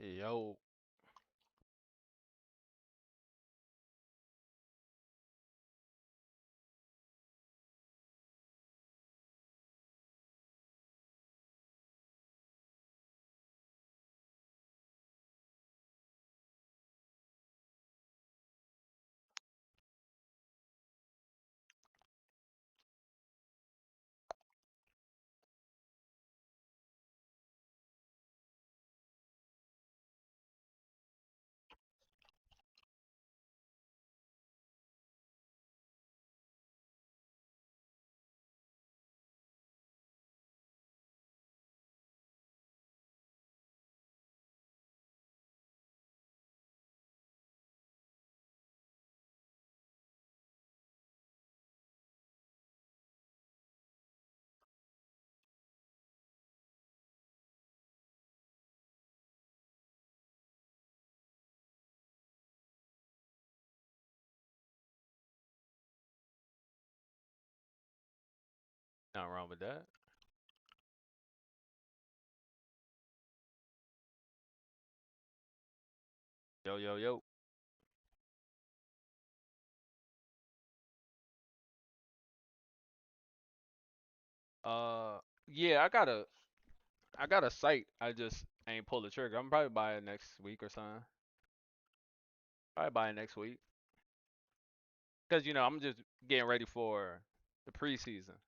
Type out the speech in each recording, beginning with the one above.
Yo, nothing wrong with that. Yo, yo, yo. Uh, yeah, I got a site. I just ain't pull the trigger. I'm probably buy it next week or something. Probably buy it next week. Cause I'm just getting ready for the preseason.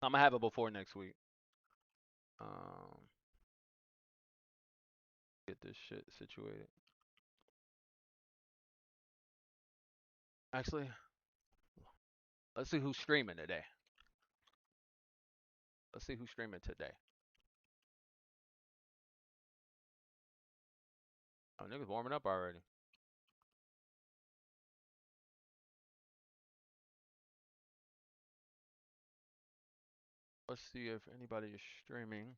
I'm gonna have it before next week. Um, get this shit situated. Actually, let's see who's streaming today. Let's see who's streaming today. Oh, niggas warming up already. Let's see if anybody is streaming.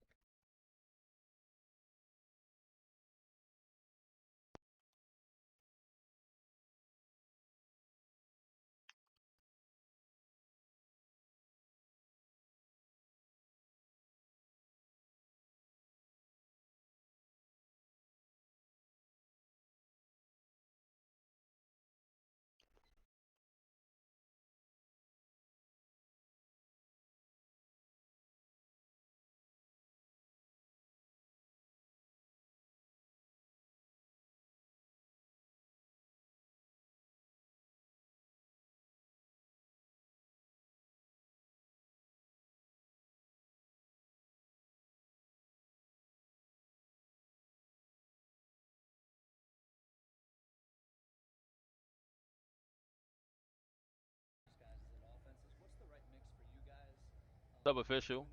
Sub official.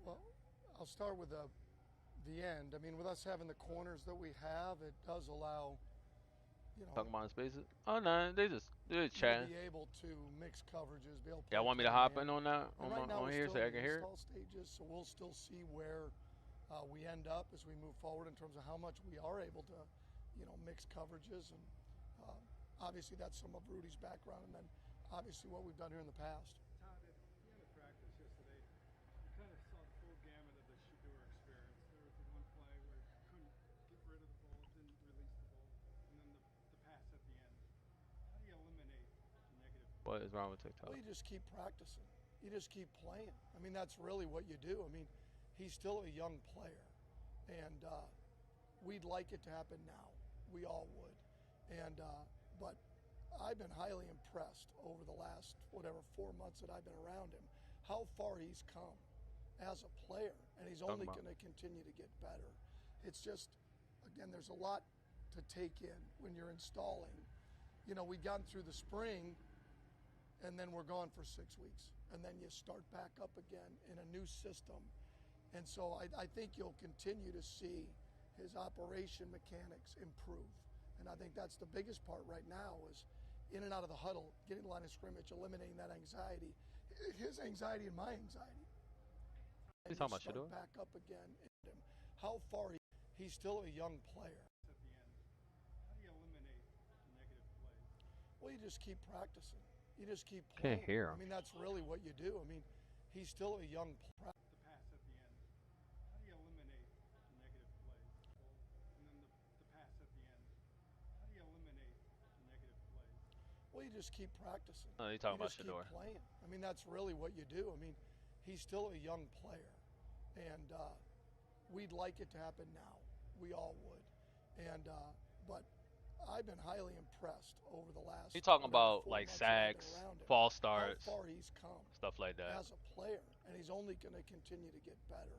Well, I'll start with the end. I mean, with us having the corners that we have, it does allow, you know, Talking about in spaces. Oh no, they just you to chatting. be able to mix coverages, be able to Y'all play want me to tight hop in end. on that And on my right now on we're here still so in I the can hear it? install stages, so we'll still see where we end up as we move forward in terms of how much we are able to, mix coverages. And obviously that's some of Rudy's background, and then obviously what we've done here in the past. Todd, at the end of practice yesterday, you kind of saw the full gamut of the Shedeur experience. There was the one play where you couldn't get rid of the ball, didn't release the ball, and then the pass at the end. How do you eliminate the negative What is plays? wrong with Well, TikTok? you just keep practicing. You just keep playing. I mean, that's really what you do. I mean, he's still a young player, and we'd like it to happen now. We all would. And but I've been highly impressed over the last 4 months that I've been around him, how far he's come as a player, and he's Talking only about. going to continue to get better. It's just, again, there's a lot to take in when you're installing. We've gone through the spring, and then we're gone for 6 weeks, and then you start back up again in a new system. And so I think you'll continue to see his operation mechanics improve. And I think that's the biggest part right now is in and out of the huddle, getting the line of scrimmage, eliminating that anxiety, his anxiety and my anxiety. You And you talking about start Shedeur? back up again. And how far he's still a young player. At the end, how do you eliminate the negative plays? Well, you just keep practicing. You just keep Can't playing. hear I him. mean, that's really what you do. I mean, he's still a young player. The pass at the end. How do you eliminate negative plays? And then the pass at the end. How do you eliminate negative plays? Well, you just keep practicing. Oh, you talking You about just keep Shedeur? playing. I mean, that's really what you do. I mean, he's still a young player, and we'd like it to happen now. We all would, and but I've been highly impressed over the last. You talking whatever, about 4 like months that I've sacks, been around him, false how starts, far he's come stuff like that. as a player, and he's only going to continue to get better.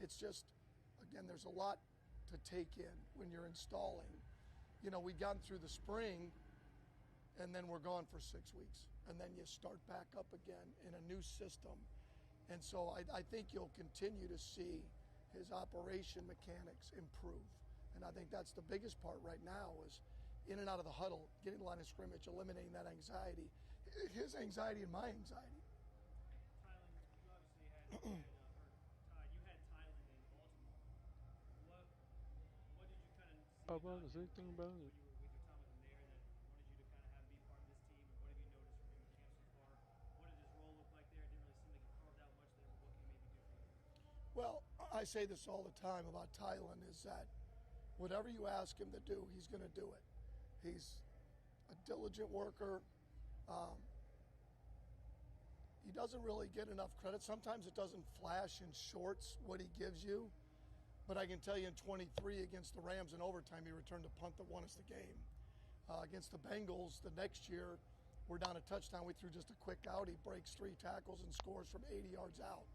It's just, again, there's a lot to take in when you're installing. You know, we've gotten through the spring, and then we're gone for 6 weeks, and then you start back up again in a new system. And so I think you'll continue to see his operation mechanics improve. And I think that's the biggest part right now is in and out of the huddle, getting the line of scrimmage, eliminating that anxiety. His anxiety and my anxiety. Tylen, you had Tylen in Baltimore. What did you kind of see about him when you were with your time with him there that wanted you to kind of have him be part of this team? And what have you noticed from him in camp so far? What did his role look like there? It didn't really seem like he carved out much there, but what can he maybe do for you? Well, I say this all the time about Tylen is that whatever you ask him to do, he's going to do it. He's a diligent worker. He doesn't really get enough credit. Sometimes it doesn't flash in shorts what he gives you. But I can tell you in 23 against the Rams in overtime, he returned a punt that won us the game. Against the Bengals the next year, we're down a touchdown. We threw just a quick out. He breaks 3 tackles and scores from 80 yards out.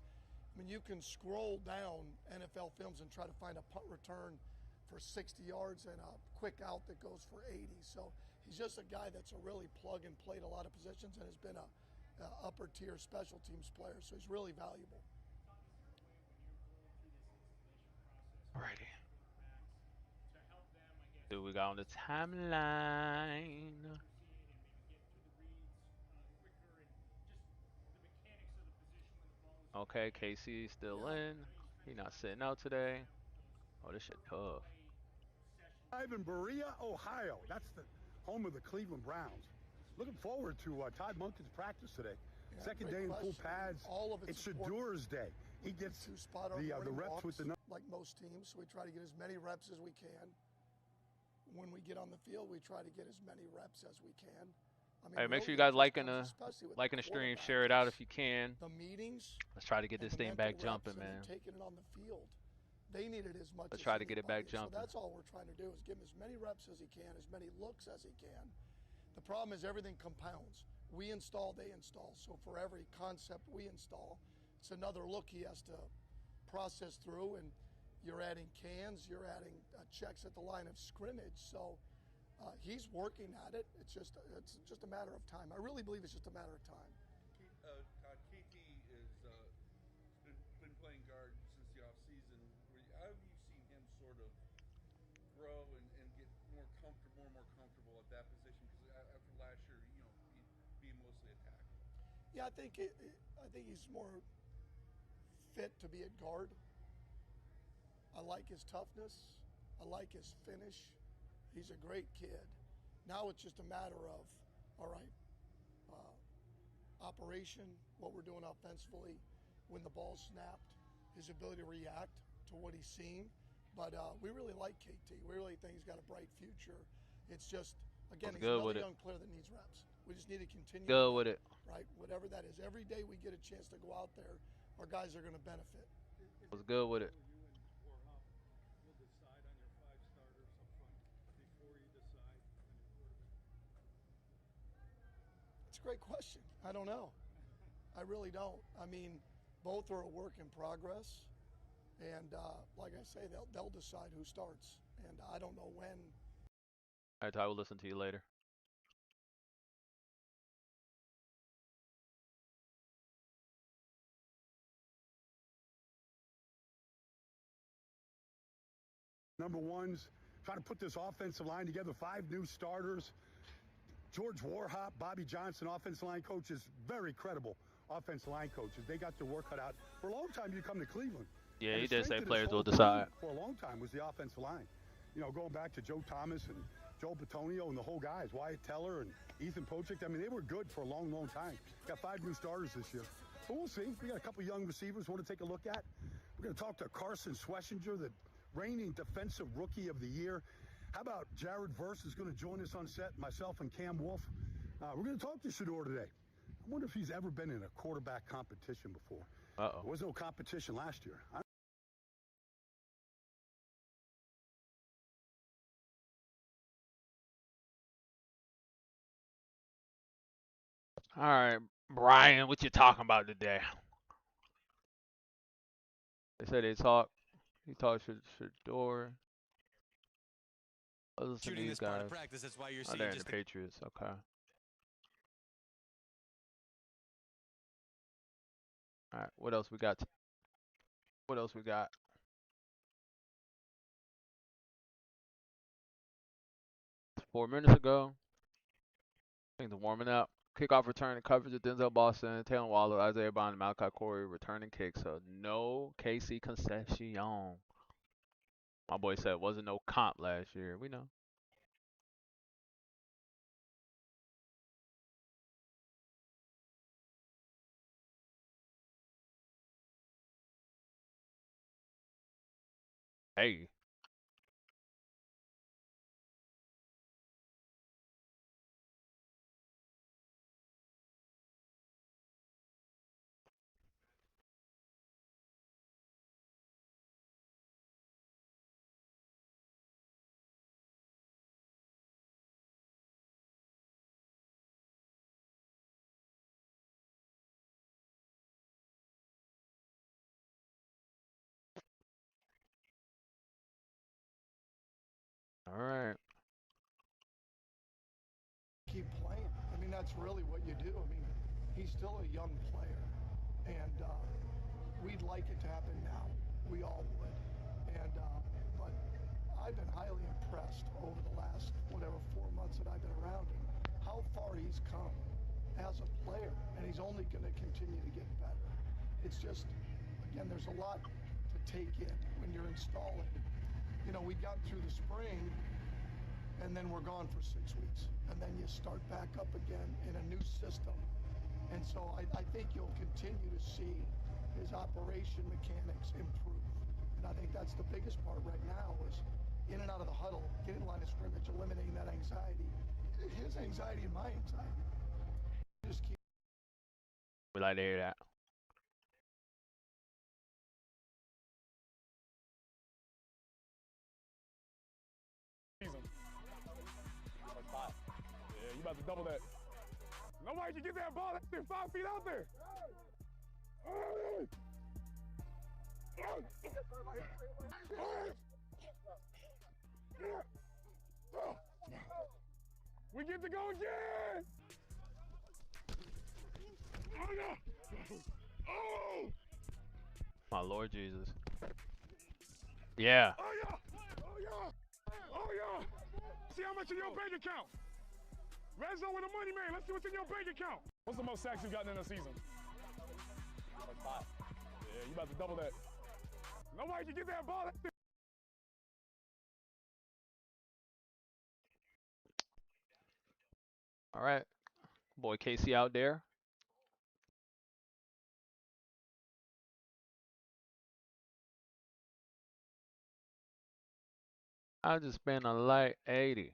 I mean, you can scroll down NFL films and try to find a punt return for 60 yards and a quick out that goes for 80. So he's just a guy that's a really plug and play at a lot of positions and has been a upper tier special teams player. So he's really valuable. Alrighty. Who we got on the timeline? Okay, KC still in. He not sitting out today. Oh, this shit tough. Live in Berea, Ohio. That's the home of the Cleveland Browns. Looking forward to Todd Monken's practice today. Yeah, Second day in full pads. All of it's Shedeur's day. He gets the reps with the like most teams. So we try to get as many reps as we can. When we get on the field, we try to get as many reps as we can. I mean, Hey, make sure you really guys liking the stream, share it out if you can. The meetings. Let's try to get this thing back jumping, man. Taking it on the field. They need it as much. Let's as try to get it back anybody. jumping. So that's all we're trying to do is give him as many reps as he can, as many looks as he can. The problem is everything compounds. We install, they install. So for every concept we install, it's another look he has to process through, and you're adding cans, you're adding checks at the line of scrimmage. So he's working at it. It's just a matter of time. I really believe it's just a matter of time. KT is been playing guard since the off season. How have you seen him sort of grow and get more comfortable at that position? Because after last year, being mostly attack. Yeah, I think he's more fit to be at guard. I like his toughness. I like his finish. He's a great kid. Now it's just a matter of, all right, operation, what we're doing offensively, when the ball's snapped, his ability to react to what he's seen. But we really like KT. We really think he's got a bright future. It's just, again, he's another young player that needs reps. We just need to continue. Go with it. Right, whatever that is. Every day we get a chance to go out there, our guys are going to benefit. Was good with it. Great question. I don't know. I really don't. I mean, both are a work in progress, and like I say, they'll decide who starts, and I don't know when. All right, Ty, we'll listen to you later. Number ones, trying to put this offensive line together, 5 new starters. George Warhop, Bobby Johnson, offensive line coaches, very credible offensive line coaches. They got their work cut out. For a long time, you come to Cleveland. Yeah, he did say players will decide. For a long time was the offensive line. You know, going back to Joe Thomas and Joe Petonio and the whole guys, Wyatt Teller and Ethan Pochik. I mean, they were good for a long, long time. Got 5 new starters this year. But we'll see. We got a couple young receivers we want to take a look at. We're going to talk to Carson Schlesinger, the reigning Defensive Rookie of the Year. How about Jared Verse is going to join us on set, myself and Cam Wolf. We're going to talk to Shedeur today. I wonder if he's ever been in a quarterback competition before. Uh-oh. There was no competition last year. All right, Brian, what you talking about today? They said they talk. He talked Shedeur. Listen to Shooting these this part guys. of practice, that's why you're Oh, seeing they're in just the Patriots. Okay. All right. What else we got? What else we got? 4 minutes ago. Things are warming up. Kickoff return and coverage of Denzel Boston, Taylor Waller, Isaiah Bond, and Malachi Corey returning kicks. So no Casey Concession. My boy said it wasn't no comp last year. We know. Hey. All right. Keep playing. I mean, that's really what you do. I mean, he's still a young player, and we'd like it to happen now. We all would. And but I've been highly impressed over the last 4 months that I've been around him, how far he's come as a player, and he's only going to continue to get better. It's just, again, there's a lot to take in when you're installing. You know, we got through the spring, and then we're gone for 6 weeks. And then you start back up again in a new system. And so I think you'll continue to see his operation mechanics improve. And I think that's the biggest part right now is in and out of the huddle, getting line of scrimmage, eliminating that anxiety. His anxiety and my anxiety. Just keep. We like to hear that. Yeah, you about to double that. Nobody can get that ball. That's 5 feet out there. We get to go again. Oh, no. Oh. My Lord Jesus. Yeah. Oh, yeah. Oh, yeah. Oh, yeah. See how much in your bank account. Red zone with a money man. Let's see what's in your bank account. What's the most sacks you've gotten in a season? 5. Yeah, you about to double that. Nobody can get that ball. All right. Boy Casey out there. I just spent a light 80.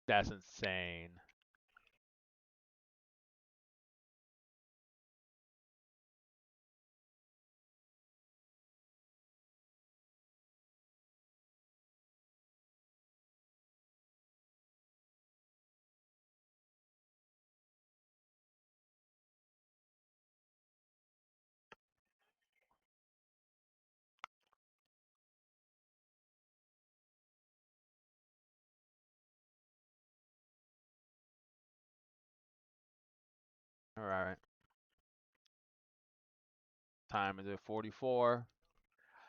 That's insane. All right. Time is at 44.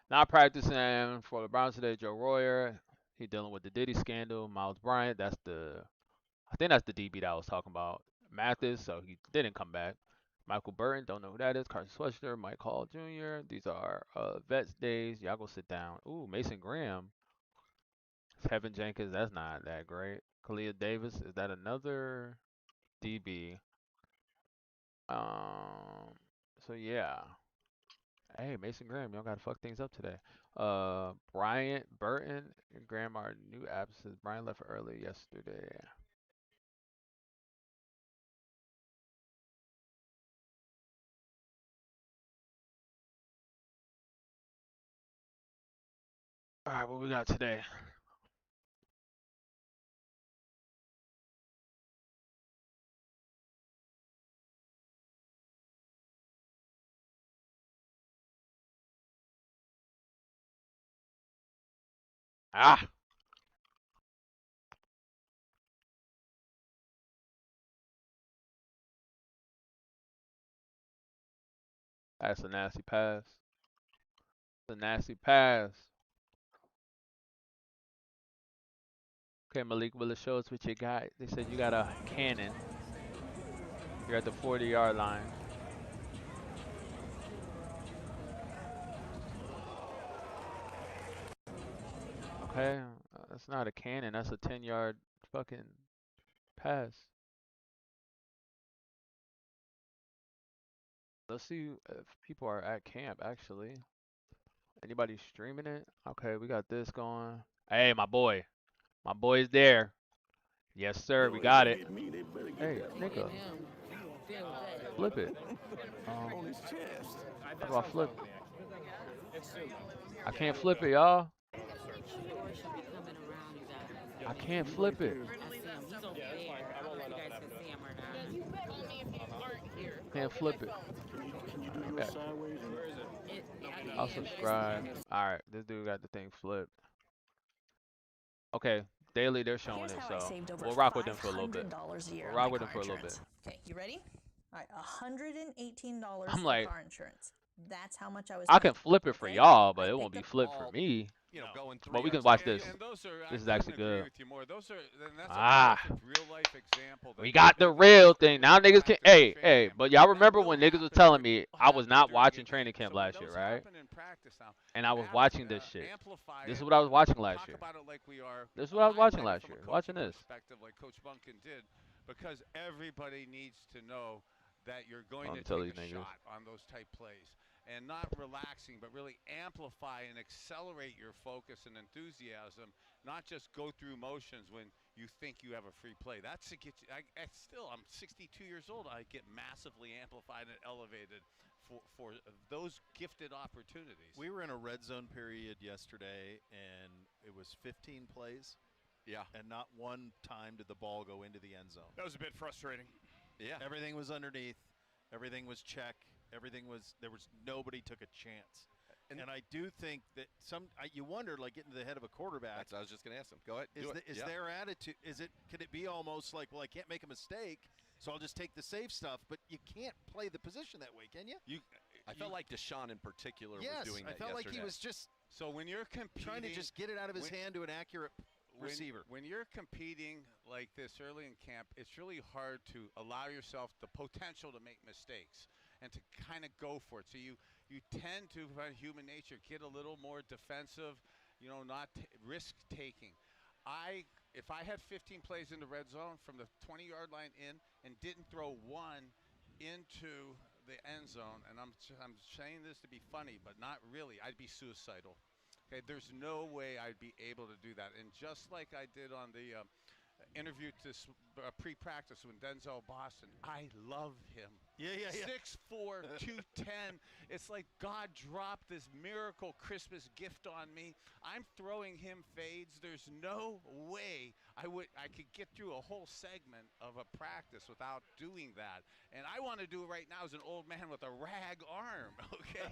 Not practicing for the Browns today, Joe Royer. He dealing with the Diddy scandal. Miles Bryant, I think that's the DB that I was talking about. Mathis, so he didn't come back. Michael Burton, don't know who that is. Carson Schlesinger, Mike Hall Jr. These are vets days. Y'all go sit down. Ooh, Mason Graham. Tevin Jenkins, that's not that great. Kalia Davis, is that another DB? So yeah. Hey, Mason Graham, y'all gotta fuck things up today. Bryant Burton and Graham are new absences. Bryant left early yesterday. All right, what we got today? Ah, that's a nasty pass. It's a nasty pass. Okay, Malik Willis, show us what you got. They said you got a cannon. You're at the 40-yard line. Okay, that's not a cannon. That's a 10-yard fucking pass. Let's see if people are at camp, actually. Anybody streaming it? Okay, we got this going. Hey, my boy. My boy's there. Yes, sir. We got it. Hey, nigga. Flip it. How do I flip it? I can't flip it, y'all. I can't flip it. Can't flip it. Right, I'll subscribe. Alright, this dude got the thing flipped. Okay, daily they're showing it, so we'll rock with them for a little bit. We'll rock with them for a little bit. Okay, you ready? All right, $118 I'm for like, car insurance. That's how much I was. I can flip it for okay? y'all, but I it won't be picked up flipped for me. You know, going through. But we can watch this. And those are, This is I actually couldn't agree good. with you more. Those are, and that's Ah. a perfect real life example. We got the real thing. Now niggas can, hey, but y'all remember when niggas was telling me I was not watching training camp last year, right? And I was watching this shit. This is what I was watching last year. This is what I was watching last year. Watching this. Like Coach Bunkin did, because everybody needs to know that you're going to take a shot on those type plays. And not relaxing, but really amplify and accelerate your focus and enthusiasm. Not just go through motions when you think you have a free play. That's to get you. I'm 62 years old. I get massively amplified and elevated for those gifted opportunities. We were in a red zone period yesterday, and it was 15 plays. Yeah. And not one time did the ball go into the end zone. That was a bit frustrating. Yeah. Everything was underneath. Everything was check. Everything was, nobody took a chance. And I do think that you wonder, like, getting to the head of a quarterback. That's what I was just going to ask him. Go ahead. Is their attitude, could it be almost like, well, I can't make a mistake, so I'll just take the safe stuff, but you can't play the position that way, can you? I felt like Deshaun in particular was doing that I felt yesterday. like he was just so when you're competing, trying to just get it out of his hand to an accurate receiver. When you're competing like this early in camp, it's really hard to allow yourself the potential to make mistakes and to kind of go for it. So you tend to, by human nature, get a little more defensive, not risk taking. If I had 15 plays in the red zone from the 20-yard line in and didn't throw one into the end zone, and I'm saying this to be funny, but not really, I'd be suicidal. Okay, there's no way I'd be able to do that. And just like I did on the interview to pre-practice with Denzel Boston, I love him. Yeah. 6'4", 210. It's like God dropped this miracle Christmas gift on me. I'm throwing him fades. There's no way I could get through a whole segment of a practice without doing that. And I want to do it right now as an old man with a rag arm. Okay,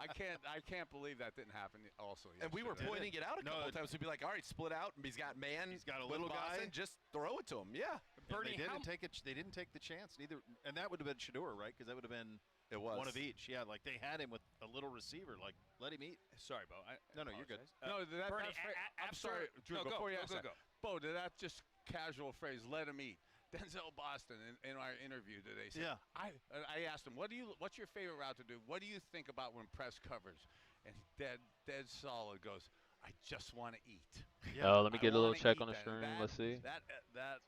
I can't believe that didn't happen. Also, and we were pointing it out a couple times. We'd be like, all right, split out. And he's got he's got a little guy. Just throw it to him. Yeah. Bernie, they didn't take the chance neither, and that would have been Sheduer, right? Because that would have been one of each. Yeah, like they had him with a little receiver. Like, let him eat. Sorry, Bo. No, you're good. Bernie, I'm sorry, Drew. Before you answer, Bo, did that just casual phrase, "Let him eat"? Denzel Boston in our interview today said, I asked him, what's your favorite route to do? What do you think about when press covers? And dead solid goes, I just want to eat. Oh, let me I get a little wanna check eat on the that. stream. That, Let's see. that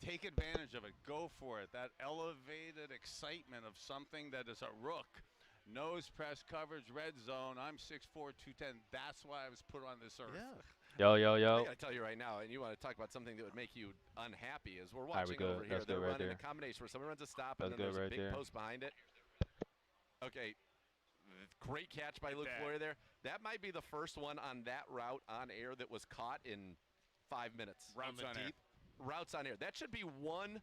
take advantage of it. Go for it. That elevated excitement of something that is a rook. Nose press coverage, red zone. I'm 6'4", 210. That's why I was put on this earth. Yeah. Yo, yo, Oh. yo. I gotta tell you right now, and you want to talk about something that would make you unhappy, is we're All right, we watching over good. here. That's They're good right running there. a combination where somebody runs a stop, That's and then good there's right a big there. post behind it. Okay, great catch by Luke that. Floyer there. That might be the first one on that route on air that was caught in 5 minutes. Routes on air. Routes on air. That should be 100%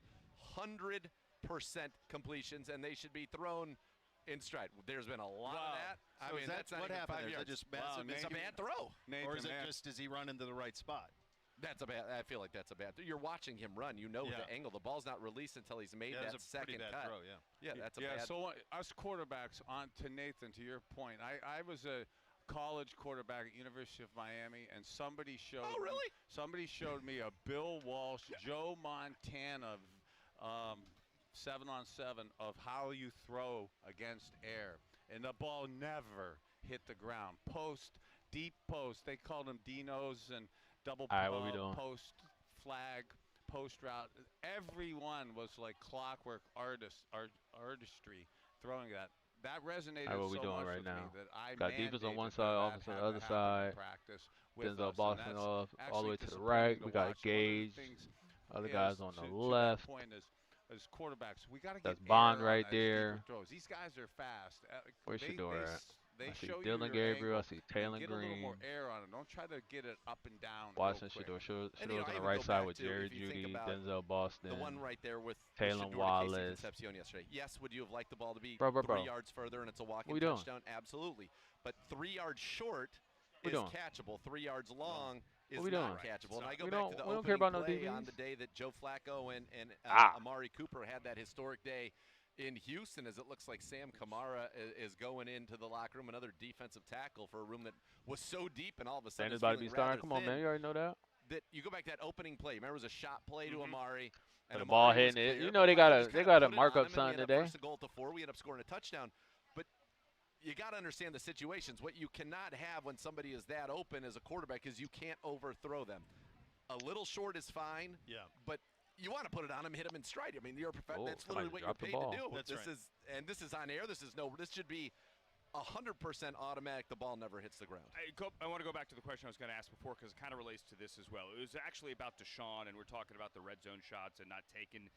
completions, and they should be thrown in stride. There's been a lot of that. I So mean, is that that's not what even happened 5 there? Is yards. that just massive? It's a bad throw. Or is it just, does he run into the right spot? That's a bad. I feel like that's a bad. You're watching him run. You know the angle. The ball's not released until he's made that second bad cut. throw, Yeah, that's a bad. So us quarterbacks, on to Nathan, to your point, I was a college quarterback at University of Miami, and somebody showed. Oh, really? Somebody showed me a Bill Walsh, Joe Montana, 7-on-7 of how you throw against air, and the ball never hit the ground. Post, deep post. They called them Dinos and double All right, what we doing? post flag, post route. Everyone was like clockwork artistry throwing that. That resonated All right, what we so doing much right with now? me that I Got defense on one mandated side, that offense on the had other to happen in side. practice with us, Denzel and Boston that's off all the actually way to the disappointing right. to We got watch. One of the Gage. things Other is, guys on the to left. that point is, as quarterbacks, we got to That's get Bond air right on those deeper there. throws. These guys are fast. Where's Sheduer at? They I see show Dillon, you your Gabriel. I angle, see and Taylor get a little Green. more air on it. Don't try to get it up and down. Watson, real quick. Sheduer. And, you know, Shedur's I on the even right go side back with to, Jerry if you think Judy, about Denzel Boston, the one right there with Taylor Shedeur Wallace. Casey Concepcion yesterday. Yes, would you have liked the ball to be Bro. 3 yards further and it's a walking What we doing? touchdown? Absolutely. But 3 yards short What we is doing? catchable. 3 yards long is What we not doing? catchable. And I go We back don't- to the we don't care opening about no play on DBs. the day that Joe Flacco and Amari Cooper had that historic day in Houston, as it looks like Sam Kamara is going into the locker room, another defensive tackle for a room that was so deep, and all of a sudden Sanders it's about to feeling be starting. rather Come on, thin. man. You already know that. That you go back to that opening play. Remember, it was a shot play to Amari. But And the ball Amari was hitting it. clear, You know but they Flacco gotta just they kinda gotta put it mark on up him, and something we had today. a first and goal to 4. We end up scoring a touchdown. But you got to understand the situations. What you cannot have when somebody is that open as a quarterback is you can't overthrow them. A little short is fine. Yeah. But you want to put it on him, hit him in stride. I mean, Oh, that's literally what you're dropped the paid ball. to do. That's this right. this is on air. This should be 100% automatic. The ball never hits the ground. I want to go back to the question I was going to ask before because it kind of relates to this as well. It was actually about Deshaun, and we're talking about the red zone shots and not taking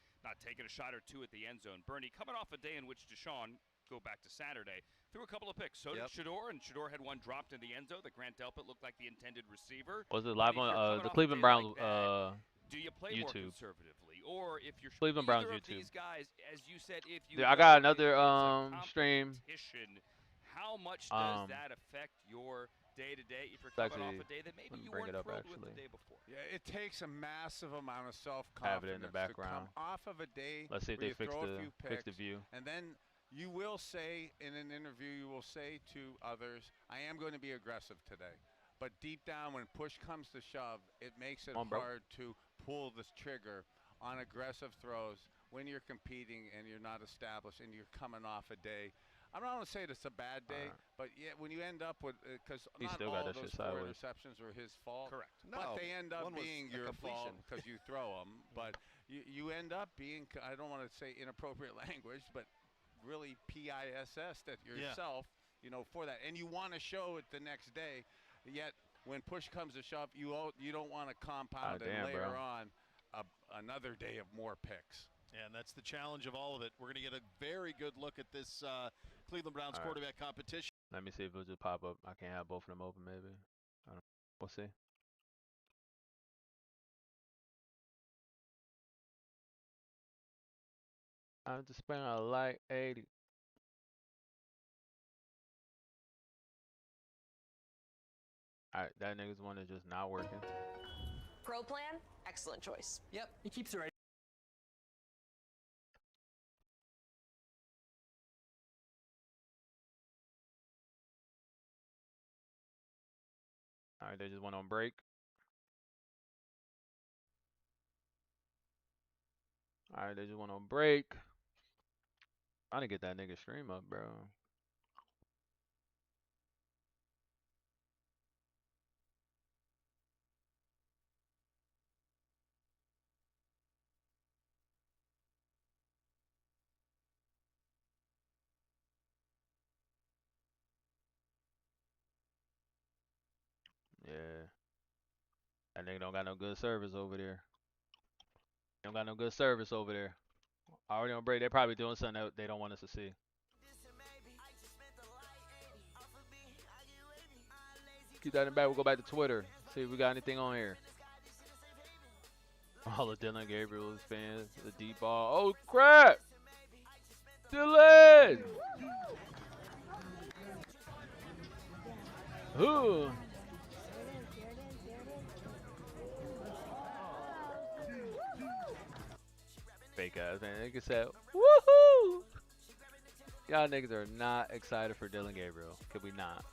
a shot or two at the end zone. Bernie, coming off a day in which Deshaun, go back to Saturday, threw a couple of picks. So did Shedeur, and Shedeur had one dropped in the end zone that Grant Delpit looked like the intended receiver. Was it live But if you're on coming the off a Cleveland day Browns like that, do you play more YouTube? conservatively, or if you're Cleveland Browns either of YouTube. these guys, as you said, if you Yeah, I got know another it's a stream. competition, how much does that affect your day-to-day if you're coming off a day that maybe you weren't thrilled with the day before? Yeah, it takes a massive amount of Have self-confidence it in the to background. come off of a day Let's see if where they you throw a few fix the picks, view. and then you will say in an interview, you will say to others, I am going to be aggressive today. But deep down, when push comes to shove, it makes it hard to pull this trigger on aggressive throws when you're competing and you're not established and you're coming off a day. I'm not going to say it's a bad day, but yeah, when you end up with because not still all got of that those shit 4 sideways. interceptions were his fault. Correct. But they end up one was being a your fault completion. because you throw them. But you end up being, I don't want to say inappropriate language, but really PISS that yourself, for that. And you want to show it the next day, yet when push comes to shove, you don't want to compound and layer on another day of more picks. And that's the challenge of all of it. We're going to get a very good look at this Cleveland Browns quarterback competition. Let me see if it'll just pop up. I can't have both of them open, maybe. I don't know. We'll see. I just spent a light 80. Alright, that nigga's one is just not working. Pro plan, excellent choice. Yep, he keeps it right. Alright, they just went on break. Alright, they just went on break. Trying to get that nigga stream up, bro. Nigga don't got no good service over there. Don't got no good service over there. Already on break. They probably doing something that they don't want us to see. Keep that in the back. We'll go back to Twitter. See if we got anything on here. All the Dillon Gabriel's fans. The deep ball. Oh, crap! Dillon! Ooh. Fake ass, man. Nigga said, woohoo! Y'all niggas are not excited for Dillon Gabriel. Could we not?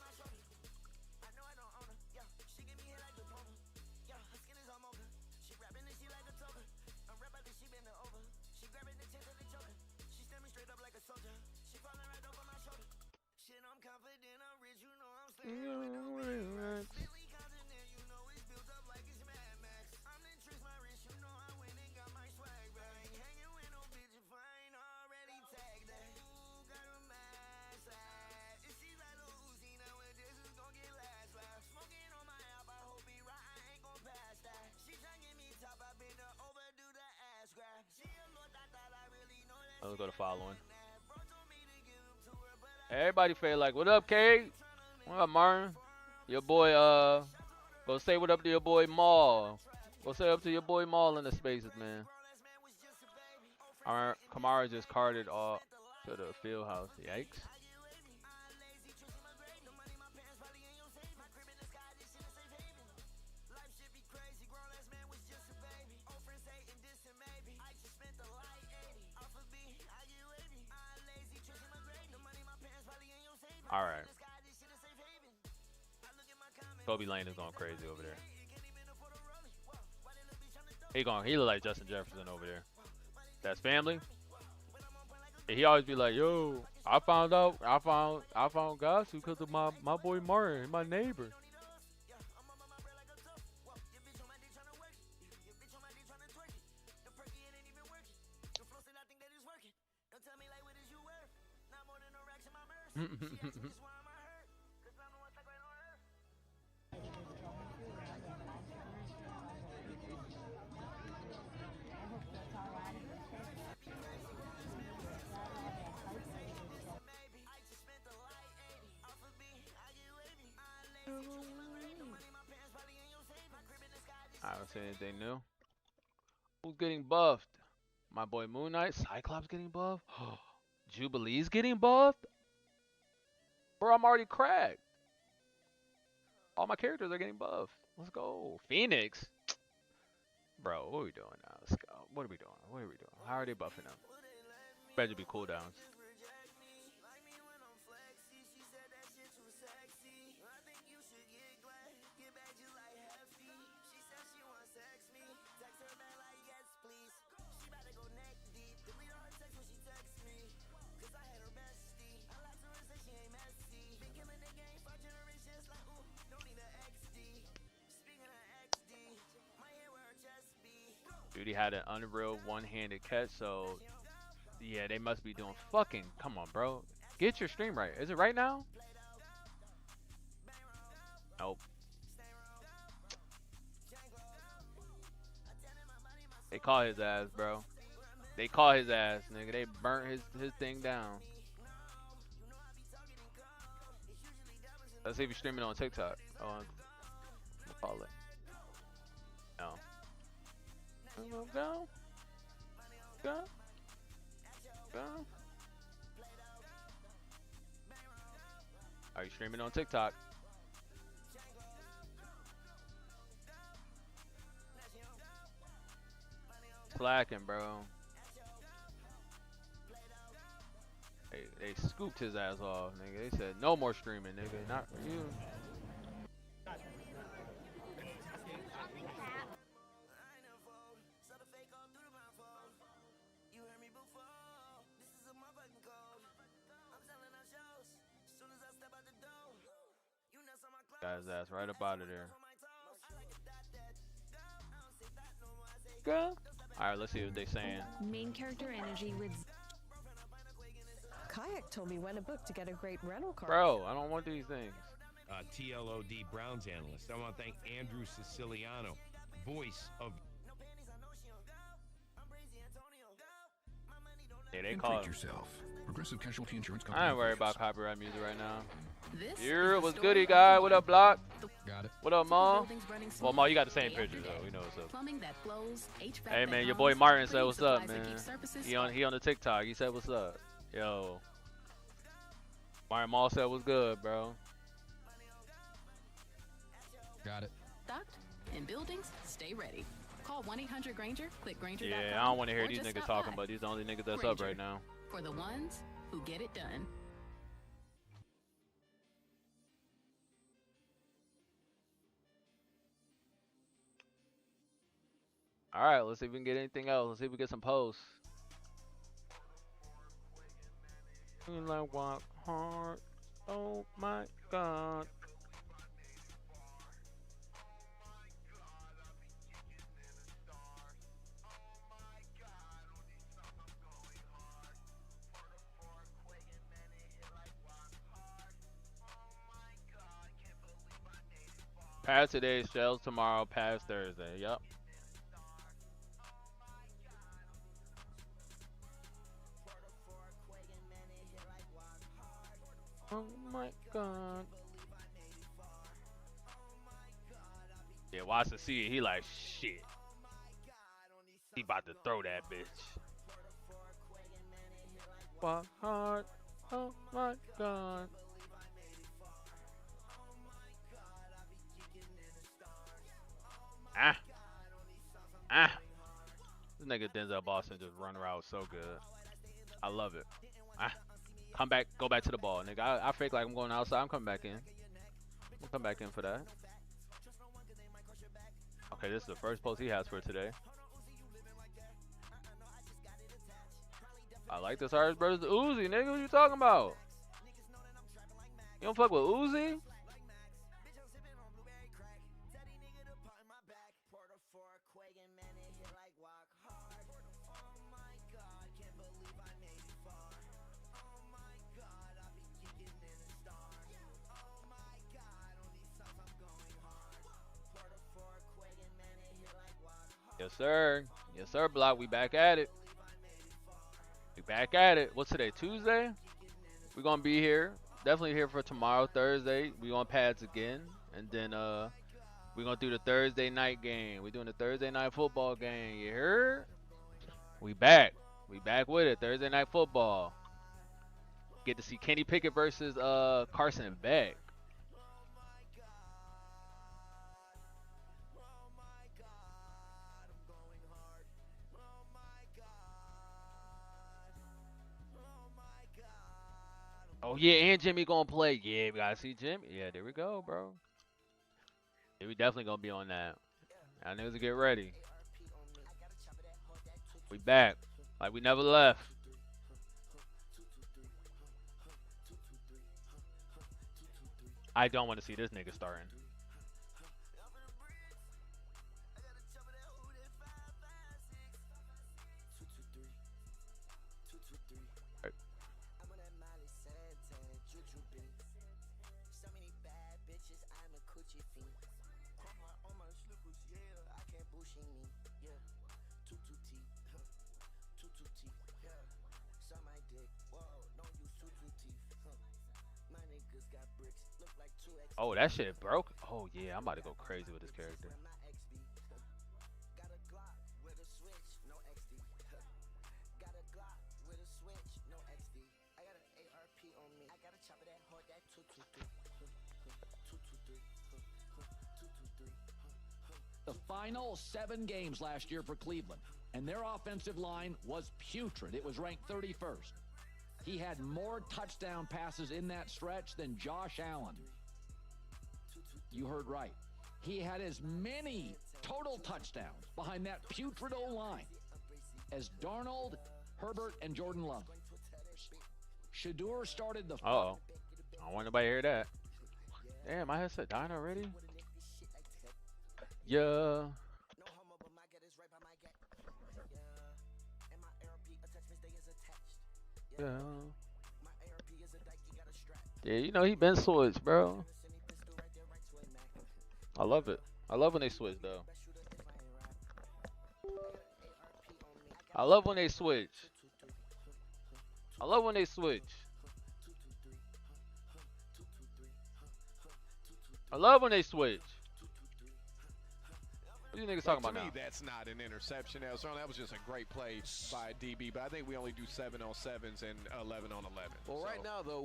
Let's go to following. Everybody feel like, what up, Kate? What up, Martin? Your boy, go say what up to your boy Maul. Go say up to your boy Maul in the spaces, man. Alright, Kamara just carted off to the field house. Yikes. Alright. Kobe Lane is going crazy over there. He look like Justin Jefferson over there. That's family. He always be like, yo, I found Gossip because of my boy Martin, my neighbor. I don't see anything new. Who's getting buffed? My boy Moon Knight. Cyclops getting buffed. Jubilee's getting buffed. Bro, I'm already cracked. All my characters are getting buffed. Let's go. Phoenix. Bro, what are we doing now? Let's go. What are we doing? What are we doing? How are they buffing them? Better be cooldowns. Dude, he had an unreal one-handed catch, so yeah, they must be doing fucking. Come on, bro. Get your stream right. Is it right now? Nope. They caught his ass, bro. They caught his ass, nigga. They burnt his thing down. Let's see if he's streaming on TikTok. Call it. No. Go. Are you streaming on TikTok? Slacking, bro. They scooped his ass off, nigga. They said no more streaming, nigga. Not for you. Got his ass right up out of there. Go. Alright, let's see what they saying. Main character energy with Kayak told me when to book to get a great rental car. Bro, I don't want these things. TLOD Browns analyst. I want to thank Andrew Siciliano. voice of. Yeah, they call it. Yourself. Progressive Casualty Insurance I Company. ain't worried about copyright music right now. This Here, is the what's story goody, guy? What up, Block? Got it. What up, Ma? buildings running Well, Ma, you got the smoothly same day picture, after though. day. We know what's up. Plumbing that flows, HVAC Hey, that man, your hums, boy Martin said cleaning what's up, supplies that man. keep surfaces He on the TikTok. He said what's up. Yo. Martin Mall said what's good, bro. Got it. stocked, and buildings stay ready. Call 1-800-GRANGER, click Granger.com. Yeah, I don't want to hear or these just niggas stop talking, by. but these the only niggas that's up Granger, right now. for the ones who get it done. All right, let's see if we can get anything else. Let's see if we get some posts. Like walk hard. Oh my God. Pass today, shells tomorrow, pass Thursday. Yup. Oh my God. Yeah, watch the see it. He like shit. He about to throw that bitch. Walk hard. Oh my God. This nigga Denzel Boston just run around so good. I love it. Come back, go back to the ball, nigga. I fake like I'm going outside. I'm coming back in. We'll come back in for that. Okay, this is the first post he has for today. I like this Harris Brothers Uzi, nigga. What you talking about? You don't fuck with Uzi? Yes, sir. Yes, sir, Block. We back at it. We back at it. What's today? Tuesday? We're going to be here. Definitely here for tomorrow, Thursday. We on pads again. And then we're going to do the Thursday night game. We're doing the Thursday night football game. You heard? We back. We back with it. Thursday night football. Get to see Kenny Pickett versus Carson Beck. Oh, yeah, and Jimmy gonna play. Yeah, we gotta see Jimmy. Yeah, there we go, bro. Yeah, we definitely gonna be on that. Y'all niggas get ready. We back. Like we never left. I don't want to see this nigga starting. Oh, that shit broke. Oh yeah, I'm about to go crazy with this character. The final 7 games last year for Cleveland, and their offensive line was putrid. It was ranked 31st. He had more touchdown passes in that stretch than Josh Allen. You heard right. He had as many total touchdowns behind that putrid O-line as Darnold, Herbert, and Jordan Love. Shedeur started the... Uh-oh. I don't want nobody to hear that. Damn, my headset dying already? Yeah. Yeah. Yeah, you know he been switched, bro. I love it. I love when they switch though. I love when they switch. I love when they switch. I love when they switch. What are you niggas talking about to me, now? that's not an interception. That was just a great play by DB. But I think we only do 7-on-7s and 11-on-11. Well, right now though,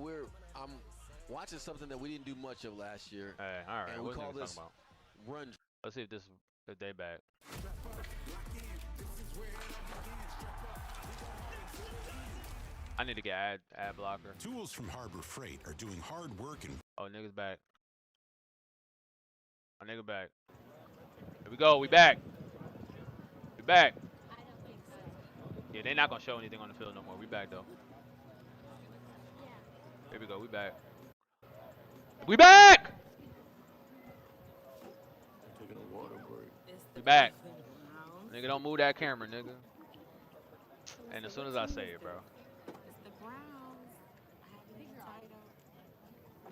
I'm watching something that we didn't do much of last year. Hey, all right. And we What call niggas this talking about? run. Let's see if they back. I need to get ad blocker. Tools from Harbor Freight are doing hard work and. Oh, niggas back. My nigga back. Here we go. We back. We back. Yeah, they're not gonna show anything on the field no more. We back though. Here we go. We back. We back. We back. Nigga, don't move that camera, nigga. And as soon as I say it, bro.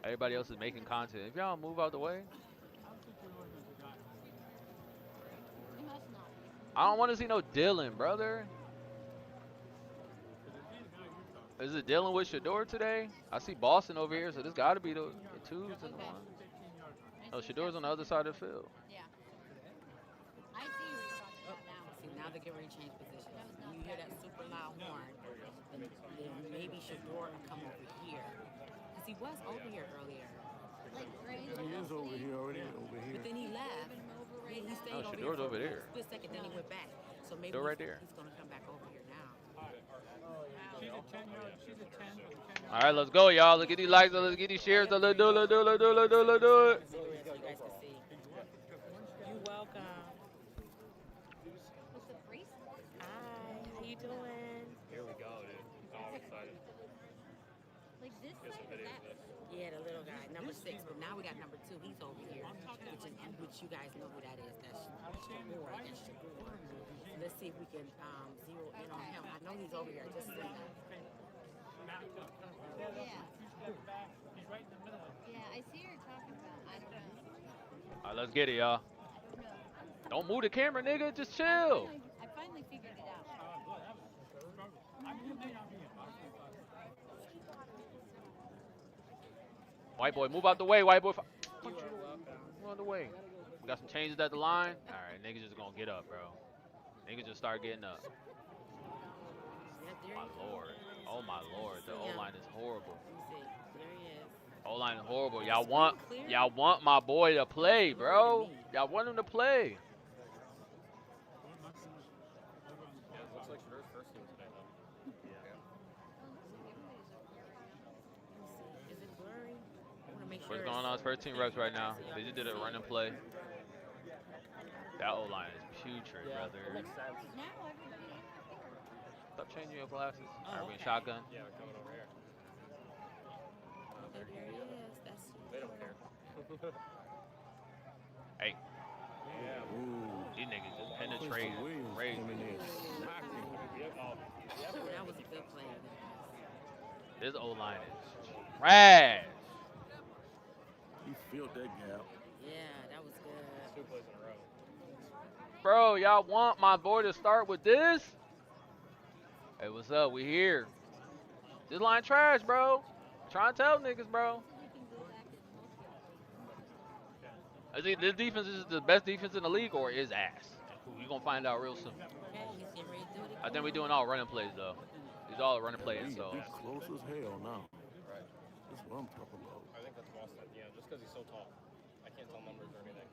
Everybody else is making content. If y'all move out the way. I don't want to see no Dillon, brother. Is it Dillon with Shedeur today? I see Boston over here, so this got to be the twos and the ones. Oh, Shedeur's on the other side of the field. Yeah. I see where you're talking about now. See, now they're getting ready to change positions. When you hear that super loud horn, then maybe Shedeur will come over here. Because he was over here earlier. Like, right? He is over here already. Over here. But then he left. He stayed over Shedeur's over there. For a split second, then he went back. So maybe They're right there. he's going to come back over here now. She's a 10-yard. She's a 10. All right, let's go, y'all. Let's get these likes. Let's get these shares. Let's do it. Let's do it. Let's do it. Let's do it. Let's do it. So you guys can see. You're welcome. With the bracelet. Hi, how you doing? Here we go, dude. Oh, I'm excited. Like this side or that? Yeah, the little guy, number 6. But now we got number 2. He's over here, which you guys know who that is. That's Shedeur. That's Shedeur. Let's see if we can zero in on him. I know he's over here. I just seen him. Yeah. Yeah, I see what you're talking about. I don't know. All right, let's get it, y'all. Don't move the camera, nigga. Just chill. I finally figured it out. White boy, move out the way, white boy. Move out the way. We got some changes at the line. All right, niggas just gonna get up, bro. Niggas just start getting up. My lord. Oh my lord. The O-line is horrible. O-line is horrible. Y'all want my boy to play, bro. Y'all want him to play. Looks like Shedeur's first team today, though. Is it blurry? I want to make sure. What's going on? It's first team reps right now. They just did a run and play. That O-line is putrid, brother. That makes sense. Stop changing your glasses. Are we in shotgun? Yeah, we're coming over here. There he is. That's They don't care. Hey. Yeah. These niggas just penetrate crazy. That was a good play. This O-line is trash. He filled that gap. Yeah, that was good. 2 plays in a row. Bro, y'all want my boy to start with this? Hey, what's up? We here. This line trash, bro. Trying to tell niggas, bro. I think this defense is the best defense in the league or is ass. We're going to find out real soon. Okay, he's getting ready to do it. I think we're doing all running plays, though. These all running plays, so. He's close as hell now. Right. That's what I'm talking about. I think that's Boston. Yeah, just because he's so tall. I can't tell numbers or anything.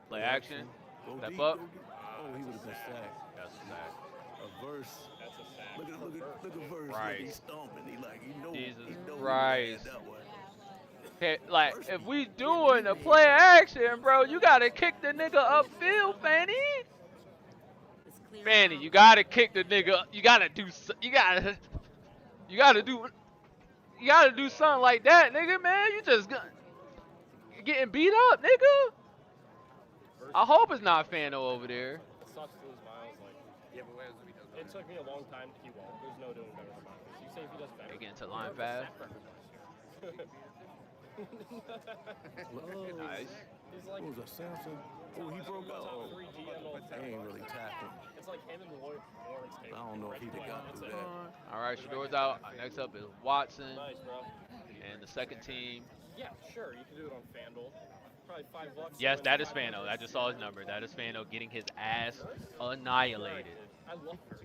Play action. Go Step deep, up. Oh, he would have been sacked. That's a sack. A verse. That's a sack. Look at verse. Right. He's stomping. He know. Jesus he know Christ. That way. Okay, like, if we doing the play action, bro, you got to kick the nigga upfield, Fanny. Fanny, you got to kick the nigga. You got to do something like that, nigga, man. You just getting beat up, nigga. I hope it's not Fano over there. It sucks to lose Miles. Like, yeah, but it took me a long time. He won't. There's no doing better than Miles. You say if he does better. They get into line fast. Nice. What was that, Samson? Oh, he broke out. Oh, they ain't really tackling. It's like him and Lloyd. I don't know if he got through that. All right, Shedeur's out. Next up is Watson Nice, bro. and the second team. Yeah, sure. You can do it on FanDuel. Probably $5. Yes, that is Fano. I just saw his number. That is Fano getting his ass annihilated. I love her.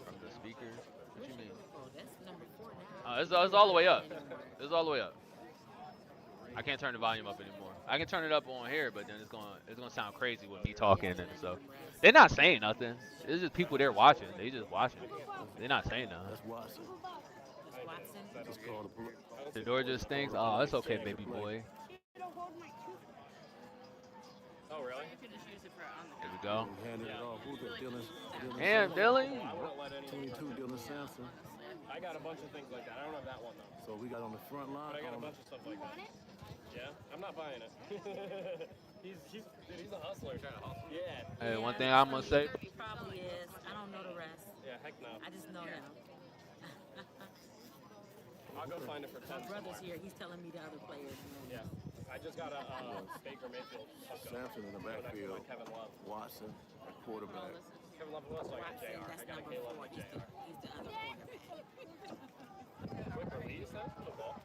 From the speakers. What you mean? Oh, that's number 4 now. It's all the way up. It's all the way up. I can't turn the volume up anymore. I can turn it up on here, but then it's gonna sound crazy with me talking and stuff. They're not saying nothing. It's just people there watching. They just watching. They're not saying nothing. That's Watson. Just called The door just stinks. Oh, it's okay, baby boy. Oh, really? Here we go. Handed it off. Who's that? Dillon? Damn, Dillon. I wouldn't let any. 22, Dillon Sampson. I got a bunch of things like that. I don't have that one, though. So we got on the front line. But I got a bunch of stuff like that. Yeah? I'm not buying it. Dude, he's a hustler. Yeah. Hey, one thing I'm gonna say. He probably is. I don't know the rest. Yeah, heck no. I just know him. I'll go find it for 10. My brother's here. He's telling me the other players. Yeah. I just got a Baker Mayfield. Sampson in the backfield. Kevin Love. Watson, quarterback. Kevin Love was like a JR. I got a Caleb like JR. He's the other quarterback. Quick release, then? The ball.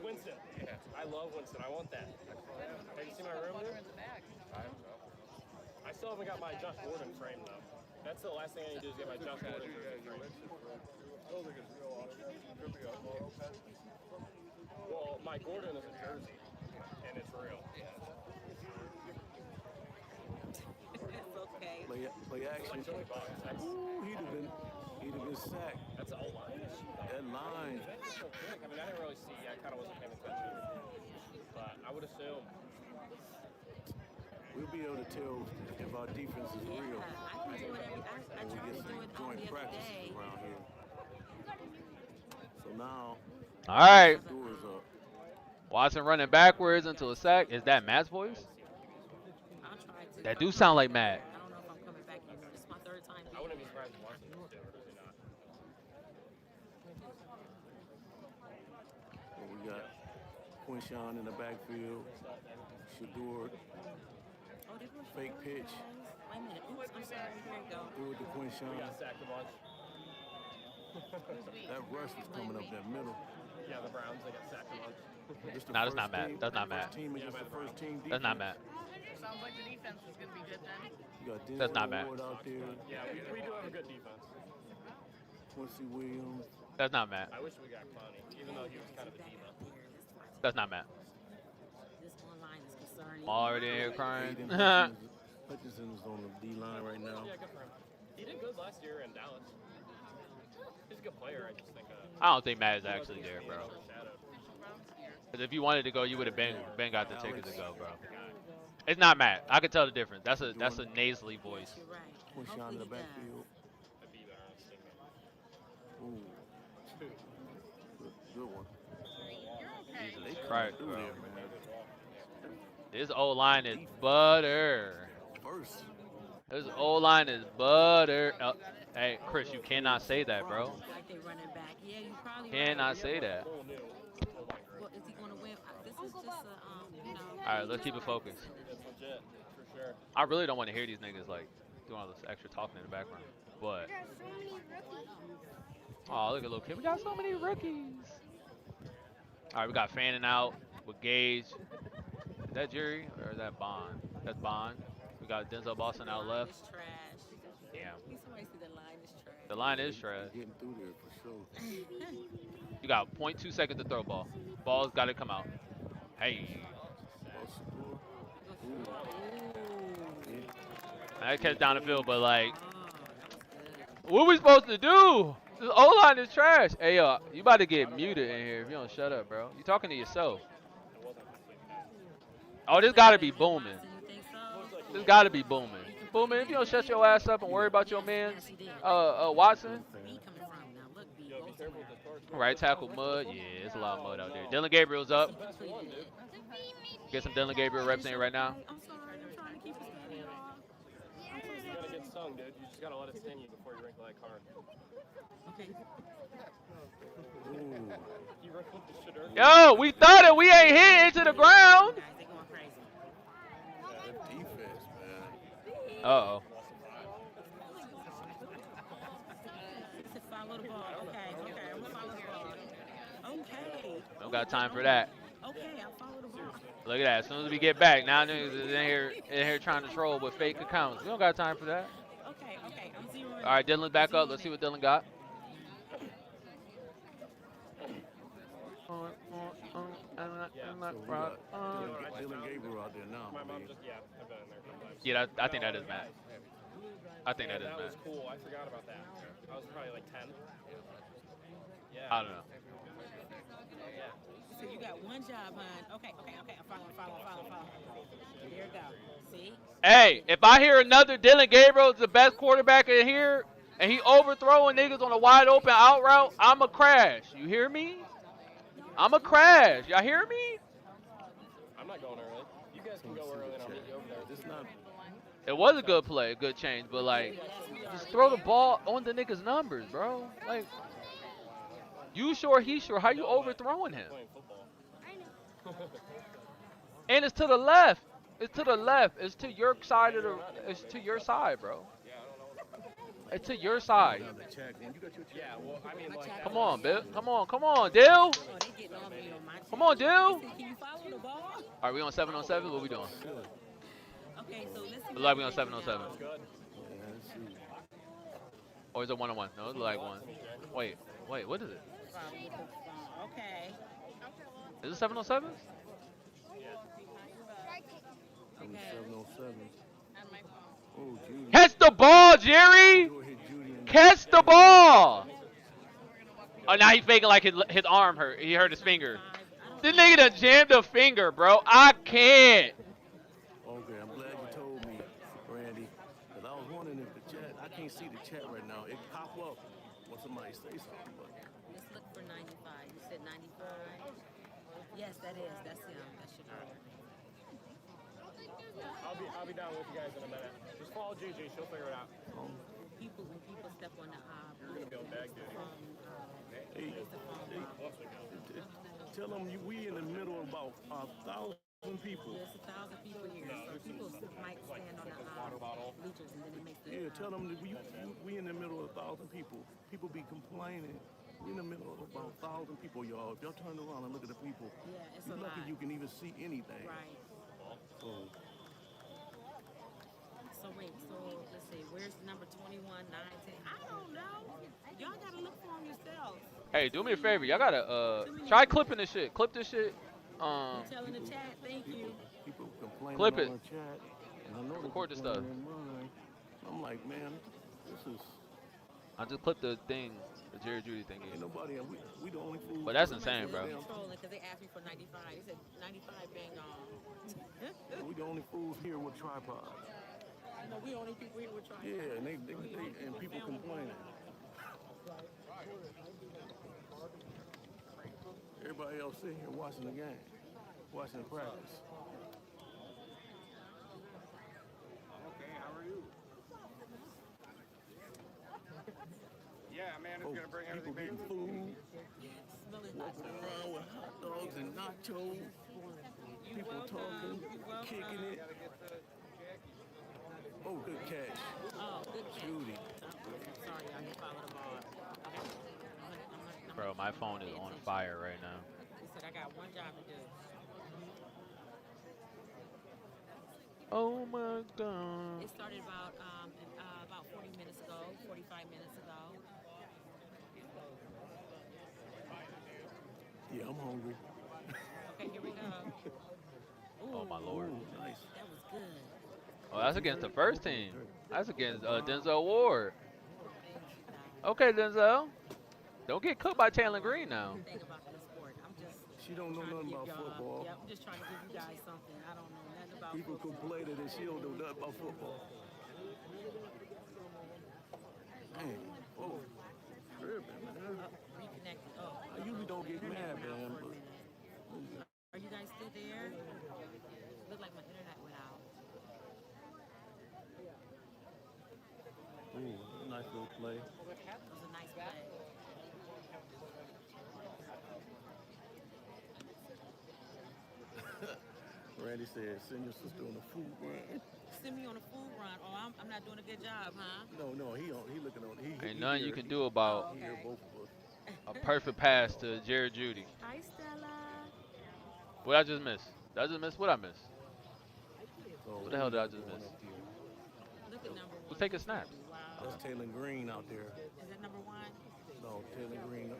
Winston. I love Winston. I want that. Have you seen my room, dude? I still haven't got my Josh Gordon frame, though. That's the last thing I need to do is get my Josh Gordon jersey frame. Well, my Gordon is a jersey, and it's real. It's okay. Play action. Ooh, he'd have been sacked. That's a line. That line. I mean, I didn't really see. I kind of wasn't paying attention, but I would assume. We'll be able to tell if our defense is real. I can do it I when we tried get to some do it joint the other practices day. around here. So now, All right. Shedeur's up. Watson running backwards into a sack. Is that Matt's voice? I'll try to. That do sound like Matt. I don't know if I'm coming back anymore. This is my 3rd time. I wouldn't be surprised if Watson was doing it or not. Well, we got Quinshawn in the backfield. Shedeur. Fake pitch. Wait a minute. Oops, I'm sorry. Here you go. Threw it to Quinshawn. We got sacked a bunch. That rush was coming up that middle. Yeah, the Browns, they got sacked a bunch. No, that's not Matt. That's not Matt. That's not Matt. Sounds like the defense is going to be good then. You got That's not Matt. Out there. Yeah, we do have a good defense. Quincy Williams. That's not Matt. I wish we got Clowney, even though he was kind of a diva. That's not Matt. This online is concerning. I'm already in here crying. Hutchinson is on the D-line right now. Yeah, good for him. He did good last year in Dallas. He's a good player, I just think. I don't think Matt is actually there, bro. Because if you wanted to go, you would have been got the ticket to go, bro. It's not Matt. I can tell the difference. That's a nasally voice. You're right. Quinshawn in the backfield. Ooh. Good one. Jesus Christ, bro. This O-line is butter. First. This O-line is butter. Hey, Chris, you cannot say that, bro. Like they running back. Yeah, you probably Cannot say that. Well, is he going to win? This is just a, you know. All right, let's keep it focused. It's legit, for sure. I really don't want to hear these niggas like doing all this extra talking in the background. But oh, look at little kid. We got so many rookies. All right, we got Fanning out with Gage. Is that Jerry or is that Bond? That's Bond. We got Denzel Boston out left. Damn. The line is trash. Getting through there for sure. You got 0.2 seconds to throw ball. Ball's got to come out. Hey. I catch down the field, but like, what we supposed to do? This O-line is trash. Hey, yo, you about to get muted in here if you don't shut up, bro. You talking to yourself. Oh, this got to be booming. This got to be booming. Booming, if you don't shut your ass up and worry about your man's Watson. Right tackle mud. Yeah, it's a lot of mud out there. Dillon Gabriel's up. Get some Dillon Gabriel reps in right now. stung, dude. You just gotta let it sting you before you wrinkle that card. Okay. You wrinkled the Shedeur. Yo, we thought it. We ain't hit into the ground. Guys, they going crazy. Good defense, man. Uh-oh. To follow the ball. Okay, I'm gonna follow the ball. Okay. Don't got time for that. Okay, I'll follow the ball. Look at that. As soon as we get back, now niggas is in here trying to troll with fake accounts. We don't got time for that. Okay, I'm zeroing. All right, Dillon's back up. Let's see what Dillon got. Dillon Gabriel out there now. My mom just, I've been in there a couple times. Yeah, I think that is Matt. I think that is That Matt. was cool. I forgot about that. I was probably like 10. Yeah. I don't know. So you got one job, hon. Okay. I'm following. There you go. See? Hey, if I hear another Dillon Gabriel is the best quarterback in here, and he overthrowing niggas on a wide open out route, I'ma crash. You hear me? I'ma crash. Y'all hear me? I'm not going early. You guys can go early and I'll meet you over there. This not. It was a good play, a good change, but like, just throw the ball on the niggas' numbers, bro. Like, you sure, he sure. How you overthrowing him? And it's to the left. It's to the left. It's to your side of the. It's to your side, bro. It's to your side. Yeah, well, I mean, like. Come on, Bill. Come on, Dill. Come on, Dill. Can you follow the ball? Are we on 7-on-7? What we doing? Okay, so listen. Look like we on 7-on-7. Or is it 1-on-1? No, it look like one. Wait, what is it? Okay. Is it 7-on-7? I'm 707. Oh, Judy. Catch the ball, Jerry! Catch the ball! Oh, now he's faking like his arm hurt. He hurt his finger. This nigga done jammed a finger, bro. I can't. Okay, I'm glad you told me, Randy. Because I was wondering if the chat, I can't see the chat right now. It pop up when somebody say something. But Let's look for 95. You said 95? Yes, that is. That's him. That's Sheduer. I'll be down with you guys in a minute. Just follow Gigi. She'll figure it out. When people step on the You're going to be on bag duty. tell them we in the middle of about 1,000 people. There's 1,000 people here, so people might stand on the bleachers and then it makes Yeah, tell them that we in the middle of 1,000 people. People be complaining. We in the middle of about 1,000 people, y'all. If y'all turn around and look at the people, it's you're a lucky lot. you can even see anything. Right. So wait, let's see, where's number 21, 9, 10? I don't know. Y'all gotta look for them yourselves. Hey, do me a favor. Y'all gotta try clipping this shit. Clip this shit. You're telling the chat, thank you. People complaining Clip it. on the chat. And I know they're Record the stuff. complaining in mine. I'm like, man, this is. I just clipped the thing, the Jerry Judy thing. Ain't nobody. We the only fools. But that's insane, bro. Trolling because they asked me for 95. They said 95 bang on. We the only fools here with tripods. No, we only people here with tripods. Yeah, and they and people complaining. Everybody else sitting here watching the game, watching the practice. Okay, how are you? Yeah, man, it's gonna bring People everything getting food, walking around with hot dogs and nachos. People talking, kicking it. Oh, good catch. Oh, good catch. Judy. Sorry, I didn't follow the ball. Bro, my phone is on fire right now. He said, I got one job to do. Oh my God. It started about 40 minutes ago, 45 minutes ago. Yeah, I'm hungry. Okay, here we go. Oh my Lord. Ooh, nice. That was good. Oh, that's against the first team. That's against Denzel Ward. Okay, Denzel. Don't get cooked by Taylor Green now. She don't know nothing about football. Yeah, I'm just trying to give you guys something. I don't know nothing about People complain that she don't know nothing about football. Man, oh, tripping, man. Reconnected. Oh. I usually don't get mad, man, but. Are you guys still there? Look like my internet went out. Nice little play. It was a nice play. Randy said, send your sister on a food run. Send me on a food run. Oh, I'm not doing a good job, huh? No, he looking on. Ain't nothing you can do about He hear both of us. a perfect pass to Jared Judy. Hi, Stella. What I just missed? Did I just miss? What I missed? So What the hell did I just miss? Look at number Who's one. taking snaps? Wow. That's Taylor Green out there. Is that number one? No, Taylor Green.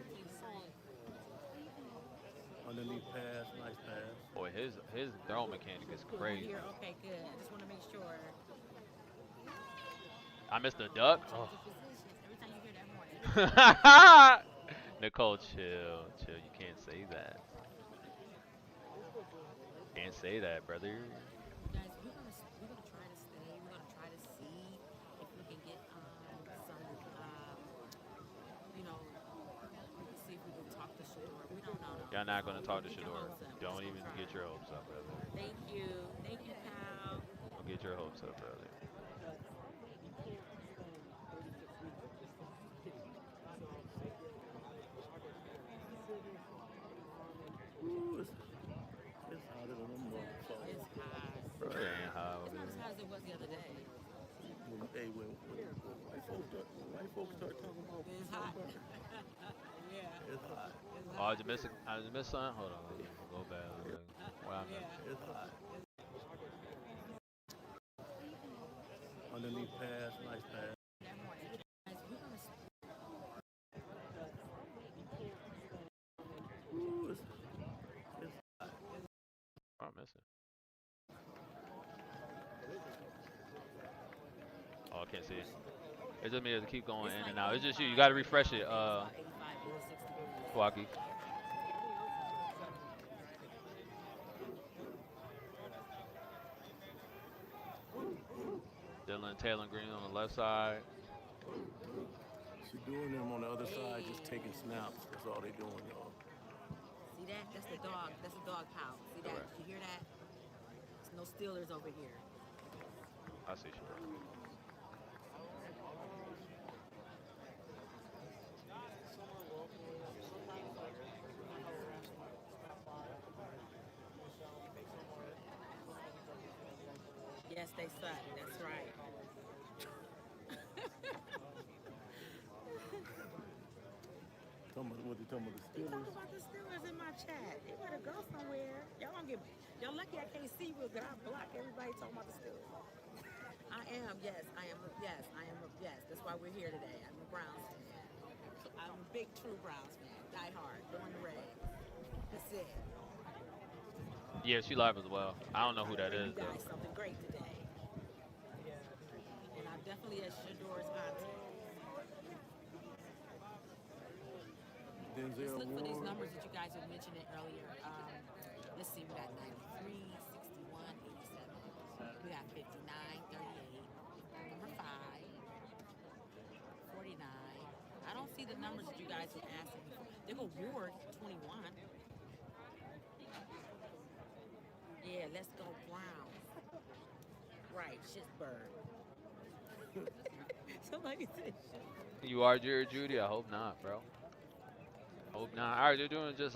Underneath pass, nice pass. Boy, his throw mechanic is crazy. Here, okay, good. I just want to make sure. I missed the duck. Oh. Every time you hear that horn. Nicole, chill. You can't say that. Can't say that, brother. Guys, we're gonna try to stay. We're gonna try to see if we can get some, we can see if we can talk to Shedeur. We don't know. Y'all not gonna talk to Shedeur. Don't even get your hopes up, brother. Thank you, pal. Don't get your hopes up, brother. Ooh, it's hotter than a motherfucker. It's hot. Bro, it ain't hot over It's not as there. hot as it was the other day. When white folks start talking about It's hot. Yeah. it's hot. Oh, I just missed something. Hold on, go back. What I missed? It's hot. Underneath pass, nice pass. Ooh, it's hot. Oh, I'm missing. Oh, I can't see it. It's just me to keep going in and out. It's just you. You got to refresh it, Waukee. Dillon, Taylor Green on the left side. She's doing them on the other side, just taking snaps. That's all they doing, y'all. See that? That's the dog. That's the dog house. See that? Correct. You hear that? There's no Steelers over here. I see you. Yes, they suck. That's right. What they talking about, the They Steelers? talk about the Steelers in my chat. They better go somewhere. Y'all lucky I can't see real good. I block everybody talking about the Steelers. I am. Yes. That's why we're here today. I'm a Browns fan. So I'm a big true Browns fan. Die hard. Going the Reds. That's it. Yeah, she live as well. I don't know who that is You though. guys something great today. And I'm definitely at Shedeur's auntie. Let's look for these numbers that you guys were mentioning earlier. Let's see, we got 93, 61, 87. We got 59, 38, number 5, 49. I don't see the numbers that you guys were asking me for. There go Ward, 21. Yeah, let's go Browns. Right, Shitbird. Somebody said shit. You are Jared Judy? I hope not, bro. Hope not. All right, they're doing just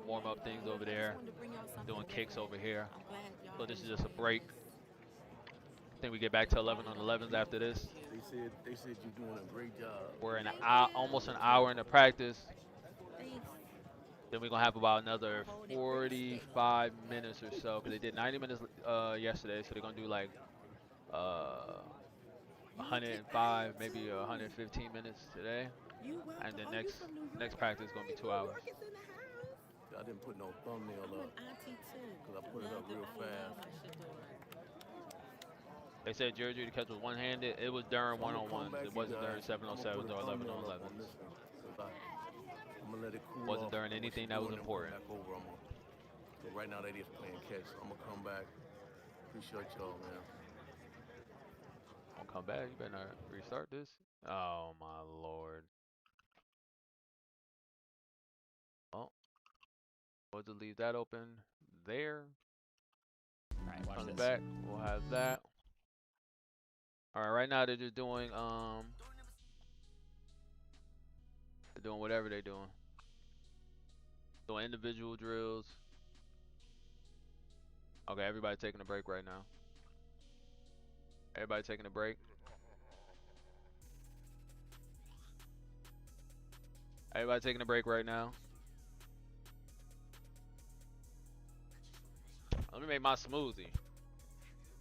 warm up things over there. Doing kicks over here. So this is just a break. I think we get back to 11 on 11s after this. They said you're doing a great job. We're in almost an hour into practice. Then we're gonna have about another 45 minutes or so because they did 90 minutes yesterday, so they're gonna do like 105, maybe 115 minutes today, and the next practice is gonna be 2 hours. I didn't put no thumbnail up because I put it up real fast. They said Jared Judy catch was one-handed. It was during one-on-ones. It wasn't during 7-on-7s or 11-on-11s. Wasn't during anything that was important. So right now they just playing catch. So I'm gonna come back. Appreciate y'all, man. I'll come back. You better not restart this. Oh my lord. Oh, we'll just leave that open there. All right, watch Coming this. back. We'll have that. All right, right now they're just doing they're doing whatever they're doing. Doing individual drills. Okay, everybody taking a break right now. Everybody taking a break. Everybody taking a break right now. Let me make my smoothie.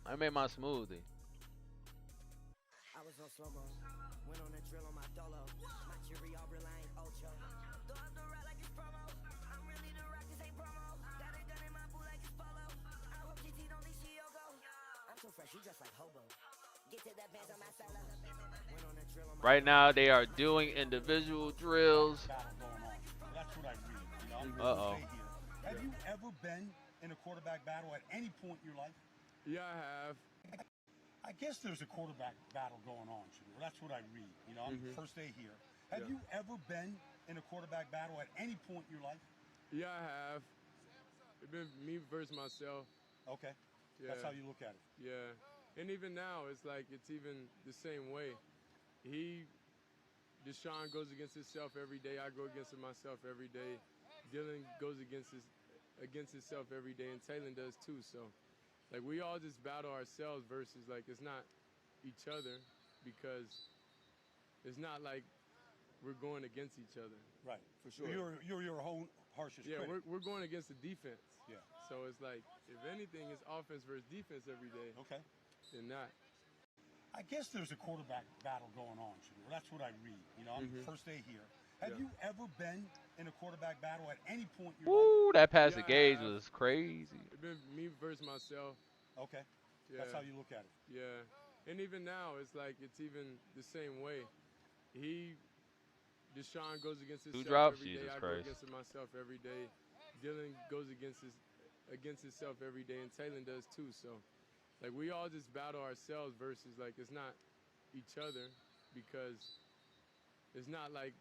I made my smoothie. I was on slow-mo, went on a drill on my dolo. My jury all real, I ain't Ocho. Throw up the ride like it's promo. I'm really the rock, this ain't promo. Got a gun in my boot like it's polo. I hope GT don't leave Shiogo. I'm so fresh, you dress like hobo. Get to that bands on my solo. Went on a drill on my Right now they are doing individual drills. That's what I read. You know, I'm here to Uh-oh. stay here. Have you ever been in a quarterback battle at any point in your life? Yeah, I have. I guess there's a quarterback battle going on, Sheduer. That's what I read. You know, I'm first day here. Have you ever been in a quarterback battle at any point in your life? Yeah, I have. It's been me versus myself. Okay. Yeah. That's how you look at it. Yeah. And even now, it's like it's even the same way. Deshaun goes against himself every day. I go against myself every day. Dillon goes against himself every day, and Taylor does too. So, like, we all just battle ourselves versus, like, it's not each other because it's not like we're going against each other. Right, for sure. You're your own harshest critic. Yeah, we're going against the defense. Yeah. So it's like, if anything, it's offense versus defense every day. Okay. Than not. I guess there's a quarterback battle going on, Sheduer. That's what I read. You know, I'm first day here. Have you ever been in a quarterback battle at any point in your life? Woo, that pass to Gage was crazy. It's been me versus myself. Okay. Yeah. That's how you look at it. Yeah. And even now, it's like it's even the same way. Deshaun goes against himself drops? every day. Jesus I Christ. go against myself every day. Dillon goes against himself every day, and Taylor does too. So, like, we all just battle ourselves versus, like, it's not each other because it's not like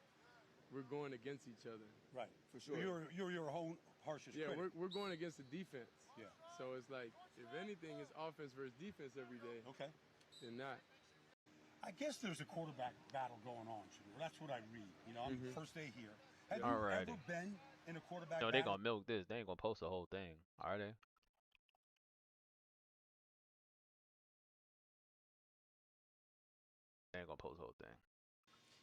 we're going against each other. Right, for sure. You're your own harshest Yeah, critic. we're going against the defense. Yeah. So it's like, if anything, it's offense versus defense every day. Okay. Than not. I guess there's a quarterback battle going on, Sheduer. That's what I read. You know, I'm first day here. Have you Alrighty. ever been in a quarterback No, battle? they gonna milk this. They ain't gonna post the whole thing, are they? They ain't gonna post the whole thing.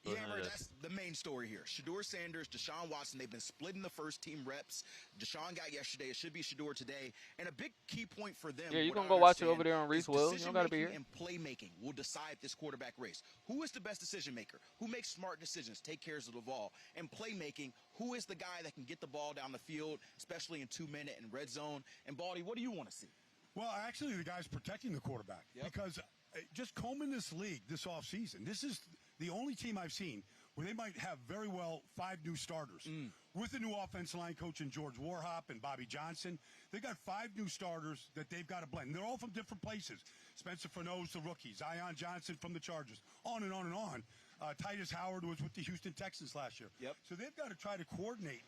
Yeah, Listen to Amber, this. that's the main story here. Shedeur Sanders, Deshaun Watson, they've been splitting the first team reps. Deshaun got yesterday. It should be Shedeur today. And a big key point for them. Yeah, you what can I go watch it understand, over there on Reese is Will. You don't gotta be here. decision-making and playmaking will decide this quarterback race. Who is the best decision maker? Who makes smart decisions, take cares of the ball? And playmaking, who is the guy that can get the ball down the field, especially in 2-minute and red zone? And, Baldy, what do you want to see? Well, actually, the guy's protecting the quarterback. Because just combing this league this offseason, this is the only team I've seen where they might have very well 5 new starters. With the new offensive line coach in George Warhop and Bobby Johnson, they got 5 new starters that they've got to blend. And they're all from different places. Spencer Fano's the rookie, Zion Johnson from the Chargers, on and on and on. Titus Howard was with the Houston Texans last year. So they've got to try to coordinate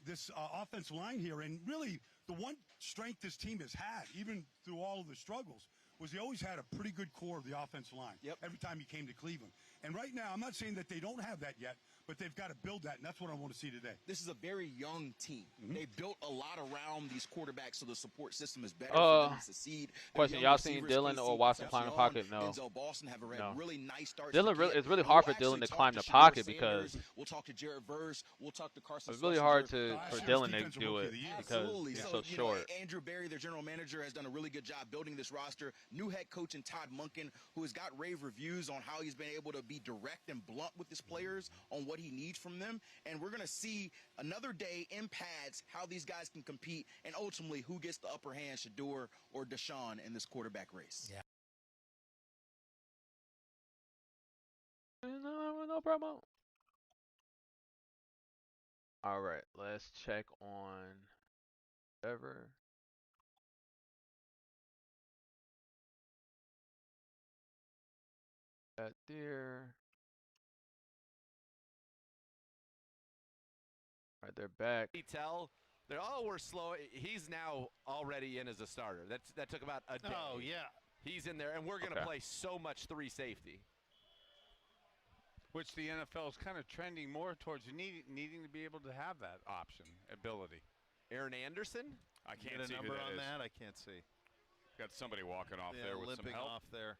this offensive line here. And really, the one strength this team has had, even through all of the struggles, was they always had a pretty good core of the offensive line every time you came to Cleveland. And right now, I'm not saying that they don't have that yet, but they've got to build that, and that's what I want to see today. This is a very young team. They built a lot around these quarterbacks so the support system is better for them to succeed. Question, y'all seen Dillon or Watson climb the pocket? No. Denzel Boston have a really nice start. It's really hard for Dillon to climb the pocket because we'll talk to Garrett Verse, we'll talk to Carson. it's really hard for Dillon to do it because he's so you short. know, Andrew Berry, their general manager, has done a really good job building this roster. New head coach in Todd Monken, who has got rave reviews on how he's been able to be direct and blunt with his players on what he needs from them. And we're going to see another day in pads how these guys can compete and ultimately who gets the upper hand, Shedeur or Deshaun, in this quarterback race. Yeah. No promo. All right, let's check on whatever. That there. All right, they're back. Tell they're we're slow. He's now already in as a starter. That took about a day. Oh yeah. He's in there, and we're going to play so much 3 safety. Which the NFL is kind of trending more towards needing to be able to have that option, ability. Aaron Anderson? I can't Get see a who number that on is. that? I can't see. Got somebody walking off there with some limping help. off there.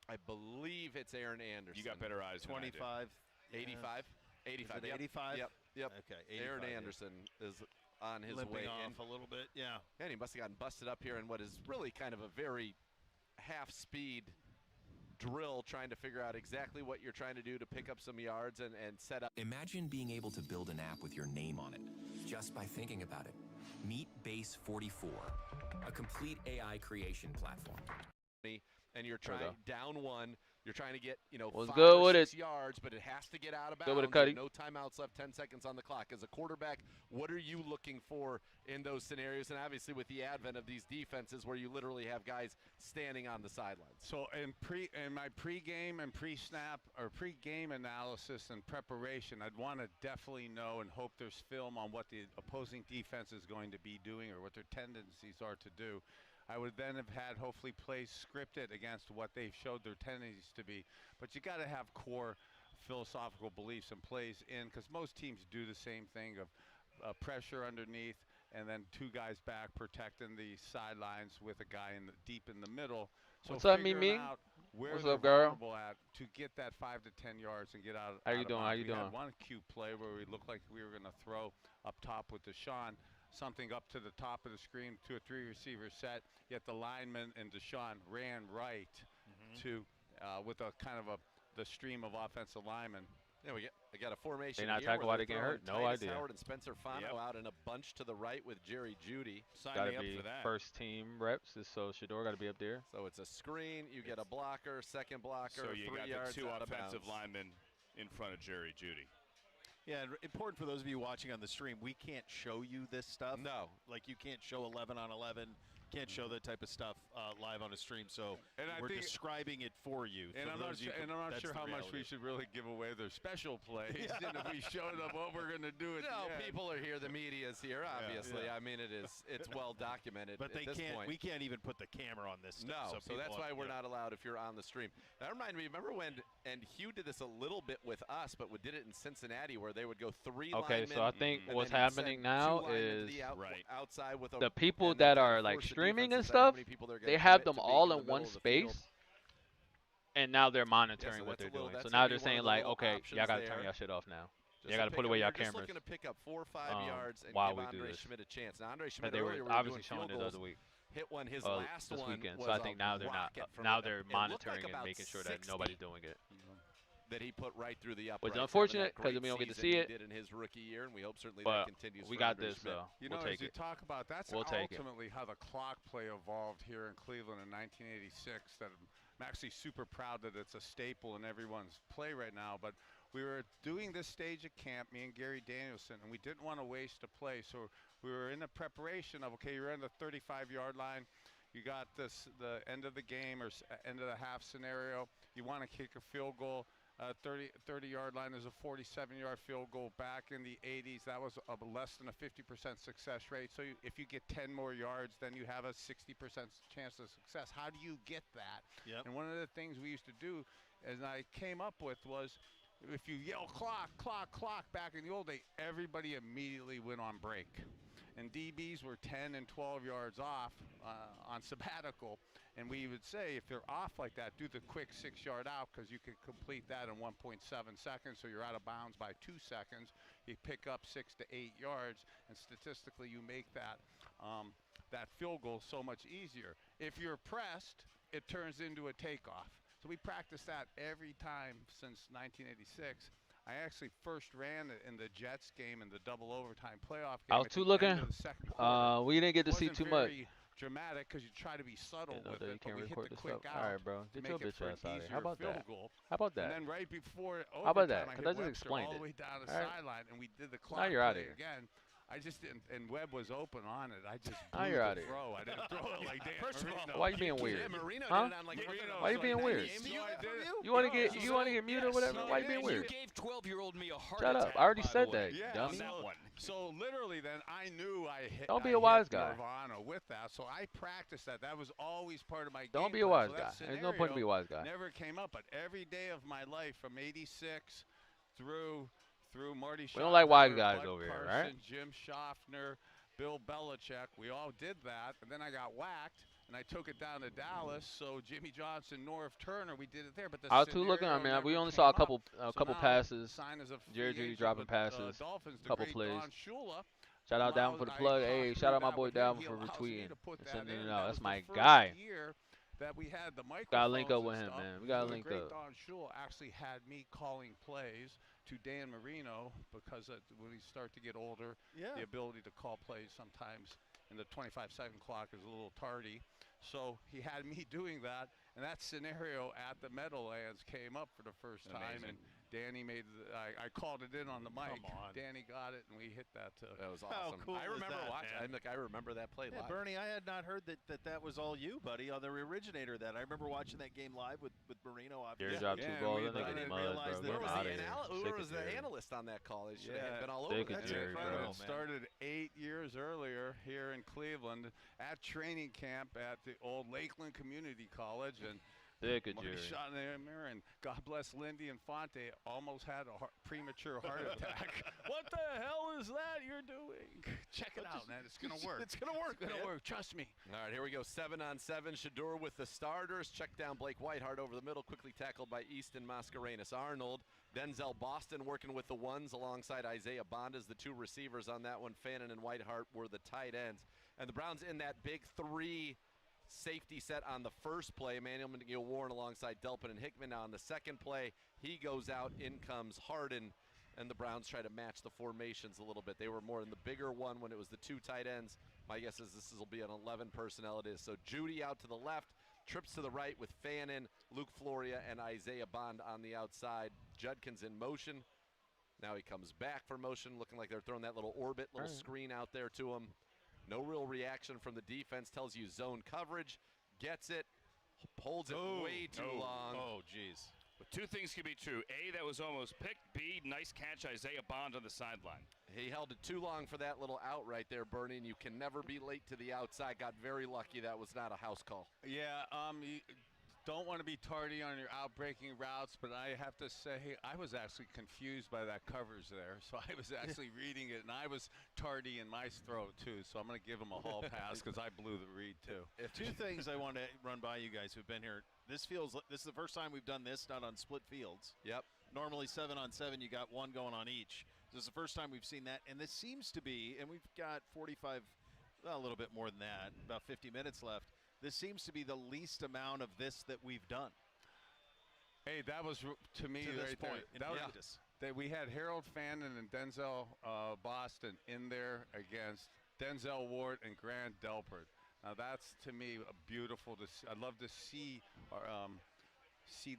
I believe it's Aaron Anderson. You got better eyes than I do. 25. 85. 85. Is it 85? Yep. Okay. 85, Aaron yeah. Anderson is on his Limping way off in. a little bit, yeah. And he must have gotten busted up here in what is really kind of a very half-speed drill, trying to figure out exactly what you're trying to do to pick up some yards and set up. Imagine being able to build an app with your name on it just by thinking about it. Meet Base 44, a complete AI creation platform. And you're trying down 1. You're trying to get, 5 good or with 6 it? yards, but it has to get out of Good with bounds. it, Cuddy. No timeouts left, 10 seconds on the clock. As a quarterback, what are you looking for in those scenarios? And obviously with the advent of these defenses where you literally have guys standing on the sidelines. So in my pregame and pre-snap or pregame analysis and preparation, I'd want to definitely know and hope there's film on what the opposing defense is going to be doing or what their tendencies are to do. I would then have had hopefully plays scripted against what they've showed their tendencies to be. But you got to have core philosophical beliefs and plays in, because most teams do the same thing of pressure underneath and then 2 guys back protecting the sidelines with a guy deep in the middle. So What's up, figuring Ming? out where What's they're up, girl? vulnerable at to get that 5 to 10 yards and get out. How you out of doing? How bounds. you We doing? had one cute play where we looked like we were going to throw up top with Deshaun. Something up to the top of the screen, 2 or 3 receivers set, yet the lineman and Deshaun ran right to with a kind of the stream of offensive linemen. Yeah, we got a formation. They not here tackle where why they're they get hurt? throwing No Titus idea. Howard and Spencer Fano out in a bunch to the right with Jerry Jeudy. Got to be first team reps, so Shedeur got to be up there. So it's a screen. You get a blocker, second blocker, So you 3 got yards the 2 out of offensive bounds. linemen in front of Jerry Jeudy. Yeah, and important for those of you watching on the stream, we can't show you this stuff. No. Like you can't show 11 on 11, can't show that type of stuff live on a stream. So we're describing it for you. And I'm not sure how much we should really give away their special plays. And if we showed them what we're going to do at the end. People are here. The media is here, obviously. I mean, it's well documented But at this point. we can't even put the camera on this stuff. No, so that's why we're not allowed if you're on the stream. That reminded me, remember when, and Hugh did this a little bit with us, but we did it in Cincinnati where they would go 3 Okay, linemen. so I think and what's then he'd happening send 2 now linemen to is the outside with the people and then that kinda are like force the streaming defense and to decide how stuff, many people they're gonna they have commit them to being all in the in one middle of the field. space, and now they're monitoring so what that's they're a little- doing. So that's now gonna they're be one of saying the like, little okay, options y'all got to there. turn your shit off now. Just You got to put pick away up- your they're just cameras looking to pick up 4 or 5 yards and while give we do Andre this. Schmidt a chance. Now, Andre But Schmidt they were earlier obviously doing showing field it the goals. other week. Hit one. His last this one weekend. was So I think now they're not. rocket from Now the- they're it looked monitoring like and about making sure that 60 nobody's doing it. that he put right through the uprights. Which is having unfortunate that 'cause great we don't get to season see he it. did in his rookie year, and we hope certainly But that continues. we for got Andre this, Schmidt. though. You We'll know, take as you it. talk about, that's We'll take it. ultimately how the clock play evolved here in Cleveland in 1986. That I'm actually super proud that it's a staple in everyone's play right now. But we were doing this stage at camp, me and Gary Danielson, and we didn't want to waste a play. So we were in the preparation of, okay, you're on the 35-yard line. You got the end of the game or end of the half scenario. You want to kick a field goal. 30-yard line is a 47-yard field goal back in the 80s. That was a less than a 50% success rate. So if you get 10 more yards, then you have a 60% chance of success. How do you get that? Yep. And one of the things we used to do, as I came up with, was if you yell clock, clock, clock back in the old day, everybody immediately went on break. And DBs were 10 and 12 yards off on sabbatical. And we would say, if they're off like that, do the quick 6-yard out because you can complete that in 1.7 seconds. So you're out of bounds by 2 seconds. You pick up 6 to 8 yards, and statistically, you make that field goal so much easier. If you're pressed, it turns into a takeoff. So we practice that every time since 1986. I actually first ran it in the Jets game in the double overtime playoff game. I was too looking. We didn't get to see too much. Dramatic because you try to be subtle with it, you can't but we hit record the this quick stuff. out. All right, bro. to Get your make it bitch for an ass out of here. easier How about field that? goal. How about that? And then right before overtime, How about that? I Because hit I just Webster explained all it. the way down the All right. sideline, and we did the Now clock you're outta play here. again. I just didn't, and Webb was open on it. I just Now blew you're the out of here. throw. I didn't throw it like Dan First of all, Marino. Why you being weird? Yeah, Marino Huh? did it on like Why you being weird? You want to get mute or whatever? Why you being weird? You gave 12-year-old me a heart Shut attack. up. I already by said the way, that, Yeah, dummy. that one. so literally then I knew I hit. Don't be I a wise hit guy. Nirvana with that, so I practiced that. That was always part of my game. Don't be a plan. wise So guy. that There's no point to be a wise guy. Never came up, but every day of my life from '86 through Marty. We don't like wise Schottenheimer, guys Bud over here, Carson, right? Jim Schaffner, Bill Belichick. We all did that, and then I got whacked. And I took it down to Dallas, so Jimmy Johnson, Norv Turner, we did it there. But the I was too looking. I mean, we only saw a couple passes. Jerry Judy dropping passes. Dolphins, couple great plays. Don Shula, Shout out Dalvin for the plug. Hey, shout out my boy Dalvin for allows me retweeting to put and that sending in. it That out. was That's the my first guy. year that we had the Gotta link up microphones with and him, stuff. man. We gotta The link great up. Don Shula actually had me calling plays to Dan Marino because when we start to get older, the ability to call plays sometimes in the 25-second clock is a little tardy. So he had me doing that, and that scenario at the Meadowlands came up for the first time, and Danny made I called it in on the mic. Come on. Danny got it, and we hit that. That was How awesome. cool I is remember that, watching. man? I remember that play live. Bernie, I had not heard that was all you, buddy. The originator of that. I remember watching that game live with Marino. Jerry Obviously. dropped two balls. I think I it's didn't mud, realize bro. that Get Where was out the, of here. where Sick was of the Jerry. analyst on that call? They should have been all Sick over of that. Jerry, bro. It started 8 years earlier here in Cleveland at training camp at the old Lakeland Community College, and Sick of Marty Jerry. Schottenheimer and God bless Lindy and Fonte almost had a premature heart attack. What the hell is that you're doing? Check it out, man. It's gonna work. It's gonna work. It's gonna man. work. Trust me. All right, here we go. 7-on-7. Shedeur with the starters. Check down Blake Whiteheart over the middle. Quickly tackled by Easton Mascarenas. Arnold. Denzel Boston working with the ones alongside Isaiah Bond as the two receivers on that one. Fannin and Whiteheart were the tight ends. And the Browns in that big three safety set on the first play. Emmanuel McNeil-Warren alongside Delpin and Hickman. Now on the second play, he goes out. In comes Harden. And the Browns try to match the formations a little bit. They were more in the bigger one when it was the two tight ends. My guess is this will be an 11 personnel it is. So Judy out to the left, trips to the right with Fannin, Luke Floria, and Isaiah Bond on the outside. Judkins in motion. Now he comes back for motion, looking like they're throwing that little orbit, little screen out there to him. No real reaction from the defense. Tells you zone coverage. Gets it. Holds it way too long. Oh, geez. But two things can be true. A, that was almost picked. B, nice catch, Isaiah Bond on the sideline. He held it too long for that little out right there, Bernie, and you can never be late to the outside. Got very lucky that was not a house call. Yeah, you don't want to be tardy on your out-breaking routes, but I have to say I was actually confused by that coverage there. So I was actually reading it, and I was tardy in my throw, too. So I'm going to give him a hall pass because I blew the read, too. Two things I want to run by you guys who've been here. This is the first time we've done this, not on split fields. Yep. Normally 7-on-7, you got one going on each. This is the first time we've seen that, and this seems to be, and we've got 45, well, a little bit more than that, about 50 minutes left. This seems to be the least amount of this that we've done. Hey, that was, to me, To this right point there. in That practice. that we had Harold Fannin and Denzel Boston in there against Denzel Ward and Grant Delpert. Now that's, to me, a beautiful to see. I'd love to see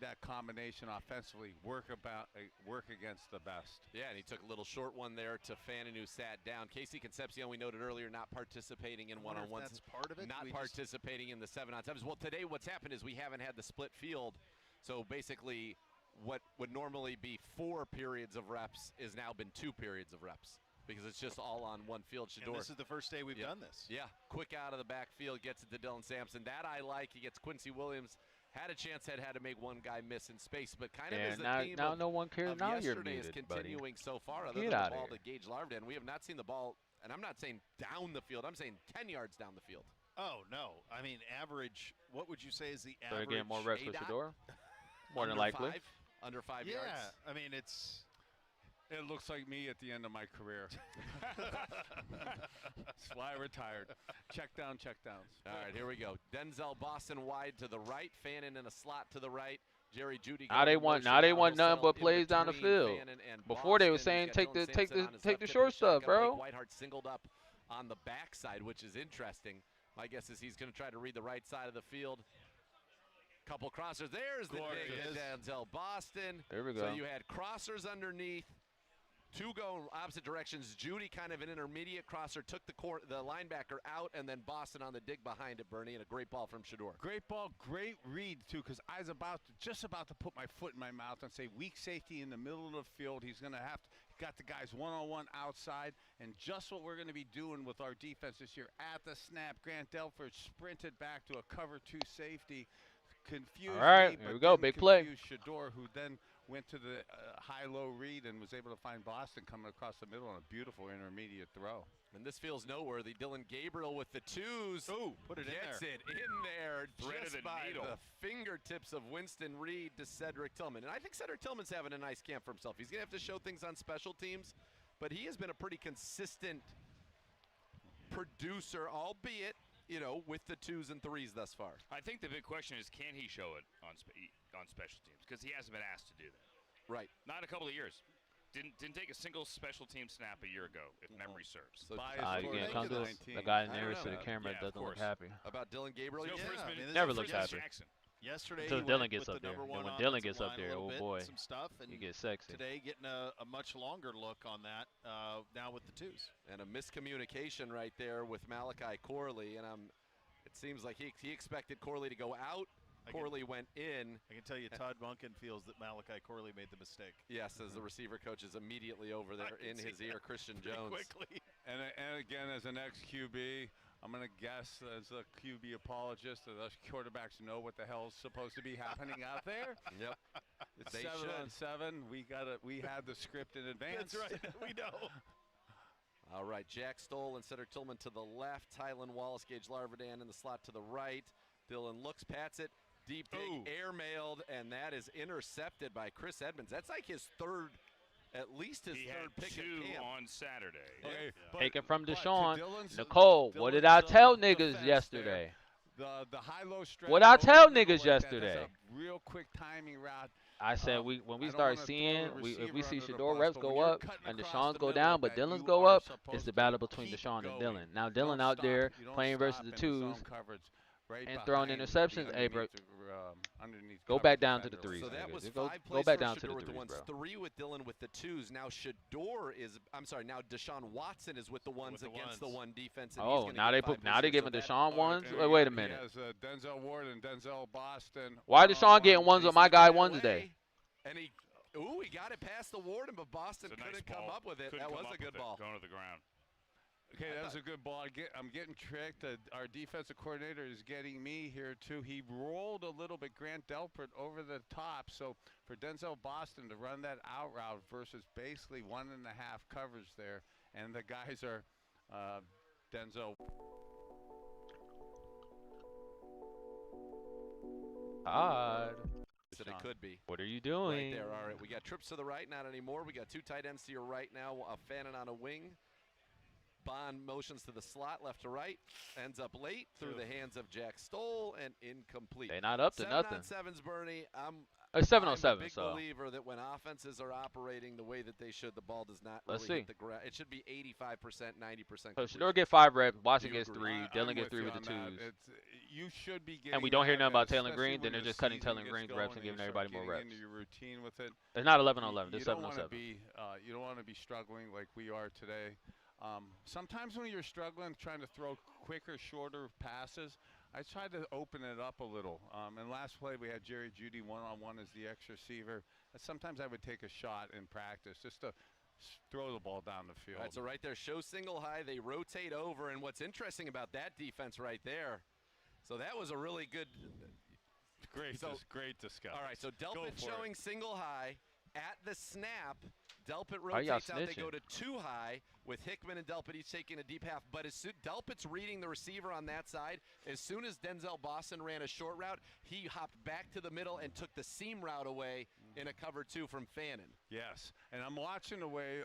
that combination offensively work against the best. Yeah, and he took a little short one there to Fannin, who sat down. Casey Concepcion, we noted earlier, not participating in one-on-ones. That's part of it. Not participating in the 7-on-7s. Well, today what's happened is we haven't had the split field. So basically what would normally be 4 periods of reps is now been 2 periods of reps because it's just all on one field. Shedeur. And this is the first day we've done this. Yeah, quick out of the backfield, gets it to Dillon Sampson. That I like. He gets Quincy Williams. Had a chance, had to make one guy miss in space, but kind of is the theme now of, no one cares. of Now you're yesterday is muted, continuing buddy. so far. Other Get than the outta ball here. that Gage Larved in, we have not seen the ball, and I'm not saying down the field. I'm saying 10 yards down the field. Oh, no. I mean, average, what would you say is the So average? they're getting more reps for ADOT? Shedeur? More than Under likely. 5? Under 5 Yeah, yards. I mean, it's. It looks like me at the end of my career. That's why I retired. Check downs. All right, here we go. Denzel Boston wide to the right. Fannin in a slot to the right. Jerry Judy. Now they want nothing but plays down the field. Before they were saying take the short stuff, bro. Whiteheart singled up on the backside, which is interesting. My guess is he's going to try to read the right side of the field. Couple crossers. There's the dig to Denzel Boston. There we go. So you had crossers underneath. Two go opposite directions. Judy kind of an intermediate crosser, took the linebacker out, and then Boston on the dig behind it, Bernie, and a great ball from Shedeur. Great ball, great read, too, because I was just about to put my foot in my mouth and say weak safety in the middle of the field. He's going to have to, got the guys one-on-one outside, and just what we're going to be doing with our defense this year. At the snap, Grant Delford sprinted back to a cover 2 safety. Confused All right, me, here but we go, didn't big play. confuse Shedeur, who then went to the high-low read and was able to find Boston coming across the middle on a beautiful intermediate throw. And this feels noteworthy. Dillon Gabriel with the 2s. Ooh, put it in Gets there. it in there Threaded just a by needle. the fingertips of Winston Reed to Cedric Tillman. And I think Cedric Tillman's having a nice camp for himself. He's going to have to show things on special teams, but he has been a pretty consistent producer, albeit, you know, with the 2s and 3s thus far. I think the big question is, can he show it on special teams? Because he hasn't been asked to do that. Right. Not in a couple of years. Didn't take a single special team snap a year ago, if memory serves. So you can't come to us. The guy nearest to the camera doesn't look happy. About Dillon Gabriel? No, Yeah. I mean, Never looks happy. Jackson. Yesterday, Until he Dillon went gets with up the there. number And one when Dillon offensive gets up line a there, little oh bit, boy, some stuff, and he gets sexy. Today, getting a much longer look on that now with the 2s. And a miscommunication right there with Malachi Corley, and it seems like he expected Corley to go out. Corley went in. I can tell you Todd Monken feels that Malachi Corley made the mistake. Yes, as the receiver coach is immediately over there in his ear, Christian Jones. Quickly. And again, as an ex-QB, I'm going to guess as a QB apologist that us quarterbacks know what the hell's supposed to be happening out there. Yep. It's They 7-on-7. We had the script in advance. That's right. We know. All right, Jack Stoll and Cedric Tillman to the left. Tylan Wallace, Gage Larvadan in the slot to the right. Dillon looks, pats it. Deep dig, air-mailed, and that is intercepted by Chris Edmonds. That's like his third, at least his He third had pick 2 of camp. on Saturday. Okay, Take it from but to Deshaun. Dillon's- Nicole, what did I tell niggas defense yesterday? there, the high-low stretch. What I over tell the middle niggas like that, yesterday? That's a real quick timing route. I said when we I don't start wanna seeing, throw the if we receiver see under the Shedeur bus, reps but when go you're up cutting and across Deshaun's the go middle down, like but that, Dillon's you go are up, it's supposed the to battle between keep Deshaun and going. Dillon. Now You Dillon don't out stop. there You don't playing versus stop the in zone 2s coverage right and throwing behind interceptions. the Hey, bro, underneath go coverage back down to the defenders. 3s. So that niggas. was Go 5 go plays back for down to the Shedeur with the 3s, ones, bro. 3 with Dillon with the 2s. Now Shedeur is, I'm sorry, now Deshaun Watson is with the ones against the 1 defense. And Oh, he's now gonna they get 5 now they pushes, giving so that- Deshaun ones. And Wait a he minute. has Denzel Ward and Denzel Boston. Why Deshaun getting ones He's with my taking guy it Wednesday? away, and he got it past the Warden, but Boston It's a nice couldn't come ball. up with it. Couldn't That come was up a good with it, ball. going to the ground. Okay, that was a good ball. I'm getting tricked. Our defensive coordinator is getting me here, too. He rolled a little bit Grant Delpert over the top. So for Denzel Boston to run that out route versus basically 1.5 coverage there, and the guys are Denzel. Odd. That it could be. What are you doing? Right there. All right, we got trips to the right, not anymore. We got 2 tight ends to your right now. Fannin on a wing. Bond motions to the slot, left to right. Ends up late through the hands of Jack Stoll and incomplete. They not up to nothing. 7-on-7s, Bernie. I'm 7-on-7, a big so. believer that when offenses are operating the way that they should, the ball does not Let's really see. hit the ground. It should be 85%, 90%. So Shedeur get 5 reps. Watson Do you gets agree? 3. Dillon gets 3 with the 2s. You should be getting And we don't hear that, nothing about and Taylor especially Green. Then when they're the just cutting season Taylor gets Green's going reps and and you giving start everybody more getting reps. into your routine with it. It's not 11-on-11. You It's don't want to 7-on-7. be. You don't want to be struggling like we are today. Sometimes when you're struggling, trying to throw quicker, shorter passes, I tried to open it up a little. And last play we had Jerry Jeudy one-on-one as the X receiver. Sometimes I would take a shot in practice just to throw the ball down the field. All right, so right there, show single high. They rotate over, and what's interesting about that defense right there, so that was a really good. Great discuss. All right, so Delpit showing single high at the snap. Delpit Are y'all rotates out. They snitching? go to 2 high with Hickman and Delpit each taking a deep half. But Delpit's reading the receiver on that side. As soon as Denzel Boston ran a short route, he hopped back to the middle and took the seam route away in a cover 2 from Fannin. Yes, and I'm watching the way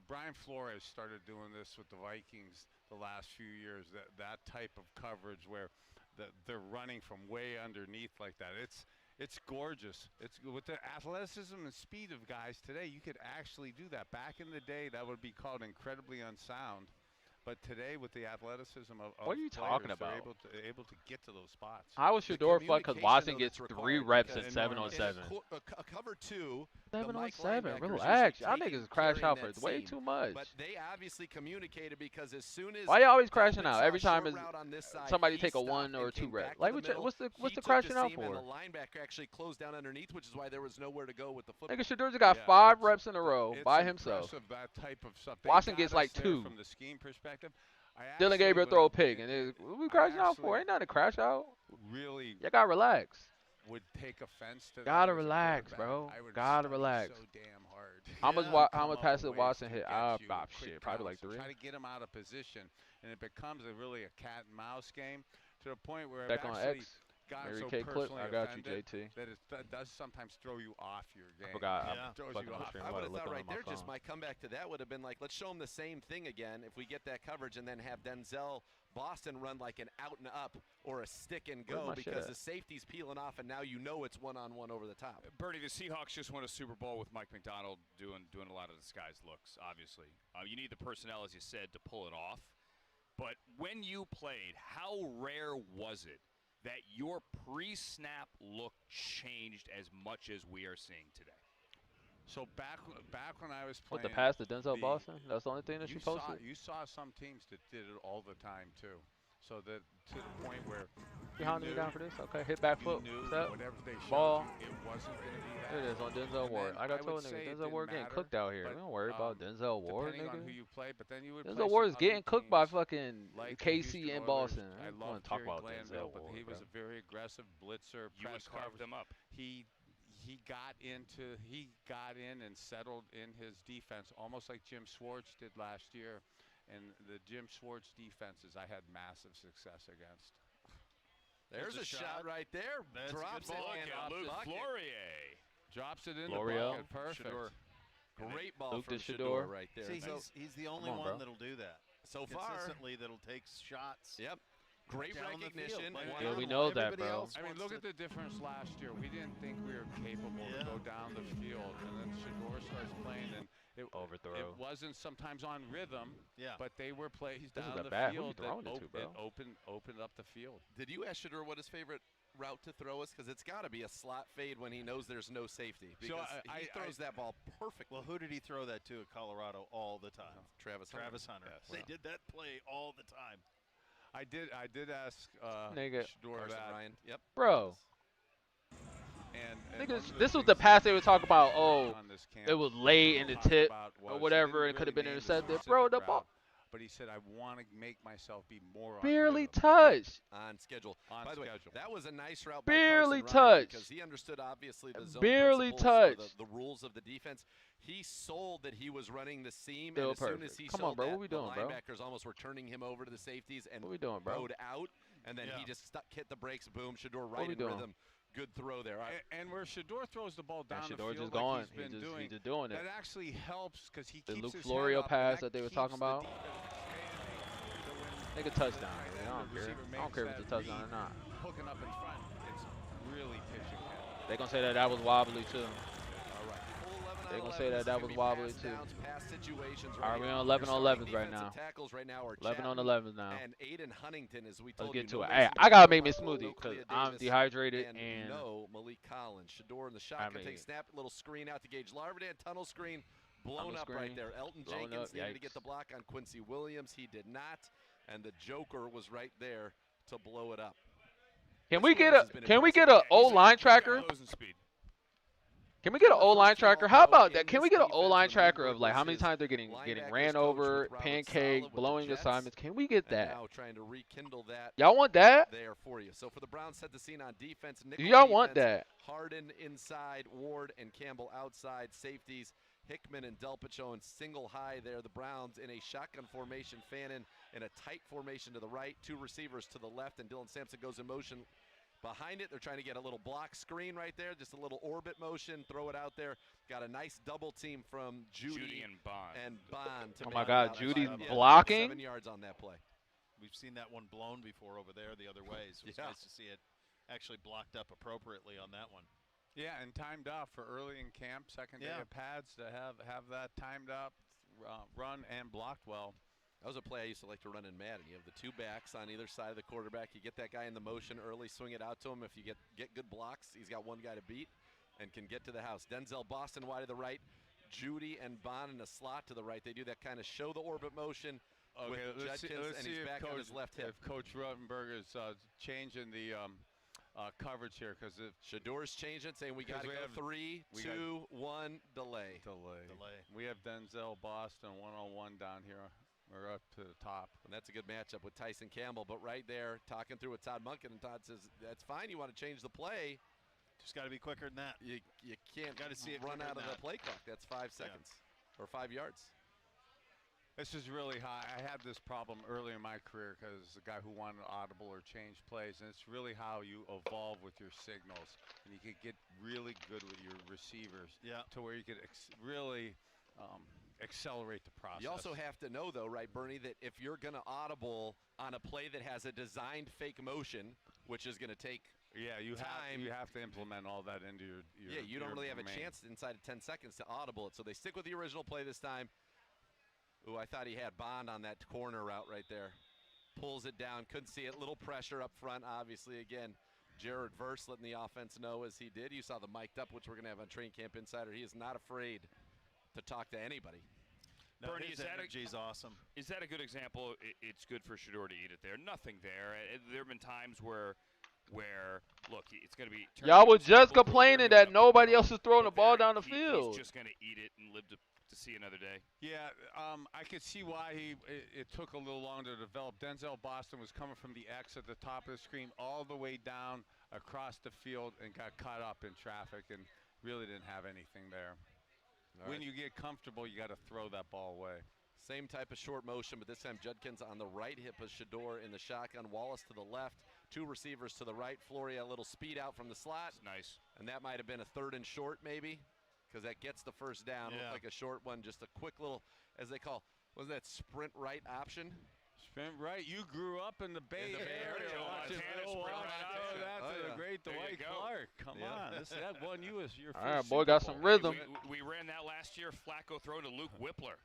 Brian Flores started doing this with the Vikings the last few years. That type of coverage where they're running from way underneath like that. It's gorgeous. It's with the athleticism and speed of guys today. You could actually do that. Back in the day, that would be called incredibly unsound. But today, with the athleticism of What are you players, talking they're about? able to get to those spots. How was Shedeur fun? Because Watson gets 3 reps at in 7-on-7. a cover 2, 7-on-7. Relax. Y'all niggas crash out for way too much. But they obviously communicated because as soon as Why y'all always crashing out? Every saw a time short is route on this side, somebody he take a stopped 1 or and 2 came rep. back to Like the middle. what's the He took crashing the out seam, and for? the linebacker actually closed down underneath, which is why there was nowhere to go with the football. Nigga, Shedur's got 5 reps in a row It's by himself. impressive, that type of stuff. They Watson got gets us like there 2. from the scheme perspective. Dylan Gabriel throw a pick, and what we crashing out for? Ain't nothing to crash out. Really, you gotta relax. Would take offense to Gotta that as a relax, quarterback. bro. I would Gotta study relax. so damn hard. How much passes Watson hit? Shit, probably like 3. Try to get him out of position, and it becomes really a cat and mouse game to the point where Back I've on actually X. gotten Mary so Kay clip. personally I got you, offended JT. that it does sometimes throw you off your game. I forgot. It throws you off. I would have thought right there, just my comeback to that would have been like, let's show him the same thing again if we get that coverage, and then have Denzel Boston run like an out and up or a stick and Where's go my shit because at? the safety's peeling off, and now you know it's one-on-one over the top. Bernie, the Seahawks just won a Super Bowl with Mike McDonald doing a lot of disguised looks, obviously. You need the personnel, as you said, to pull it off. But when you played, how rare was it that your pre-snap look changed as much as we are seeing today? So back when I was playing, What, the pass to Denzel Boston? That's the only thing that you posted? You saw some teams that did it all the time too. So that to the point where You hounding me down for this? Okay, hit back foot. Step. whatever they showed Ball. you, it wasn't going to be that. There it is on Denzel And Ward. then I got would told say niggas, it Denzel didn't Ward getting matter, cooked out here. but, We don't worry about Denzel Ward, depending on nigga. who you play, but then you would Denzel play Ward is some getting other cooked by teams fucking like the Casey Houston and Oilers. Boston. I don't love want to talk Jerry about Glanville, Denzel but he Ward, was bro. a very aggressive blitzer. You would press carve coverage. them up. He got in and settled in his defense almost like Jim Schwartz did last year, and the Jim Schwartz defenses I had massive success against. There's a shot right there. That's Drops a good it ball. and At Luke bucket. Florier. Drops it in L'Oreal. the bucket. Perfect. Shedeur. Great ball Luke from to Shedeur Shedeur. right there. See, So he's the only on, one bro. that'll do that. So far, Consistently, that'll take shots. yep. Great down the recognition. field. Like, Yeah, we one-on-one. know that, Everybody bro. else I mean, wants look to- at the difference last year. We didn't think we were capable to go down the field, and then Shedeur starts playing, and Overthrow. it wasn't sometimes on rhythm, Yeah. but they were plays This is down a the bad- who you field that throwing it to, bro? opened up the field. Did you ask Shedeur what his favorite route to throw is? Because it's got to be a slot fade when he knows there's no safety. Because he throws that ball perfectly. Well, who did he throw that to at Colorado all the time? Travis Hunter. Yes. They did that play all the time. I did ask Nigga. Shedeur Carson that, Ryan. Yep. Bro. and Niggas, one of this was things the that pass they would talk about, oh, on this camp it was late in the talked tip about or was whatever, he it could have didn't been really name the intercepted. specific Bro, the route, ball but he said, I want to make myself be more on barely rhythm. touched. On schedule. On By the way, schedule. that was a nice route Barely by Carson Ryan touched. because he understood obviously the zone Barely principles or touched. the rules of the defense. He sold that he was running the seam, Still and as soon perfect. as he Come sold on, bro. that, What we doing, the bro? linebackers almost were turning him over to the safeties and What we doing, bro? rode out, and then he just hit the brakes. Boom, Shedeur right we in doing? rhythm. Good throw there. And where Shedeur throws the ball down the Shedeur field just like going. he's been doing, He's just doing it. that actually helps because he The keeps Luke his Florio head up, pass and that they were keeps talking the about. defense Nigga touchdown. I don't care. I don't care if it's a touchdown or not. hooking up in front. It's really pitching him. They gonna say that was wobbly too. All right. Full 11 They on gonna say 11. that This is was gonna be wobbly pass too. downs, pass situations All right, right we here. on 11 on Your 11s starting right now. defensive tackles right now are 11 on Chapman 11s now. and Aiden Huntington, as we Let's told get you. to it. No Hey, Mason I gotta make me Rudolph, smoothie no because Kalia I'm Davis, dehydrated and and no Malik Collins. Shedeur in the shotgun takes snap, little screen out to Gage Larvadan, tunnel screen, blown Tunnel up right screen, there. Elton blown Jenkins up, needed to yikes. get the block on Quincy Williams. He did not, and the Joker was right there to blow it up. Can This we get Williams a has been can we impressive. get a O line tracker? Hose and speed. Can we get an O line tracker? How about that? in Can we this get an defense O line when tracker Woodward of like how was many his times they're getting linebackers ran coach over, with Robert pancake, Saleh with the blowing Jets, assignments? Can we get and that? now trying to rekindle that. Y'all want that? There for you. So for the Browns, set the scene on defense. Do Nickel y'all want defense, that? Harden inside, Ward and Campbell outside. Safeties, Hickman and Delpit and single high there. The Browns in a shotgun formation. Fannin in a tight formation to the right. Two receivers to the left, and Dylan Sampson goes in motion behind it. They're trying to get a little block screen right there, just a little orbit motion, throw it out there. Got a nice double team from Judy and Bond. To Oh my make God, about Judy's 7 blocking? 7 yards on that play. We've seen that one blown before over there the other way, so it's Yeah. nice to see it actually blocked up appropriately on that one. Yeah, and timed up for early in camp, second day Yeah. of pads to have that timed up, run and blocked well. That was a play I used to like to run in Madden. You have the two backs on either side of the quarterback. You get that guy in the motion early, swing it out to him. If you get good blocks, he's got one guy to beat and can get to the house. Denzel Boston wide to the right. Judy and Bond in a slot to the right. They do that kind of show the orbit motion with Judkins, and he's back on his left hip. If Coach Ruttenberg is changing the coverage here, because Shedeur's changing, saying we got to go 3, 2, 1, delay. We have Denzel Boston one-on-one down here. We're up to the top. And that's a good matchup with Tyson Campbell. But right there, talking through with Todd Monken, and Todd says, that's fine. You want to change the play. Just got to be quicker than that. You can't see it run out of the play clock. That's 5 seconds or 5 yards. This is really high. I had this problem early in my career because the guy who wanted audible or change plays, and it's really how you evolve with your signals, and you could get really good with your receivers to where you could really accelerate the process. You also have to know, though, right, Bernie, that if you're going to audible on a play that has a designed fake motion, which is going to take you have to implement all that into your you don't really have a chance inside of 10 seconds to audible it. So they stick with the original play this time. Ooh, I thought he had Bond on that corner route right there. Pulls it down, couldn't see it. Little pressure up front, obviously. Again, Jared Verse letting the offense know as he did. You saw the mic'd up, which we're going to have on Training Camp Insider. He is not afraid to talk to anybody. No, Bernie, his energy's awesome. Is that a good example? It's good for Shedeur to eat it there. Nothing there. There have been times where look, it's going to be. Y'all was just complaining that nobody else is throwing the ball down the field. He's just going to eat it and live to see another day. Yeah, I could see why it took a little longer to develop. Denzel Boston was coming from the X at the top of the screen all the way down across the field and got caught up in traffic and really didn't have anything there. When you get comfortable, you got to throw that ball away. Same type of short motion, but this time Judkins on the right hip of Shedeur in the shotgun. Wallace to the left. 2 receivers to the right. Floria a little speed out from the slot. That's nice. And that might have been a 3rd and short maybe, because that gets the first down. Looked like a short one, just a quick little, as they call, was that sprint right option? Sprint right. You grew up in the Bay Area. Watching the great Dwight Clark. Come on. That won you as your first All right, Super boy, got Bowl. some rhythm. We ran that last year. Flacco throw to Luke Whippler.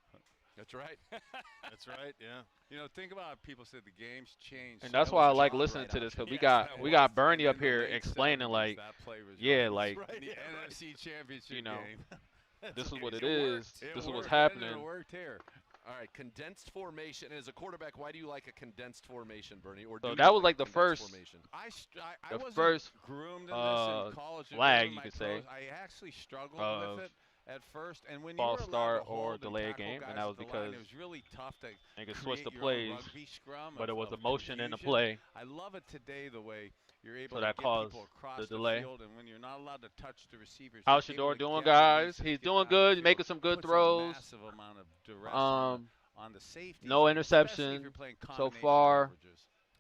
That's right. That's right. Yeah. You know, think about it. People said the game's changed. And that's why I like listening to this, because we got Bernie up here explaining like, like the NFC Championship game. This is what it is. This is what's happening. It worked here. All right, condensed formation. And as a quarterback, why do you like a condensed formation, Bernie? Or So that was like the first, formation? I the wasn't first groomed in this in college. flag, you could say. I actually struggled with it at first, and when false you were start allowed to or hold delay a tackle game, guys and that was at the because line, it was really tough to they could switch the create your own plays, rugby scrum but it was of a motion in the confusion. play. I love it today the way you're able So to that get caused people across the the delay. field, and when you're not allowed to touch the receivers, How's you're able Shedeur to doing, get guys? releases, He's get doing downfield, good. He's making some good puts a throws. massive amount of duress on the safety. No especially if interception you're playing so combination far.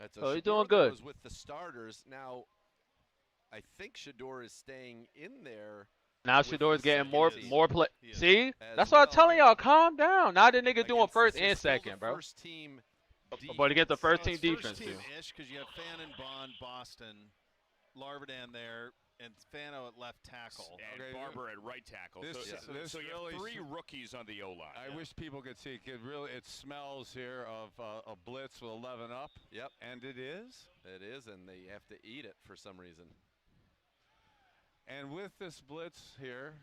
coverages. So he's Shedeur doing good. goes with the starters. Now, I think Shedeur is staying in there. Now with Shedeur's the getting second more team play. See, as that's what I'm well. telling y'all. Calm down. Now the nigga doing Against- first this and is still the second, bro. First team But to get the first team It's defense too. First-team-ish because you have Fannin, Bond, Boston, Larvadan there, and Fano at left tackle. And Barber at right tackle. So you have 3 rookies on the O-line. I wish people could see it. It smells here of a blitz with 11 up. Yep. And it is. It is, and they have to eat it for some reason. And with this blitz here,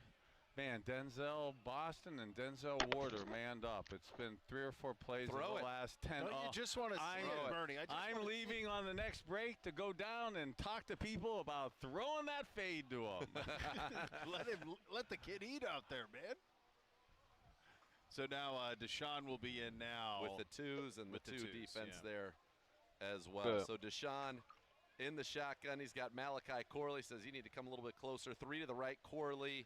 man, Denzel Boston and Denzel Ward are manned up. It's been 3 or 4 plays in the last 10. Don't you just want to throw it, Bernie? I'm leaving on the next break to go down and talk to people about throwing that fade to him. let the kid eat out there, man. So now Deshaun will be in now with the 2s and the 2 defense there as well. Good. So Deshaun in the shotgun. He's got Malachi Corley. Says you need to come a little bit closer. 3 to the right, Corley.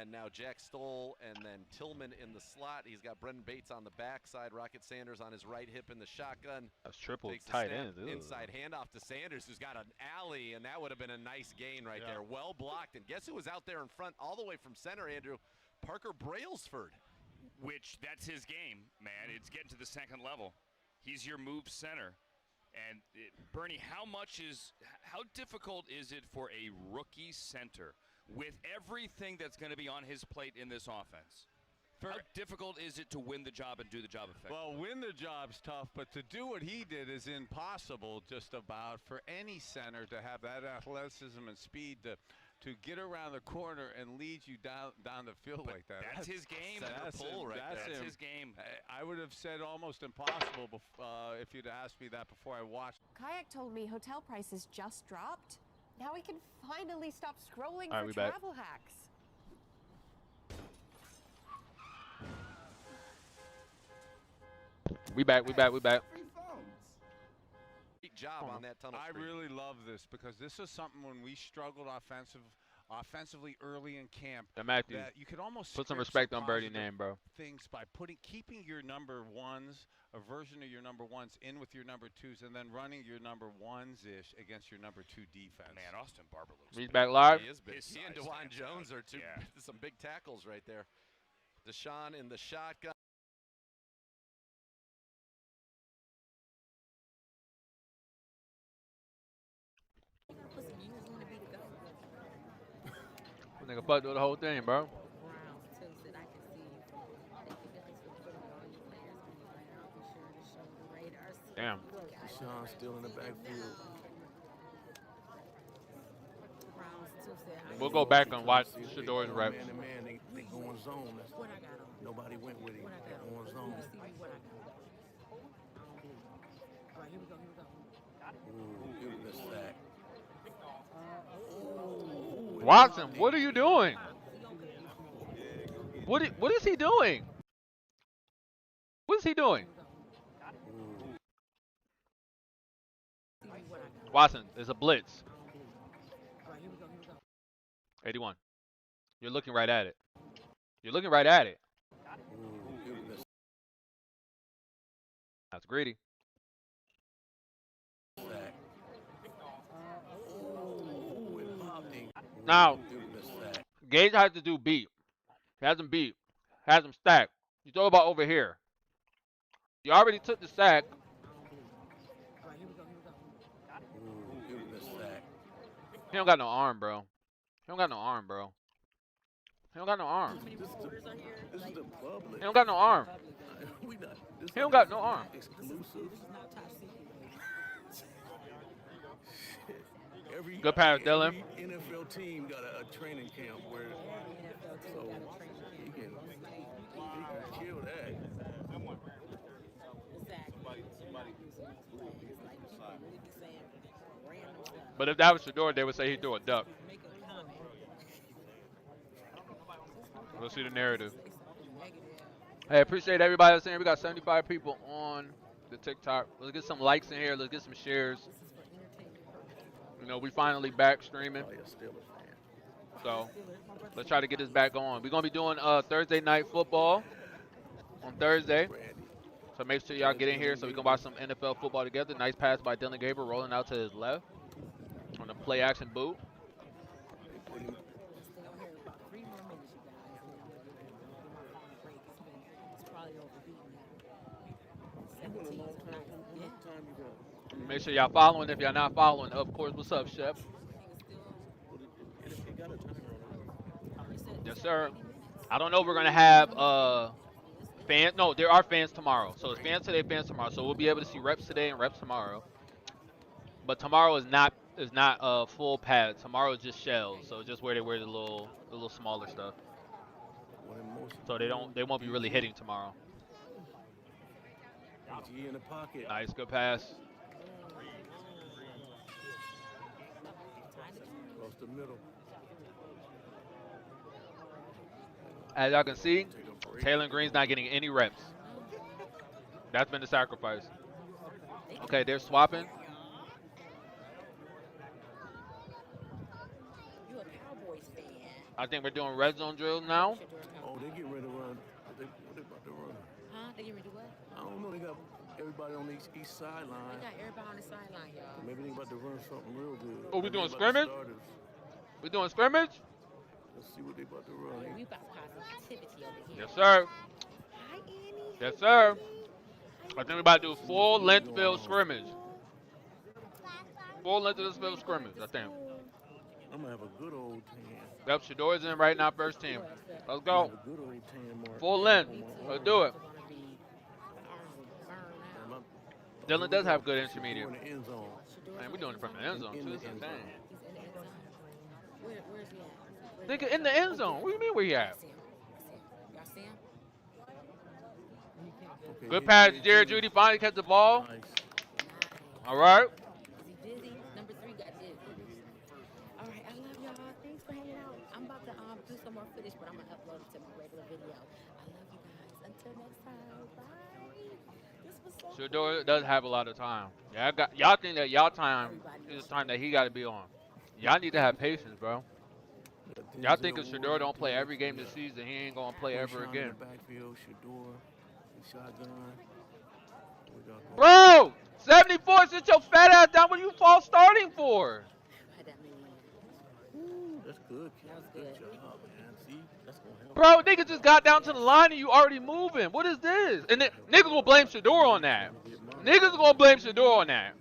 And now Jack Stoll and then Tillman in the slot. He's got Brendan Bates on the backside. Rocket Sanders on his right hip in the shotgun. That's triple Takes the tight snap, end. inside handoff to Sanders, who's got an alley, and that would have been a nice gain right there. Well blocked. And guess who was out there in front all the way from center, Andrew? Parker Brailsford. Which, that's his game, man. It's getting to the second level. He's your move center. And Bernie, how difficult is it for a rookie center with everything that's going to be on his plate in this offense? How difficult is it to win the job and do the job effectively? Well, win the job's tough, but to do what he did is impossible just about for any center to have that athleticism and speed to get around the corner and lead you down the field like that. That's his game. That's Pull right there. That's him. his game. I would have said almost impossible if you'd asked me that before I watched. Kayak told me hotel prices just dropped. Now we can finally stop scrolling All right, for we back. travel hacks. We back. Great job on that tunnel I screen. really love this because this is something when we struggled offensively early in camp. Now, Matthew, that you could almost put some script respect on Birdie's positive name, bro. Things by keeping your number ones, a version of your number ones in with your number twos, and then running your number ones-ish against your number two defense. Man, Austin Barber looks He's big. back live. He is big. His He and size DeJuan stands Jones out. are two Yeah. some big tackles right there. Deshaun in the shotgun. Nigga fuck do the whole thing, bro. Damn. Deshaun still in the backfield. We'll go back and watch Shedeur's reps. Man to man, they going zone. Nobody went with him. They going zone. Ooh, give him the sack. Watson, what are you doing? What is he doing? What is he doing? Watson, there's a blitz. 81. You're looking right at it. You're looking right at it. That's greedy. Now, Gage has to do beat. He has him beat. Has him stacked. You throw about over here. You already took the sack. He don't got no arm, bro. He don't got no arm, bro. He don't got no arm. This is the public. He don't got no arm. He don't got no arm. Exclusive. Good pass, Dillon. Every NFL team got a training camp where so he can kill that. But if that was Shedeur, they would say he threw a duck. We'll see the narrative. Hey, appreciate everybody that's in here. We got 75 people on the TikTok. Let's get some likes in here. Let's get some shares. You know, we finally back streaming. So let's try to get this back on. We're going to be doing Thursday night football on Thursday. So make sure y'all get in here so we can watch some NFL football together. Nice pass by Dillon Gabriel rolling out to his left on the play action boot. Make sure y'all following. If y'all not following, of course, what's up, Chef? Yes, sir. I don't know if we're going to have fans. No, there are fans tomorrow. So it's fans today, fans tomorrow. So we'll be able to see reps today and reps tomorrow. But tomorrow is not full pads. Tomorrow is just shells. So just where they wear the little smaller stuff. So they won't be really hitting tomorrow. In the pocket. Nice, good pass. Across the middle. As y'all can see, Taylor Green's not getting any reps. That's been the sacrifice. Okay, they're swapping. I think we're doing red zone drills now. Oh, they get ready to run. What they about to run? Huh? They get ready to what? I don't know. They got everybody on the east sideline. They got everybody on the sideline, y'all. Maybe they about to run something real good. Oh, we doing Maybe about the scrimmage? starters. We doing scrimmage? Let's see what they about to run. We about positivity over here. Yes, sir. Yes, sir. I think we're about to do full length field scrimmage. Full length of this field scrimmage, I think. I'm gonna have a good old tan. Yep, Shedeur's in right now, first team. Let's go. Have a good old tan mark. Full length. Let's do it. Dillon does have good intermediate. In the end zone. Man, we're doing it from the end zone, too. This is insane. Where's he at? Nigga, in the end zone. What do you mean where he at? Y'all see him? Okay, Good pass, Jared Judy. Finally catch the ball. All right. Is he dizzy? Number 3 got dizzy. All right, I love y'all. Thanks for hanging out. I'm about to do some more footage, but I'm going to upload it to my regular video. I love you guys. Until next time. Bye. This was so Shedeur does have a lot of time. Yeah, y'all think that y'all time is the time that he got to be on. Y'all need to have patience, bro. Y'all think if Shedeur don't play every game this season, he ain't going to play ever again. Backfield, Shedeur, shotgun. Bro, 74, sit your fat ass down. What are you false starting for? That's good, kid. Good job, man. See, that's gonna help. Bro, niggas just got down to the line and you already moving. What is this? And then niggas will blame Shedeur on that. Niggas gonna blame Shedeur on that.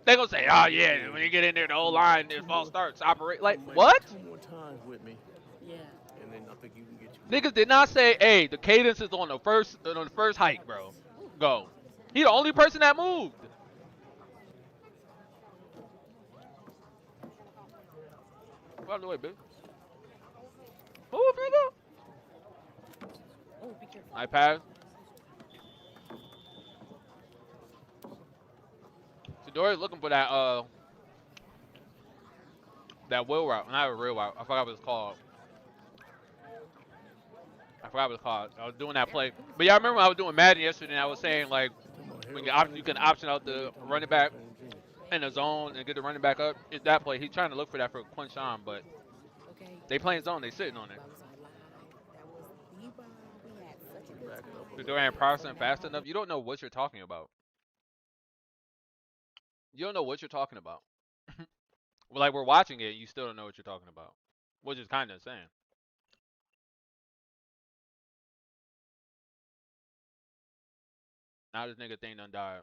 They gonna say, oh yeah, when you get in there, the whole line, there's false starts, operate like what? 2 more times with me. Yeah. And then I think you can get you. Niggas did not say, hey, the cadence is on the first hike, bro. Go. He the only person that moved. Out of the way, bitch. Move, nigga. Oh, be careful. I pass. Shedeur is looking for that wheel route, not a real route. I forgot what it's called. I was doing that play. But y'all remember when I was doing Madden yesterday and I was saying like when you can option out the running back in the zone and get the running back up. It's that play. He's trying to look for that for Quinshawn, but they playing zone, they sitting on it. Shedeur ain't processing fast enough. You don't know what you're talking about. You don't know what you're talking about. Well, like we're watching it, you still don't know what you're talking about, which is kind of insane. Now this nigga thing done died.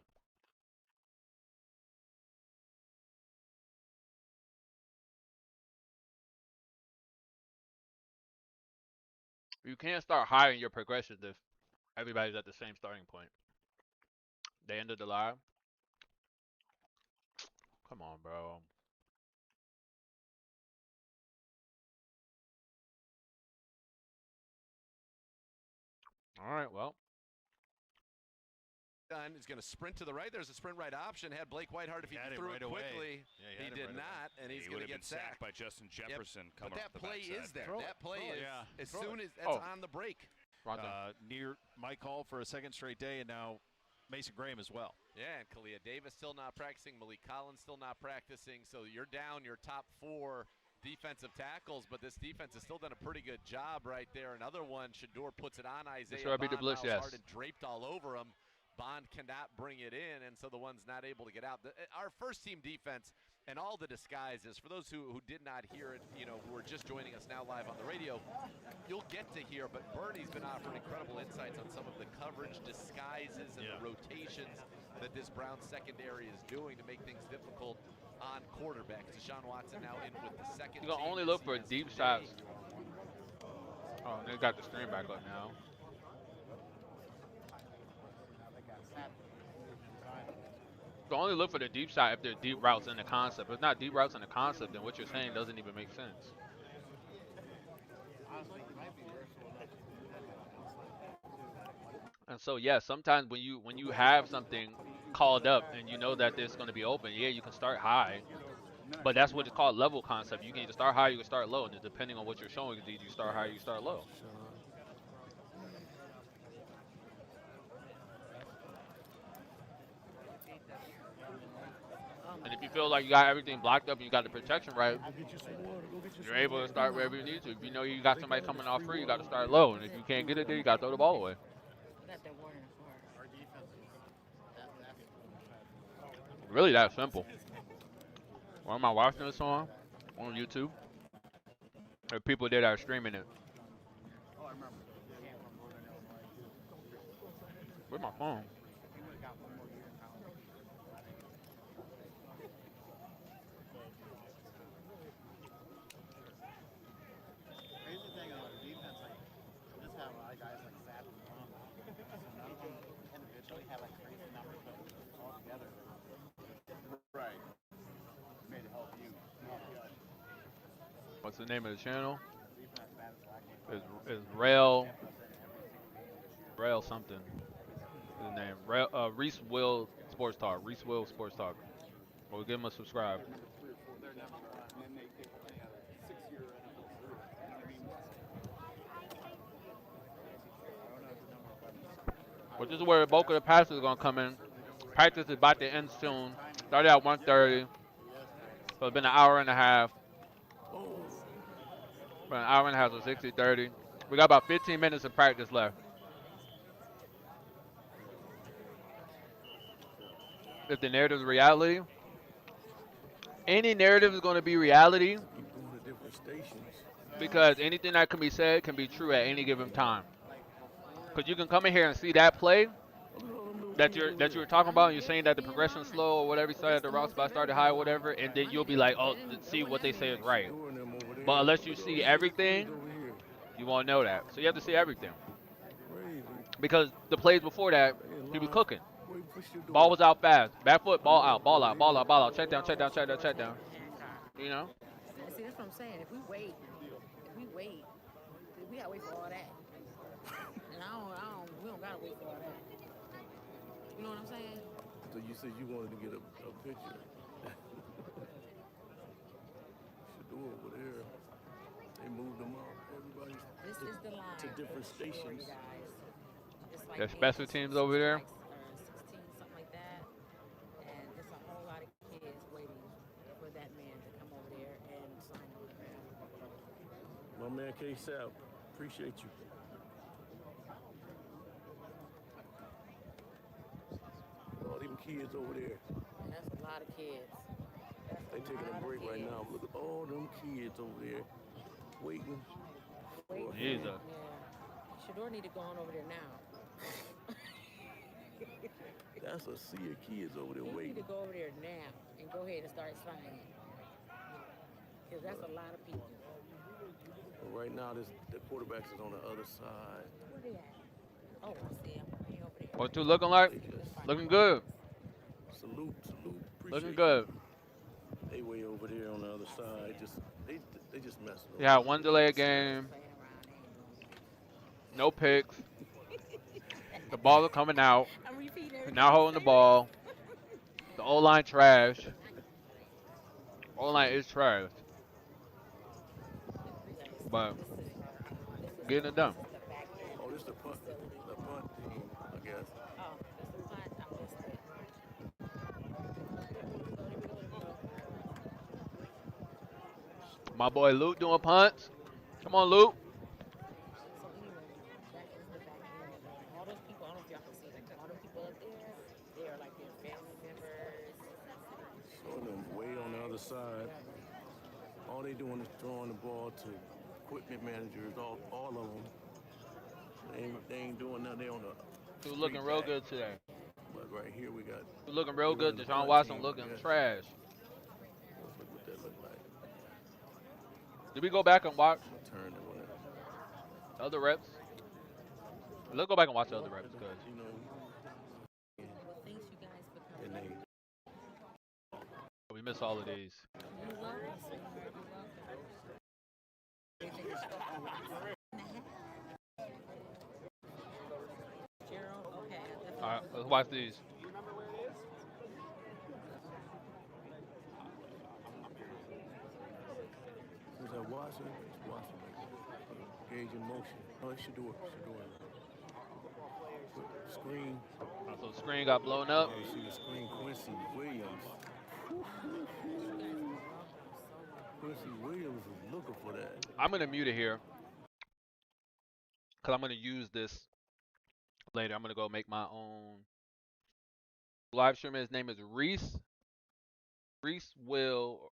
You can't start high in your progressions if everybody's at the same starting point. They ended the live. Come on, bro. All right, well. Is going to sprint to the right. There's a sprint right option. Had Blake Whiteheart if he threw it quickly. He did not, and he's going to get sacked by Justin Jefferson. But that play is there. That play is as soon as that's on the break. Near Mike Hall for a second straight day, and now Mason Graham as well. Yeah, and Kalia Davis still not practicing. Malik Collins still not practicing. So you're down your top 4 defensive tackles, but this defense has still done a pretty good job right there. Another one, Shedeur puts it on Isaiah Bond. Harden draped all over him. Bond cannot bring it in, and so the one's not able to get out. Our first-team defense and all the disguises, for those who did not hear it, who are just joining us now live on the radio, you'll get to hear, but Bernie's been offering incredible insights on some of the coverage disguises and the rotations that this Browns secondary is doing to make things difficult on quarterbacks. Deshaun Watson now in with the second You can only look for deep shots. Oh, they got the stream back up now. You can only look for the deep shot if there's deep routes in the concept. If it's not deep routes in the concept, then what you're saying doesn't even make sense. And so, yeah, sometimes when you have something called up and you know that it's going to be open, yeah, you can start high. But that's what it's called level concept. You can either start high, you can start low. And depending on what you're showing, either you start high or you start low. And if you feel like you got everything blocked up and you got the protection right, you're able to start wherever you need to. If you know you got somebody coming off free, you got to start low. And if you can't get it there, you got to throw the ball away. Really that simple. Where am I watching this on YouTube? There are people there that are streaming it. Where's my phone? What's the name of the channel? Is Rail something? His name Reese Will Sports Talk. Reese Will Sports Talk. Well, give him a subscribe. But this is where the bulk of the passes are gonna come in. Practice is about to end soon. Started at 1:30, so it's been an hour and a half. Been an hour and a half, so 60-30. We got about 15 minutes of practice left. If the narrative is reality, any narrative is going to be reality because anything that can be said can be true at any given time. Because you can come in here and see that play that you were talking about, and you're saying that the progression is slow or whatever, you said the route spot started high or whatever, and then you'll be like, oh, see what they say is right. But unless you see everything, you won't know that. So you have to see everything. Because the plays before that, he was cooking. Ball was out fast. Back foot, ball out, ball out, ball out, ball out. Check down, check down, check down, check down. You know? See, that's what I'm saying. If we wait, we gotta wait for all that. And we don't gotta wait for all that. You know what I'm saying? So you said you wanted to get a picture. Shedeur over there. They moved them out. Everybody This is the line to different stations. Like there's special teams over there. 16, something like that. And there's a whole lot of kids waiting for that man to come over there and sign over. My man K-Sap, appreciate you. All them kids over there. And that's a lot of kids. They taking a break right now. Look at all them kids over there waiting. Jesus. Yeah. Shedeur need to go on over there now. That's a sea of kids over there You waiting. need to go over there now and go ahead and start signing. Because that's a lot of people. But right now, the quarterbacks is on the other side. Where they at? Oh, I see him. He over there. What's two looking like? Looking good. Salute. Appreciate Looking good. They way over there on the other side. They just messing up. Yeah, one delay game. No picks. The balls are coming out. Now holding the ball. The O-line trash. O-line is trash. But getting it done. Oh, this is the punt team, I guess. Oh, that's the punt. I missed it. My boy Luke doing punts. Come on, Luke. So anyway, that is the back end. All those people, I don't know if y'all can see, like all those people up there, they are like their family members. So them way on the other side. All they doing is throwing the ball to equipment managers, all of them. They ain't doing nothing. They on the. Who's looking real good today? But right here we got. Who's looking real good? Deshaun Watson looking trash. Let's look what that look like. Did we go back and watch Turn it on it. other reps? Let's go back and watch the other reps because You know. Well, thanks you guys for And coming. we miss all of these. You're welcome. Gerald, okay. All right, let's watch these. Is that Watson? It's Watson. Gauge in motion. Oh, it should do it. Screen. So the screen got blown up. You see the screen. Quincy Williams. Quincy Williams is looking for that. I'm gonna mute it here because I'm gonna use this later. I'm gonna go make my own live stream. His name is Reese Will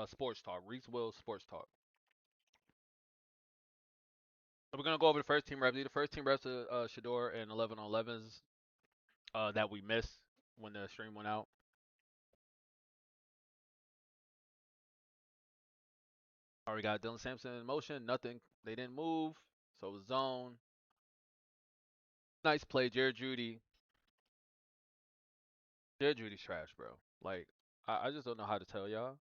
Sports Talk. Reese Will Sports Talk. So we're gonna go over the first team reps. The first team reps of Shedeur and 11 on 11s that we missed when the stream went out. All right, we got Dillon Sampson in motion. Nothing. They didn't move. So it was zone. Nice play, Jared Judy. Jared Judy's trash, bro. Like, I just don't know how to tell y'all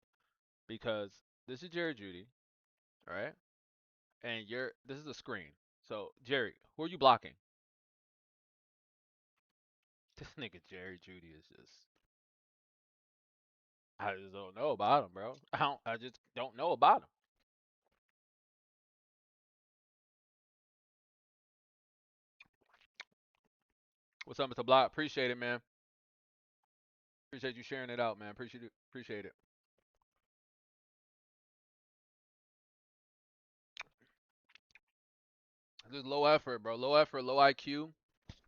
because this is Jared Judy. All right, and this is a screen. So Jerry, who are you blocking? This nigga Jerry Judy is just. I just don't know about him, bro. I just don't know about him. What's up, Mr. Block? Appreciate it, man. Appreciate you sharing it out, man. Appreciate it. Appreciate it. Just low effort, bro. Low effort, low IQ.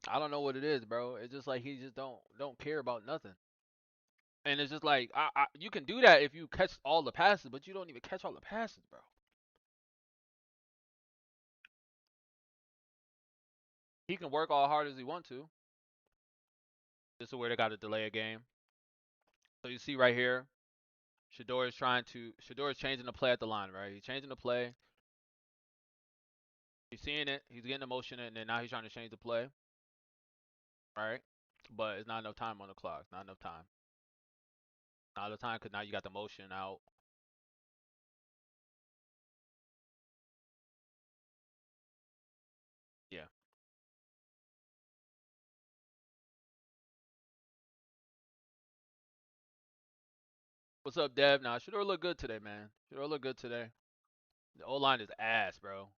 I don't know what it is, bro. It's just like he just don't care about nothing. And it's just like you can do that if you catch all the passes, but you don't even catch all the passes, bro. He can work all hard as he want to. This is where they got to delay a game. So you see right here, Shedeur is changing the play at the line, right? He's changing the play. He's seeing it. He's getting the motion, and then now he's trying to change the play. All right, but it's not enough time on the clock. Not enough time. Not enough time because now you got the motion out. Yeah. What's up, Dev? Nah, Shedeur look good today, man. Shedeur look good today. The O line is ass, bro.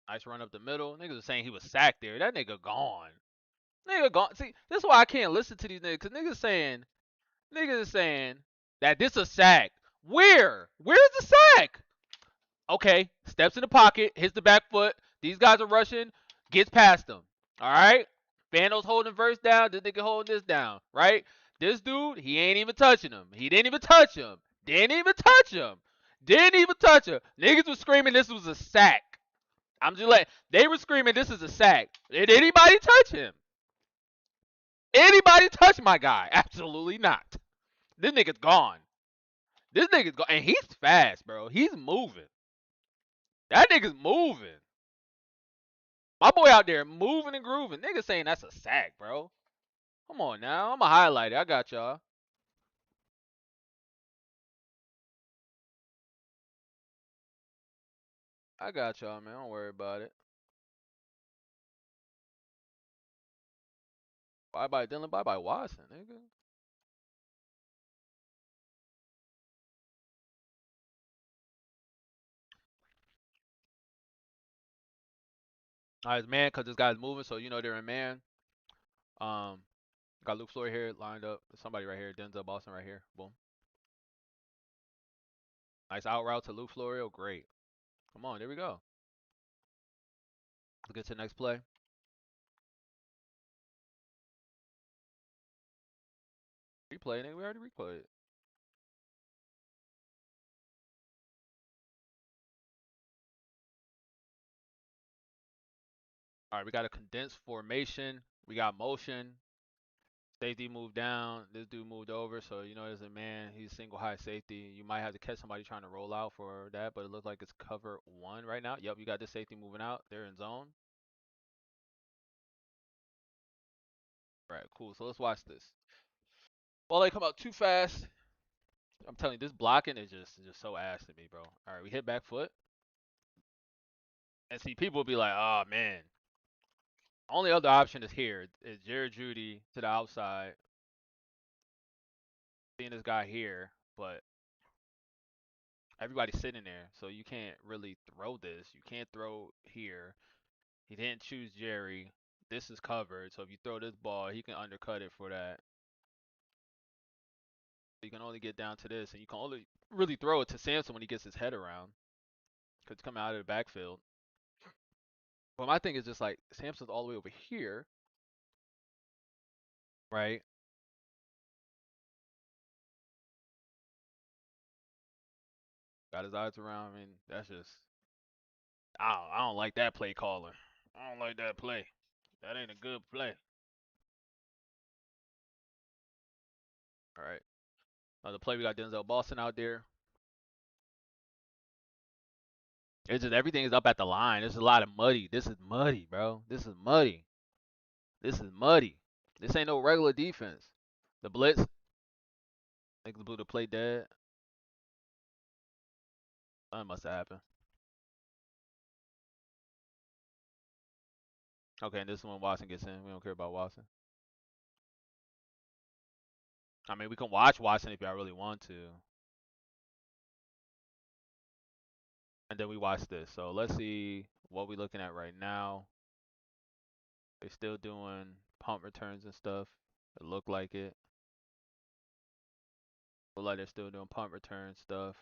Nice run up the middle. Niggas are saying he was sacked there. That nigga gone. Nigga gone. See, this is why I can't listen to these niggas. Cause niggas is saying that this a sack. Where? Where's the sack? Okay, steps in the pocket, hits the back foot. These guys are rushing, gets past them. All right. Fando's holding verse down. This nigga holding this down. Right. This dude, he ain't even touching him. He didn't even touch him. Didn't even touch him. Didn't even touch him. Niggas was screaming this was a sack. I'm just like, they were screaming this is a sack. Did anybody touch him? Anybody touch my guy? Absolutely not. This nigga's gone. This nigga's gone. And he's fast, bro. He's moving. That nigga's moving. My boy out there moving and grooving. Niggas saying that's a sack, bro. Come on now. I'm a highlighter. I got y'all. I got y'all, man. Don't worry about it. Bye bye Dillon. Bye bye Watson, nigga. Alright, man, because this guy's moving, so you know they're in man. Got Luke Floyd here lined up. Somebody right here. Denzel Boston right here. Boom. Nice out route to Luke Florio. Great. Come on, there we go. Let's get to the next play. Replay, nigga. We already replayed it. Alright, we got a condensed formation. We got motion. Safety moved down. This dude moved over, so you know there's a man. He's single high safety. You might have to catch somebody trying to roll out for that, but it looks like it's cover one right now. Yep, you got this safety moving out. They're in zone. Alright, cool. So let's watch this. Well, they come out too fast. I'm telling you, this blocking is just so ass to me, bro. Alright, we hit back foot. And see, people will be like, oh man. Only other option is here. Is Jared Judy to the outside. Seeing this guy here, but everybody's sitting there, so you can't really throw this. You can't throw here. He didn't choose Jerry. This is covered, so if you throw this ball, he can undercut it for that. You can only get down to this, and you can only really throw it to Samson when he gets his head around, because it's coming out of the backfield. But my thing is just like, Samson's all the way over here, right? Got his eyes around. I mean, that's just, I don't like that play caller. I don't like that play. That ain't a good play. All right. Another play, we got Denzel Boston out there. It's just everything is up at the line. There's a lot of muddy. This is muddy, bro. This is muddy. This is muddy. This ain't no regular defense. The blitz. Niggas blew the play dead. Something must have happened. Okay, and this is when Watson gets in. We don't care about Watson. I mean, we can watch Watson if y'all really want to. And then we watch this. So let's see what we're looking at right now. They're still doing punt returns and stuff. It look like it. Look like they're still doing punt return stuff.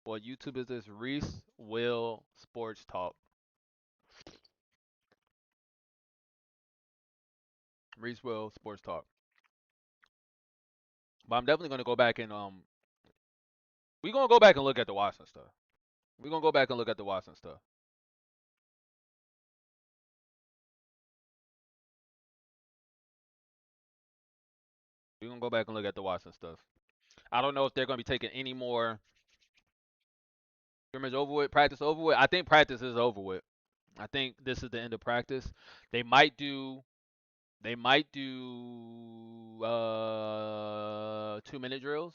What YouTube is this? Reese Will Sports Talk. Reese Will Sports Talk. But I'm definitely gonna go back and we're gonna go back and look at the Watson stuff. We're gonna go back and look at the Watson stuff. We're gonna go back and look at the Watson stuff. I don't know if they're gonna be taking any more scrimmage over with, practice over with. I think practice is over with. I think this is the end of practice. They might do 2-minute drills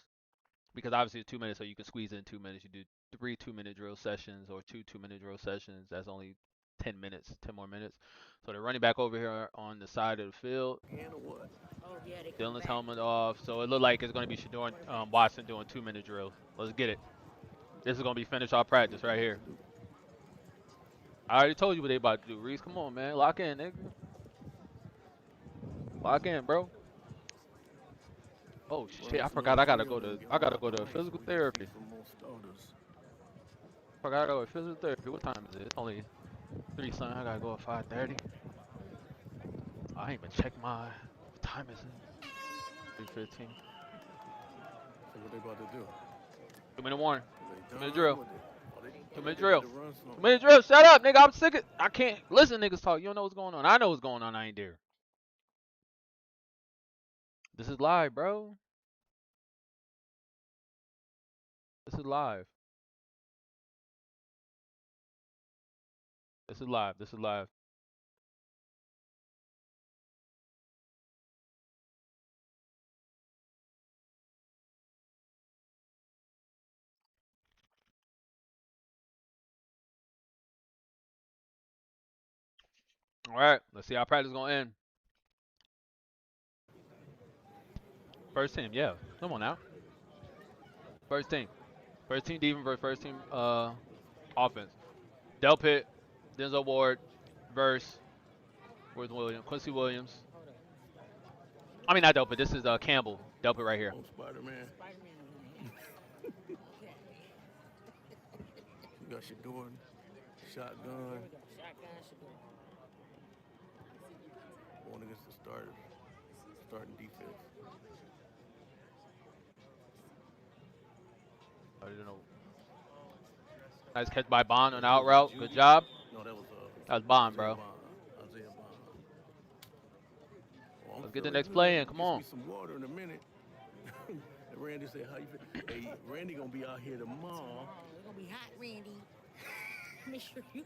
because obviously it's 2 minutes, so you can squeeze in 2 minutes. You do 3 2-minute drill sessions or 2 2-minute drill sessions. That's only 10 minutes, 10 more minutes. So they're running back over here on the side of the field. Oh, yeah, they come Dillon's back. helmet off. So it looked like it's going to be Shedeur Watson doing 2-minute drills. Let's get it. This is going to be finish off practice right here. I already told you what they about to do, Reese. Come on, man. Lock in, nigga. Lock in, bro. Oh shit, I forgot I gotta go to physical therapy. Forgot I gotta go to physical therapy. What time is it? It's only 3 something. I gotta go at 5:30. I ain't even checked my what time is it? 3:15. So what they about to do? 2-minute warning. They 2-minute done? drill. What they- 2-minute they drill. about to run some- 2-minute drill. Shut up, nigga. I'm sick of. I can't listen, niggas talk. You don't know what's going on. I know what's going on. I ain't there. This is live, bro. This is live. This is live. This is live. All right. Let's see how practice gonna end. First team, yeah. Come on now. First team. First team defense versus first team offense. Delpit, Denzel Ward, verse where's Williams? Quincy Williams. I mean not Delpit, this is Campbell. Delpit right here. Oh, Spider-Man. You got Shedeur, shotgun. Going against the starters. Starting defense. I don't know. Nice catch by Bond on the out route. Good job. No, that was That's Bond, bro. Isaiah Bond. Well, Let's get the next play in. Come on. Get me some water in a minute. And Randy said, "How you feel?" Hey, Randy gonna be out here tomorrow. It's gonna be hot, Randy. Make sure you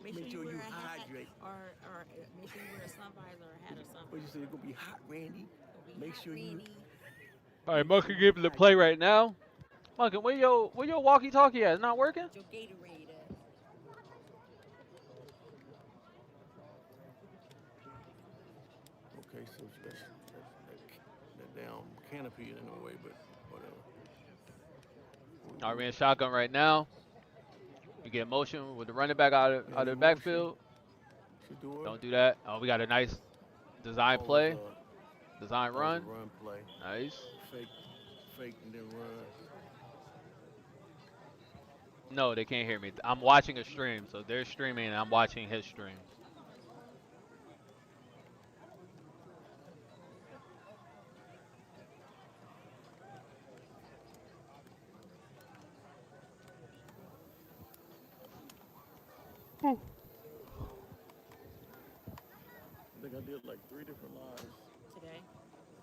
Make sure wear you a hat hydrate. or make sure you wear a sun visor or a hat or something. But you said it's gonna be hot, Randy. Make sure you. All right, Monk can give the play right now. Monk, where your walkie-talkie at? It's not working? Your Gatorade. Okay, so that damn canopy in the way, but whatever. All right, we're in shotgun right now. You get motion with the running back out of the backfield. Don't do that. Oh, we got a nice design play. Design run. Run play. Nice. Fake and then run. No, they can't hear me. I'm watching a stream, so they're streaming and I'm watching his stream. I think I did like 3 different lives today.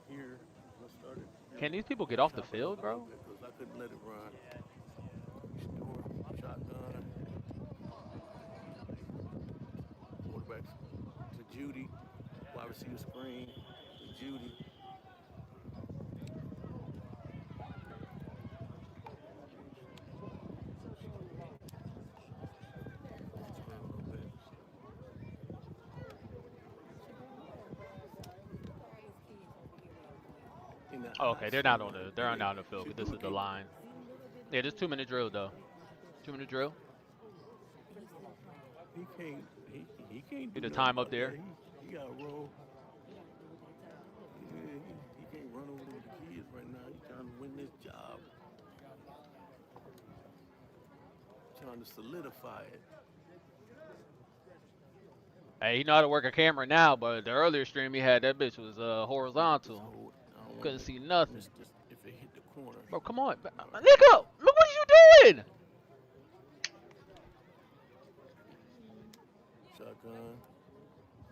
Here, I started. Can these people get off the field, bro? Because I couldn't let it run. Shedeur, shotgun. Quarterback to Judy. Wide receiver screen to Judy. Oh, okay, they're not on the. They're not on the field. But this is the line. Yeah, this 2-minute drill though. 2-minute drill. He can't. He can't do Get the nothing time up about there. that. He got to roll. Yeah, he can't run over the kids right now. He's trying to win this job. Trying to solidify it. Hey, he know how to work a camera now, but the earlier stream he had, that bitch was horizontal. Couldn't see nothing. If it hit the corner. Bro, come on. Nigga, look what you doing! Shotgun.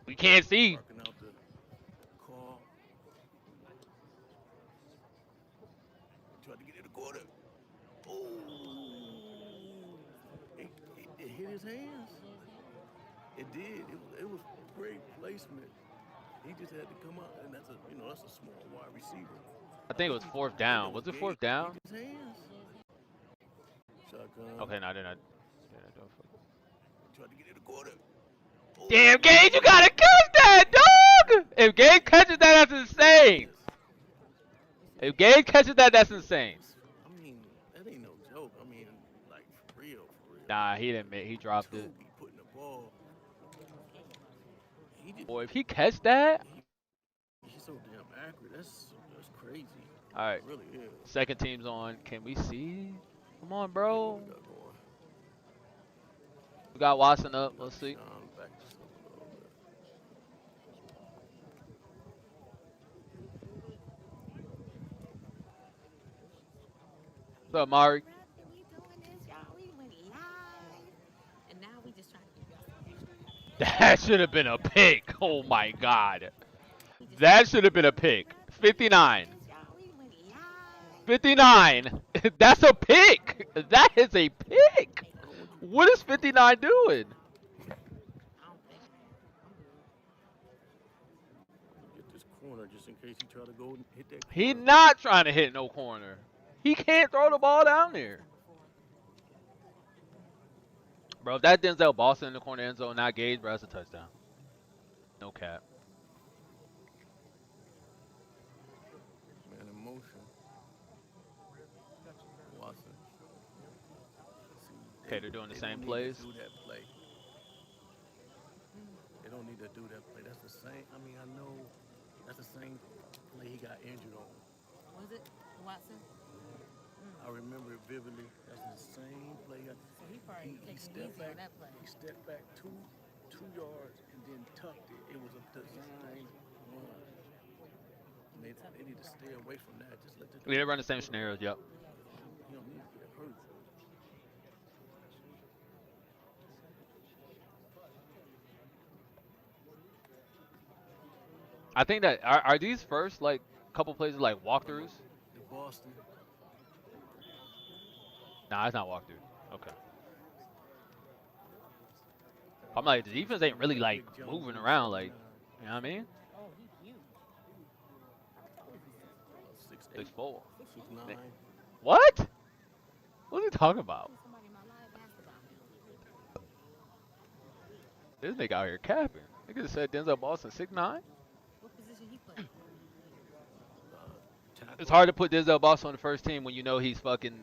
We can't see. Parking out the car. Tried to get in the corner. Oh! It hit his hands. It did. It was great placement. He just had to come out, and that's a small wide receiver. I think it was 4th down. Was it 4th down? His hands. Shotgun. Okay, no, they're not. Tried to get in the corner. Damn, Gage, you gotta catch that, dog! If Gage catches that, that's insane. If Gage catches that, that's insane. I mean, that ain't no joke. I mean, like, for real. Nah, he didn't make. He dropped it. Putting the ball. Boy, if he catch that. He's so damn accurate. That's crazy. All right. It really is. Second team's on. Can we see? Come on, bro. We got Watson up. Let's see. What's up, Mari? That should have been a pick. Oh my God. That should have been a pick. 59. 59. That's a pick. That is a pick. What is 59 doing? Get this corner just in case he try to go and hit that corner. He not trying to hit no corner. He can't throw the ball down there. Bro, if that Denzel Boston in the corner end zone, not Gage, bro, that's a touchdown. No cap. Man in motion. Watson. Okay, they're doing the same plays. Do that play. They don't need to do that play. That's the same. I mean, I know that's the same play he got injured on. Was it Watson? I remember it vividly. That's the same play. So he probably stepped back. He stepped back two yards and then tucked it. It was a design run. And they need to stay away from that. Just let They run the same scenarios. Yep. You don't need to get hurt. I think that are these first like couple plays like walkthroughs? The Boston. Nah, it's not walkthrough. Okay. I'm like, the defense ain't really like moving around, like, you know what I mean? 6'4". 6'9". What? What are you talking about? This nigga out here capping. Nigga just said Denzel Boston 6'9". What position he play? It's hard to put Denzel Boston on the first team when you know he's fucking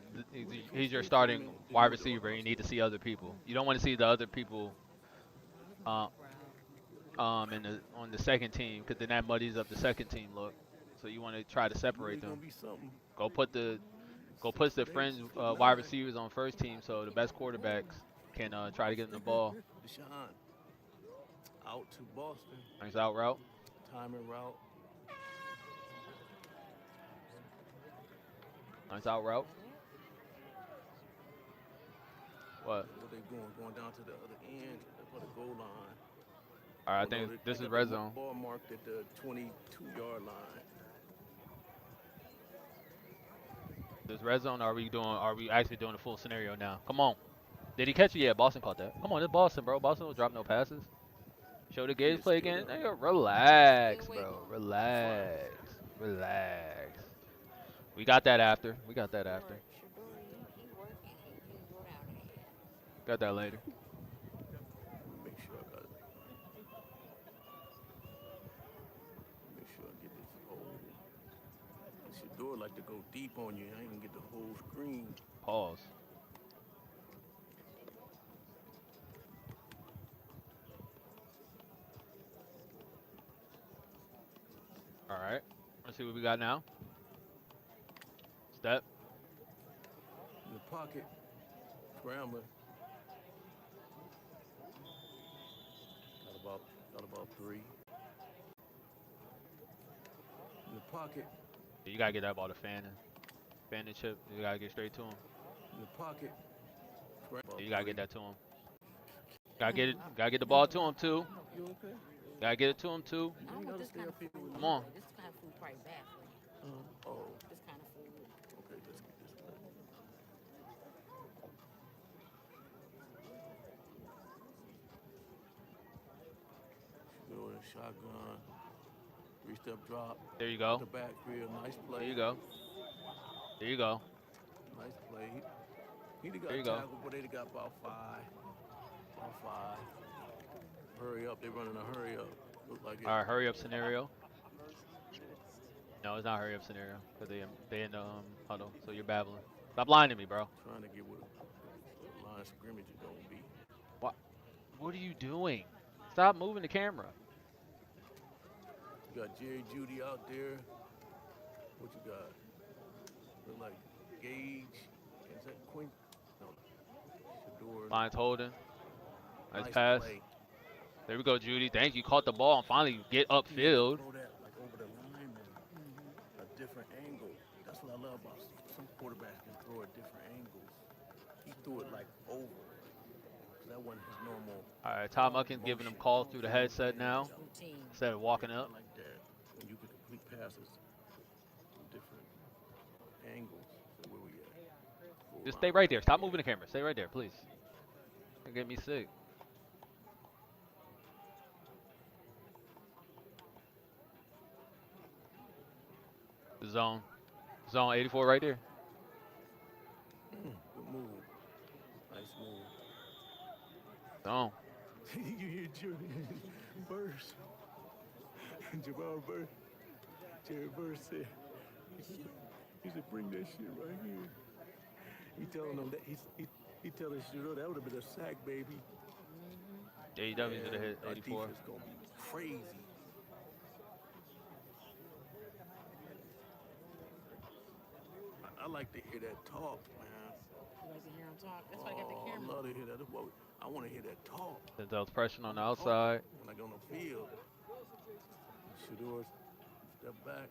he's your starting wide receiver. You need to see other people. You don't want to see the other people on the second team, because then that muddies up the second team look. So you want to try to separate them. Go put the friends wide receivers on first team, so the best quarterbacks can try to get them the ball. Deshaun out to Boston. Nice out route. Timing route. Nice out route. What? What they going down to the other end for the goal line. All right, I think this is red zone. Ball marked at the 22-yard line. This red zone, are we actually doing the full scenario now? Come on. Did he catch it? Yeah, Boston caught that. Come on, it's Boston, bro. Boston will drop no passes. Show the Gage play again. Nigga, relax, bro. Relax. Relax. We got that after. Got that later. Make sure I got it. Make sure I get this. Oh, Shedeur like to go deep on you. I ain't gonna get the whole screen. Pause. All right. Let's see what we got now. Step. In the pocket, scrambling. Got about 3. In the pocket. You gotta get that ball to Fannin. Fannin chip. You gotta get straight to him. In the pocket. You gotta get that to him. Gotta get it. Gotta get the ball to him too. You okay? Gotta get it to him too. Come on. This kind of food probably bad for you. Oh. This kind of food. Okay, let's get this back. Shedeur, shotgun. 3-step drop. There you go. The backfield, nice play. There you go. There you go. Nice play. He got There you go. tackled, but they got about 5. About 5. Hurry up, they running a hurry up. Look like it. All right, hurry up scenario. No, it's not hurry up scenario because they in the huddle. So you're babbling. Stop lying to me, bro. Trying to get what the line of scrimmage is gonna be. What are you doing? Stop moving the camera. You got Jerry Judy out there. What you got? Look like Gage. Is that Quinn? No. Shedeur. Lions holding. Nice Nice pass. play. There we go, Judy. Thank you. Caught the ball and finally get upfield. Throw that like over the lineman. A different angle. That's what I love about some quarterbacks can throw at different angles. He threw it like over. That wasn't his normal. All right, Todd Muckin's giving him calls through the headset now instead of walking up. Like that. When you can complete passes from different angles. So where we at? Just stay right there. Stop moving the camera. Stay right there, please. Don't get me sick. The zone. Zone 84 right there. Good move. Nice move. Zone. You hear Burst. Jamal Burst. Jerry Burst said, he said, bring that shit right here. He telling them that he telling Shedeur that would have been a sack, baby. AEW to the hit, That 84. defense gonna be crazy. I like to hear that talk, man. You like to hear him talk? That's why I got the camera. I love to hear that. That's what I want to hear that talk. Denzel's pressing on the outside. Like on the field. Shedeur step back.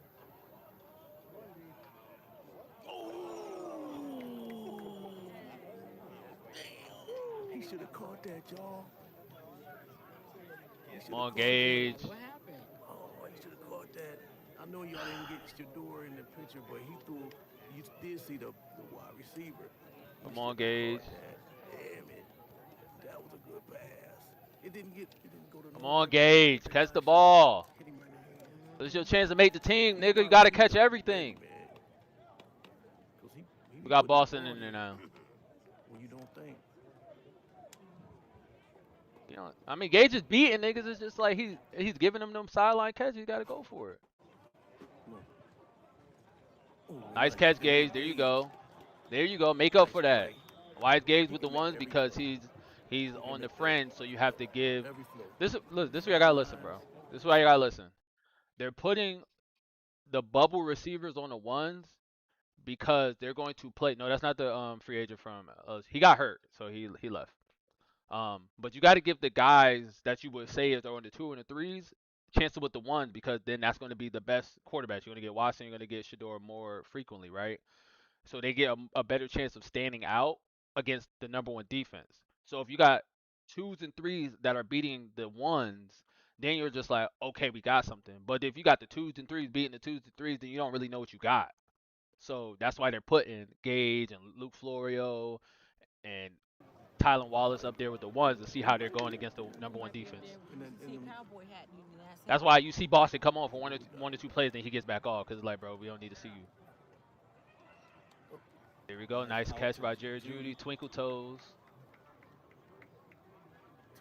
He should have caught that, y'all. Come on, Gage. What happened? Oh, he should have caught that. I know y'all didn't get Shedeur in the picture, but he threw. You did see the wide receiver. Come on, Gage. Damn it. That was a good pass. It didn't go to. Come on, Gage. Catch the ball. This is your chance to make the team, nigga. You got to catch everything. We got Boston in there now. Well, you don't think. You know, I mean, Gage is beating niggas. It's just like he's giving them sideline catches. You got to go for it. Nice catch, Gage. There you go. There you go. Make up for that. Why is Gage with the ones? Because he's on the fringe, so you have to give. This is where I gotta listen, bro. This is why you gotta listen. They're putting the bubble receivers on the ones because they're going to play. No, that's not the free agent from. He got hurt, so he left. But you got to give the guys that you would say are on the 2 and the 3s chance to with the ones, because then that's going to be the best quarterbacks. You're going to get Watson, you're going to get Shedeur more frequently, right? So they get a better chance of standing out against the #1 defense. So if you got 2s and 3s that are beating the ones, then you're just like, okay, we got something. But if you got the 2s and 3s beating the 2s and 3s, then you don't really know what you got. So that's why they're putting Gage and Luke Florio and Tylan Wallace up there with the ones to see how they're going against the #1 defense. That's why you see Boston come on for one or two plays, then he gets back off because it's like, bro, we don't need to see you. There we go. Nice catch by Jerry Judy. Twinkle toes.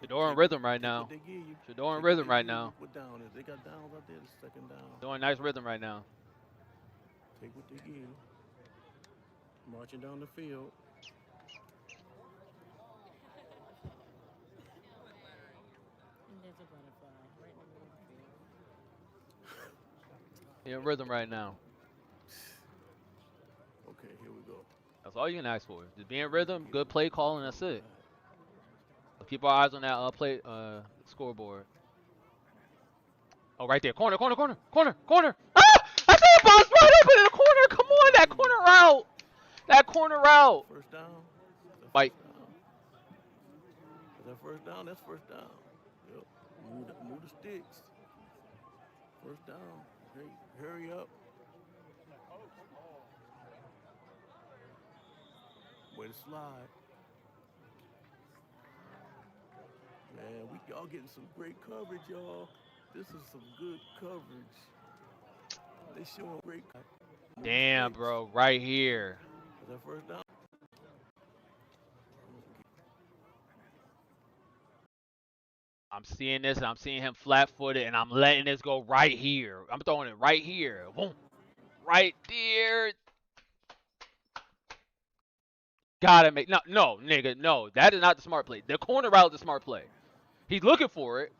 Shedeur in rhythm right now. Shedeur in rhythm right now. What down is? They got downs out there. The second down. Doing nice rhythm right now. Take what they give. Marching down the field. And there's a butterfly right in the middle of the field. You're in rhythm right now. Okay, here we go. That's all you can ask for. Just be in rhythm, good play calling, that's it. So keep our eyes on that scoreboard. Oh, right there. Corner. Ah! I see a bounce right open in the corner. Come on, that corner route. That corner route. First down. Bite. Is that first down? That's first down. Yep. Move the sticks. First down. Hey, hurry up. Way to slide. Man, y'all getting some great coverage, y'all. This is some good coverage. They showing great. Damn, bro, right here. Is that first down? I'm seeing this, and I'm seeing him flat-footed, and I'm letting this go right here. I'm throwing it right here. Boom. Right there. Gotta make no, nigga, no. That is not the smart play. The corner route is the smart play. He's looking for it,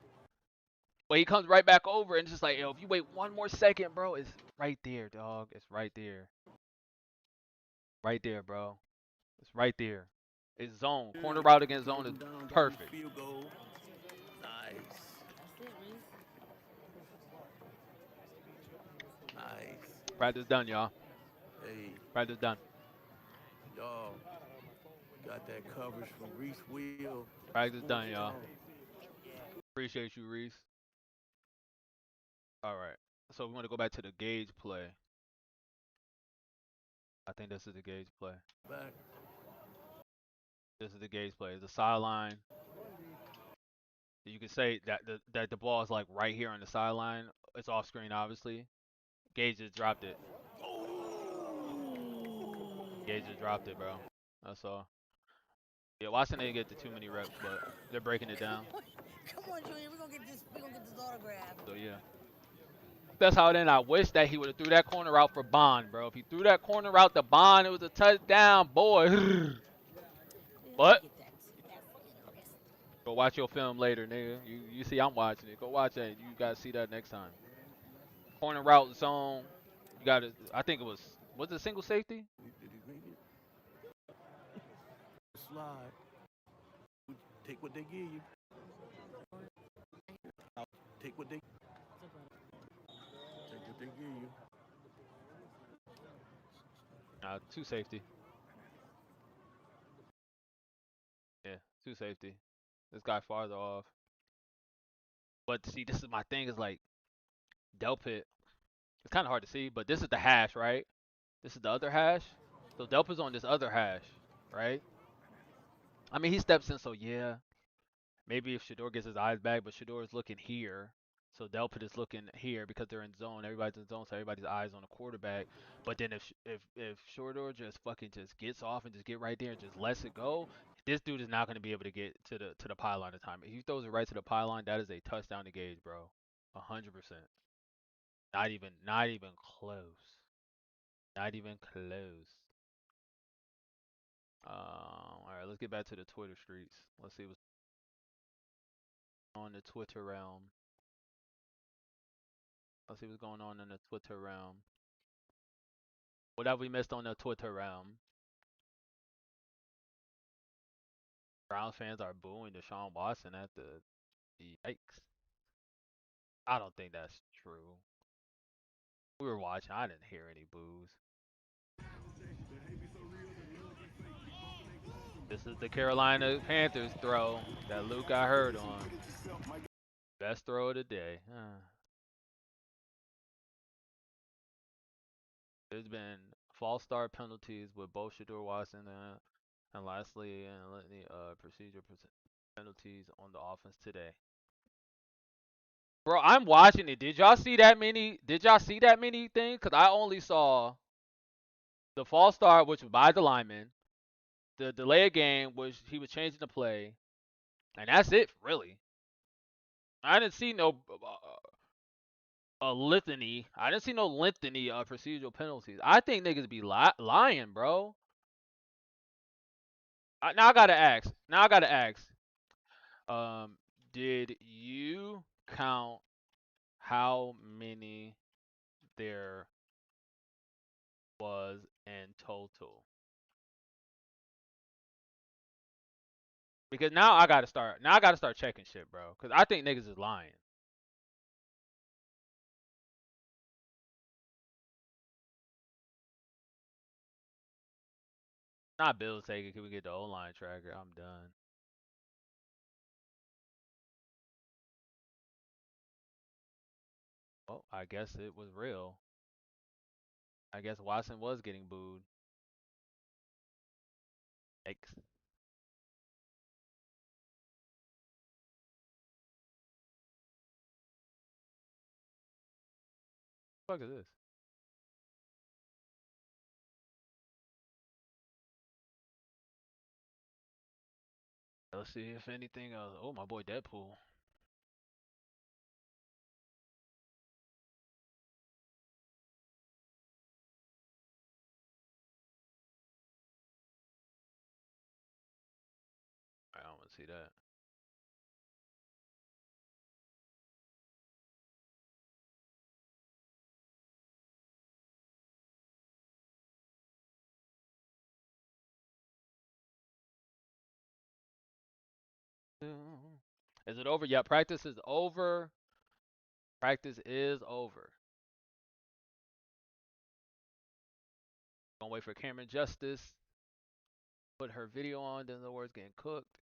but he comes right back over and it's just like, yo, if you wait one more second, bro, it's right there, dog. It's right there. Right there, bro. It's right there. It's zone. Corner route against zone is perfect. Field goal. Nice. Nice. Practice done, y'all. Hey. Practice done. Y'all got that coverage from Reese Wheel. Practice done, y'all. Appreciate you, Reese. All right. So we want to go back to the gauge play. I think this is the gauge play. Back. This is the gauge play. It's a sideline. You can say that the ball is like right here on the sideline. It's off screen, obviously. Gage just dropped it. Gage just dropped it, bro. That's all. Yeah, Watson didn't get to too many reps, but they're breaking it down. Come on, Junior. We're gonna get this autograph. So yeah. That's how it ended. I wish that he would have threw that corner out for Bond, bro. If he threw that corner out to Bond, it was a touchdown, boy. But go watch your film later, nigga. You see I'm watching it. Go watch that. You gotta see that next time. Corner route zone. You gotta. I think it was it single safety? Did he make it? Slide. Take what they give you. Take what they. Take what they give you. Two safety. Yeah, two safety. This guy farther off. But see, this is my thing. Is like Delpit. It's kind of hard to see, but this is the hash, right? This is the other hash. So Delpit's on this other hash, right? I mean, he steps in, so yeah. Maybe if Shedeur gets his eyes back, but Shedeur is looking here. So Delpit is looking here because they're in zone. Everybody's in zone, so everybody's eyes on the quarterback. But then if Shedeur just fucking just gets off and just get right there and just lets it go, this dude is not going to be able to get to the pylon in time. If he throws it right to the pylon, that is a touchdown to Gage, bro. 100%. Not even close. Not even close. All right, let's get back to the Twitter streets. Let's see what's on the Twitter realm. Let's see what's going on in the Twitter realm. What have we missed on the Twitter realm? Browns fans are booing Deshaun Watson at the yikes. I don't think that's true. We were watching. I didn't hear any boos. This is the Carolina Panthers throw that Luke got hurt on. Best throw of the day. There's been false start penalties with both Shedeur Watson and lastly, procedure penalties on the offense today. Bro, I'm watching it. Did y'all see that many? Did y'all see that many things? Cause I only saw the false start, which was by the lineman. The delay of game, which he was changing the play, and that's it, really. I didn't see no a litany. I didn't see no litany of procedural penalties. I think niggas be lying, bro. Now I gotta ask. Now I gotta ask. Did you count how many there was in total? Because now I gotta start. Now I gotta start checking shit, bro. Cause I think niggas is lying. Not Bills taking. Can we get the O line tracker? I'm done. Well, I guess it was real. I guess Watson was getting booed. X. What the fuck is this? Let's see if anything else. Oh, my boy Deadpool. I don't want to see that. Is it over? Yeah, practice is over. Practice is over. Gonna wait for Cameron Justice. Put her video on, then the words getting cooked.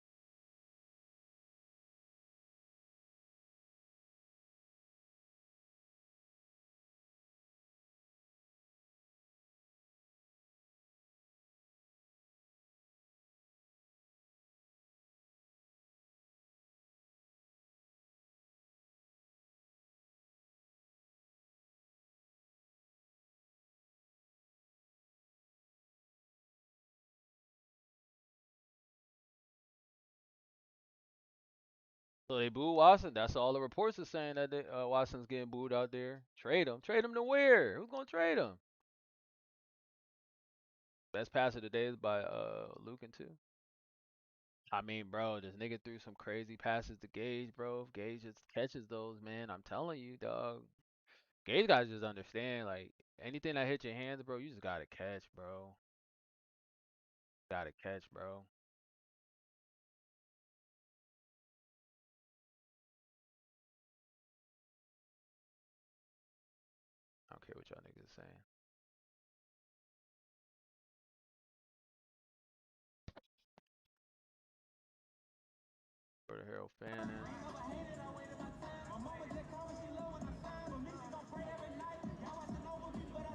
So they boo Watson. That's all the reports are saying that Watson's getting booed out there. Trade him. Trade him to where? Who's gonna trade him? Best pass of the day is by Lucan too. I mean, bro, this nigga threw some crazy passes to Gage, bro. If Gage just catches those, man, I'm telling you, dog. Gage gotta just understand, like, anything that hits your hands, bro, you just gotta catch, bro. Gotta catch, bro. I don't care what y'all niggas saying. For the Harold Fannin.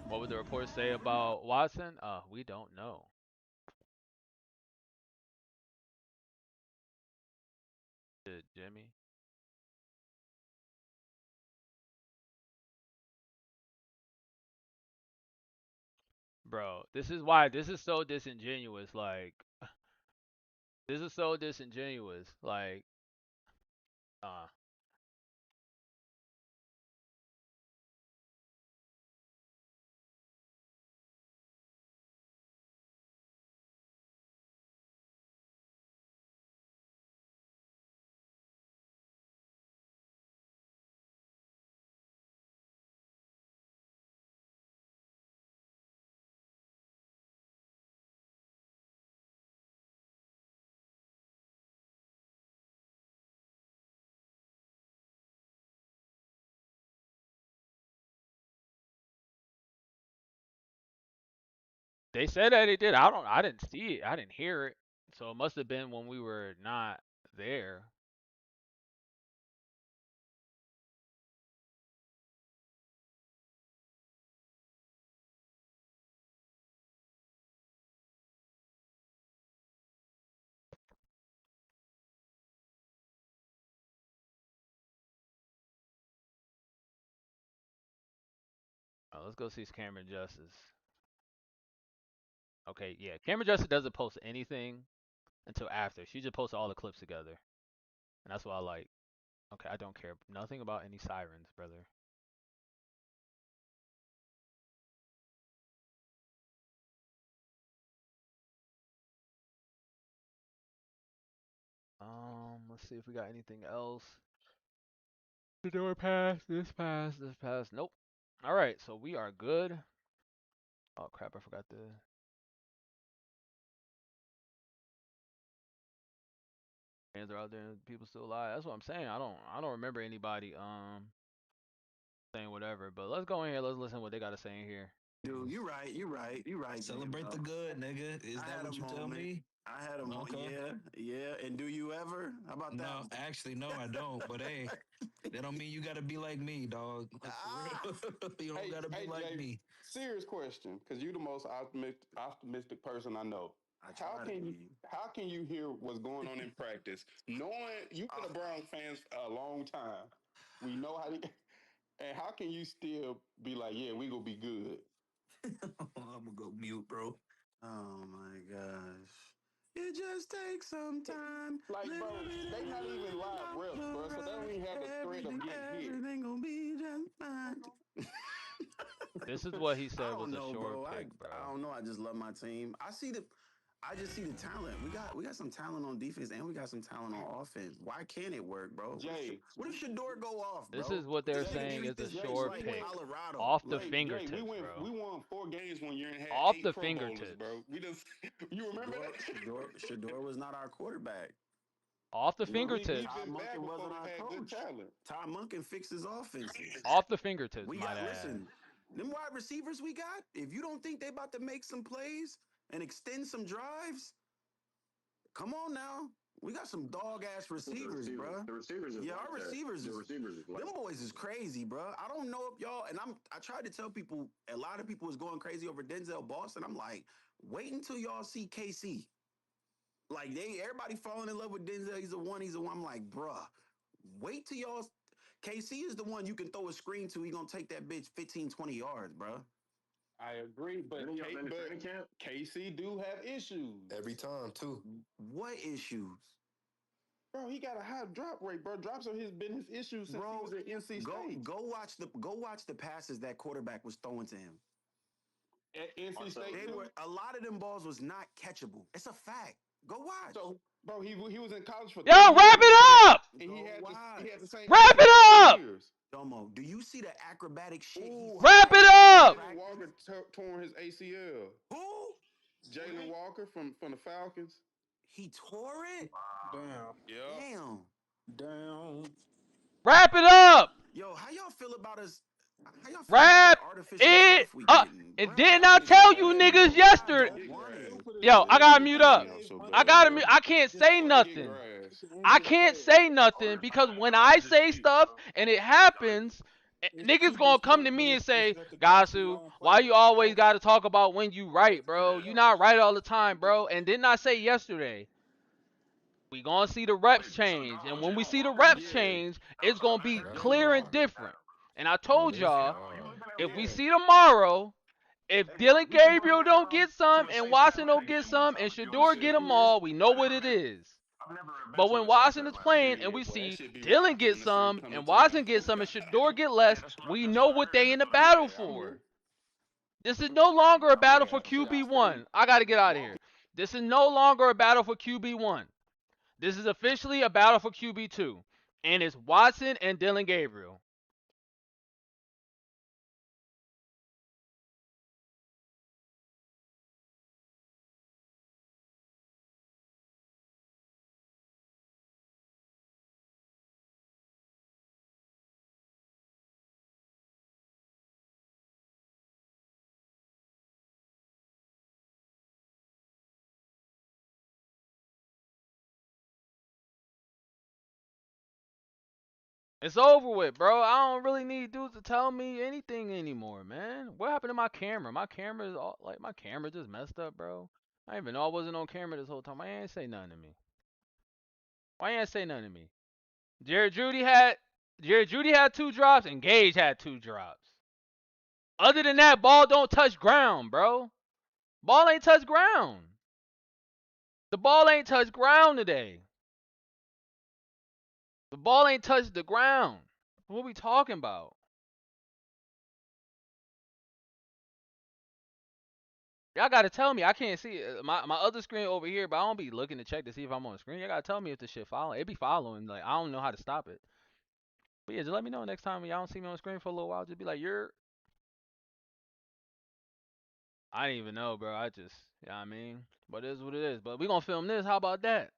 What would the report say about Watson? We don't know. Did Jimmy? Bro, this is why this is so disingenuous. Like, this is so disingenuous. Like, uh, they said that it did. I didn't see it. I didn't hear it. So it must have been when we were not there. Let's go see Cameron Justice. Okay, yeah. Cameron Justice doesn't post anything until after. She just posts all the clips together. And that's what I like. Okay, I don't care nothing about any sirens, brother. Let's see if we got anything else. The door pass. This pass. This pass. Nope. All right, so we are good. Oh crap! I forgot the. Fans are out there and people still alive. That's what I'm saying. I don't remember anybody saying whatever. But let's go in here. Let's listen to what they gotta say in here. Dude, you right. Celebrate the good, nigga. Is that what you tell me? I had a moment. Okay. Yeah. And do you ever? How about that? No, actually, no, I don't. But hey, that don't mean you gotta be like me, dog. Like, for real. You don't gotta be like Jay, me. serious question, because you're the most optimistic person I know. How can you hear what's going on in practice, knowing you've been a Browns fan a long time? We know how, and how can you still be like, yeah, we gonna be good? I'm gonna go mute, bro. Oh my gosh. It just takes some time. Like, bro, they not even live reps, bro, so they don't even have the threat of getting hit. Everything gonna be just fine. This is what he said I was don't a know, short bro. pick, bro. I don't know. I just love my team. I just see the talent. We got some talent on defense and we got some talent on offense. Why can't it work, bro? Jay, what if Shedeur go off, bro? This is what they're saying is a short pick. Colorado. Off the Jay, fingertips, we bro. won 4 games one year and had Off 8 the Pro fingertips. Bowlers, bro. We just, you remember that? Shedeur was not our quarterback. Off the fingertips. Todd Monken wasn't our coach. Todd Monken fixed his offenses. Off the fingertips, We might got, add. listen, them wide receivers we got, if you don't think they about to make some plays and extend some drives, come on now. We got some dog-ass receivers, bro. The receivers is our receivers The receivers is them boys is crazy, bro. I don't know if y'all, and I tried to tell people, a lot of people was going crazy over Denzel Boston. I'm like, wait until y'all see KC. Like, everybody falling in love with Denzel. He's a one. I'm like, bruh, wait till y'all. KC is the one you can throw a screen to. He gonna take that bitch 15, 20 yards, bruh. I agree, but KC do have issues. Every time, too. What issues? Bro, he got a high drop rate, bro. Drops have been his issues since he was at NC State. Go watch the passes that quarterback was throwing to him. At NC State, a lot of them balls was not catchable. It's a fact. Go watch. So, bro, he was in college for. Yo, wrap it up. And he had the same. Wrap it up. Domo, do you see the acrobatic shit? Wrap it up. Jalen Walker torn his ACL. Who? Jalen Walker from the Falcons. He tore it? Damn. Damn. Wrap it up. Yo, how y'all feel about us? Wrap it up. And didn't I tell you niggas yesterday? Yo, I gotta mute up. I gotta mute. I can't say nothing. I can't say nothing because when I say stuff and it happens, niggas gonna come to me and say, Gasu, why you always gotta talk about when you right, bro? You not right all the time, bro. And didn't I say yesterday? We gonna see the reps change. And when we see the reps change, it's gonna be clear and different. And I told y'all, if we see tomorrow, if Dillon Gabriel don't get some and Watson don't get some and Sheduer get them all, we know what it is. But when Watson is playing and we see Dillon get some and Watson get some and Sheduer get less, we know what they in the battle for. This is no longer a battle for QB1. I got to get out of here. This is no longer a battle for QB1. This is officially a battle for QB2. And it's Watson and Dillon Gabriel. It's over with, bro. I don't really need dudes to tell me anything anymore, man. What happened to my camera? My camera is all, like, my camera just messed up, bro. I didn't even know I wasn't on camera this whole time. Why you ain't say nothing to me? Why you ain't say nothing to me? Jared Judy had 2 drops and Gage had 2 drops. Other than that, ball don't touch ground, bro. Ball ain't touch ground. The ball ain't touch ground today. The ball ain't touched the ground. What we talking about? Y'all gotta tell me. I can't see it. My other screen over here, but I don't be looking to check to see if I'm on the screen. Y'all gotta tell me if the shit following. It be following. Like I don't know how to stop it. But yeah, just let me know next time when y'all don't see me on the screen for a little while. Just be like, you're. I didn't even know, bro. I just, you know what I mean? But it is what it is. But we gonna film this. How about that?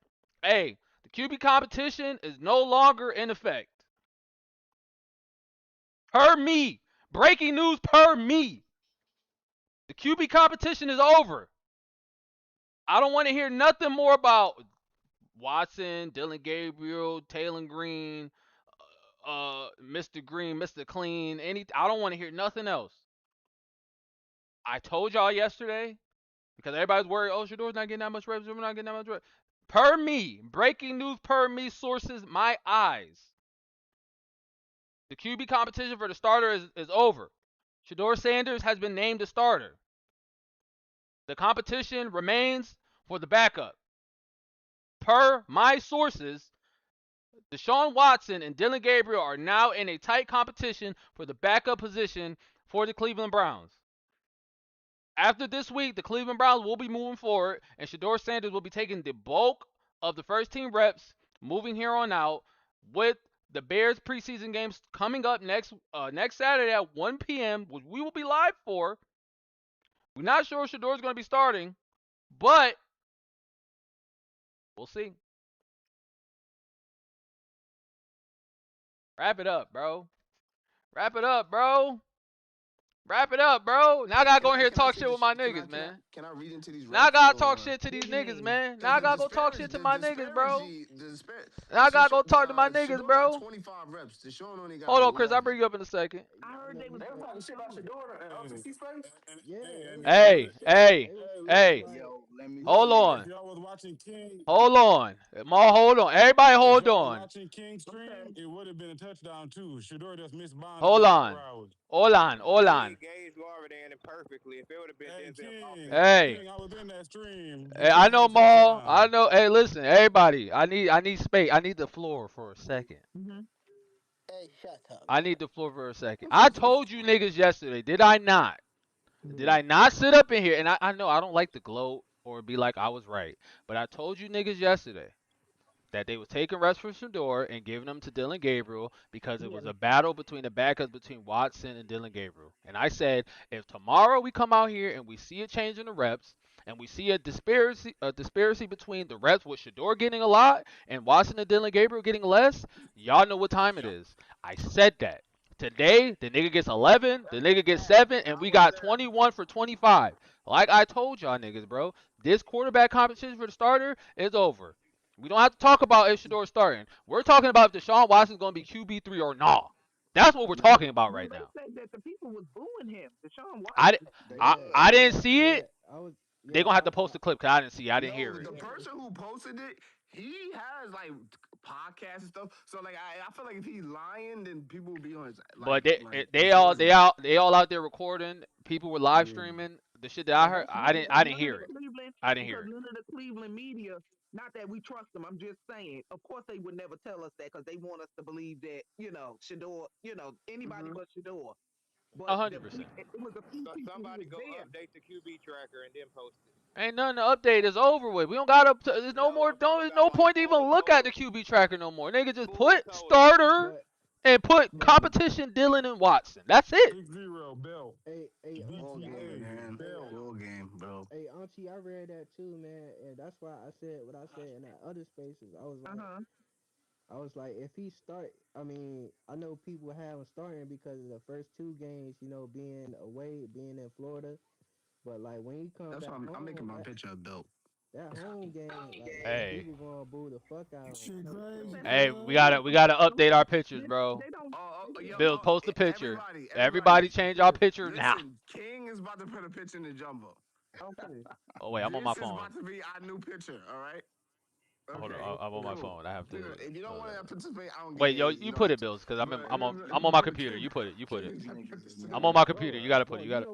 Hey, the QB competition is no longer in effect. Per me. Breaking news per me. The QB competition is over. I don't want to hear nothing more about Watson, Dillon Gabriel, Taylor Green, Mr. Green, Mr. Clean. I don't want to hear nothing else. I told y'all yesterday because everybody's worried. Oh, Shedeur's not getting that much reps. We're not getting that much reps. Per me, breaking news per me sources, my eyes. The QB competition for the starter is over. Shedeur Sanders has been named the starter. The competition remains for the backup. Per my sources, Deshaun Watson and Dillon Gabriel are now in a tight competition for the backup position for the Cleveland Browns. After this week, the Cleveland Browns will be moving forward, and Shedeur Sanders will be taking the bulk of the first team reps moving here on out, with the Bears preseason games coming up next Saturday at 1 p.m., which we will be live for. We're not sure Shedeur is going to be starting, but we'll see. Wrap it up, bro. Wrap it up, bro. Wrap it up, bro. Now I gotta go in here and talk shit with my niggas, man. Can I read into these Now I reps? gotta talk shit to these niggas, man. Now I gotta go talk shit to my niggas, bro. Now I gotta go talk to my niggas, bro. 25 reps. Deshaun only got Hold on, Chris. 11. I'll bring you up in a second. I heard they was talking shit about Shedeur. Hey, hey, hey. Hold on. If y'all was watching King, Hold on. Hold on. Everybody hold on. watching King stream, it would have been a touchdown too. Shedeur just missed Bond. Hold on. Hold on. Hold on. Perfectly. If it would have been Denzel. Hey. King, I was in that stream. Hey, I know Maul. I know. Hey, listen, everybody. I need space. I need the floor for a second. Hey, shut up. I need the floor for a second. I told you niggas yesterday, did I not? Did I not sit up in here? And I know I don't like to gloat or be like I was right. But I told you niggas yesterday that they was taking reps from Shedeur and giving them to Dillon Gabriel because it was a battle between the backups between Watson and Dillon Gabriel. And I said, if tomorrow we come out here and we see a change in the reps and we see a disparity between the reps with Shedeur getting a lot and Watson and Dillon Gabriel getting less, y'all know what time it is. I said that. Today, the nigga gets 11, the nigga gets 7, and we got 21 for 25. Like I told y'all niggas, bro, this quarterback competition for the starter is over. We don't have to talk about if Shedeur's starting. We're talking about if Deshaun Watson's going to be QB3 or not. That's what we're talking about right now. They said that the people was booing him. Deshaun Watson. I didn't see it. They're going to have to post the clip because I didn't see it. I didn't hear it. The person who posted it, he has like podcasts and stuff. So like I feel like if he's lying, then people will be on his. But they all out there recording. People were live streaming the shit that I heard. I didn't hear it. I didn't hear it. None of the Cleveland media. Not that we trust them. I'm just saying. Of course, they would never tell us that because they want us to believe that Shedeur, anybody but Shedeur. 100%. It was a few people Somebody who go was there. update the QB tracker and then post it. Ain't nothing to update. It's over with. We don't got up. There's no more. There's no point to even look at the QB tracker no more. Nigga, just put starter and put competition Dillon and Watson. That's it. 6-0 Bell. Hey, Full game, man. Full game, bro. Hey, Auntie, I read that too, man, and that's why I said what I said in that other spaces. I was like, if he start, I mean, I know people have him starting because of the first two games, being away, being in Florida. But like when he comes back home, I'm making my picture of Bill. That home game, Hey. people gonna boo the fuck out of him. Hey, we gotta update our pictures, bro. Bill, post the picture. Everybody change our picture now. King is about to put a picture in the jumbo. Okay. Oh wait, I'm on my This is phone. about to be our new picture. All right. Hold on, I'm on my phone. I have to. If you don't want to participate, I don't. Wait, yo, you put it, Bills, because I'm on my computer. You put it. I'm on my computer. You gotta put it. You gotta.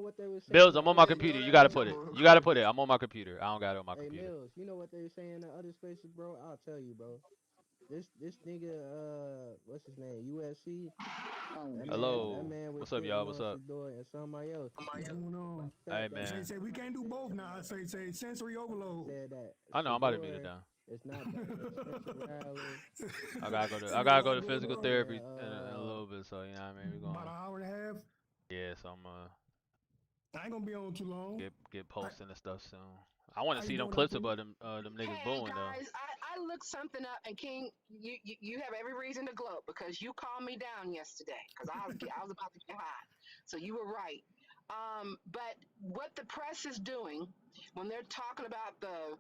Bills, I'm on my computer. You gotta put it. You gotta put it. I'm on my computer. I don't got it on my Hey computer. Mills, you know what they were saying in the other spaces, bro? I'll tell you, bro. this nigga, what's his name? UFC. That Hello. man was What's up, putting y'all? What's on up? Shedeur and somebody else. What's going on? Hey, Say, man. say we can't do both now. Say sensory overload. Said that I know. I'm about to mute it Shedeur down. is not that expensive. I gotta go to physical therapy in a little bit. So you know what I mean. We're About going. an hour and a half. Yeah. So I'm I ain't gonna be on too long. get posting and stuff soon. I want How to you see them doing, clips Uncle? about them niggas Hey booing though. guys, I looked something up, and King, you have every reason to gloat because you calmed me down yesterday because I was about to get hot. So you were right. But what the press is doing when they're talking about the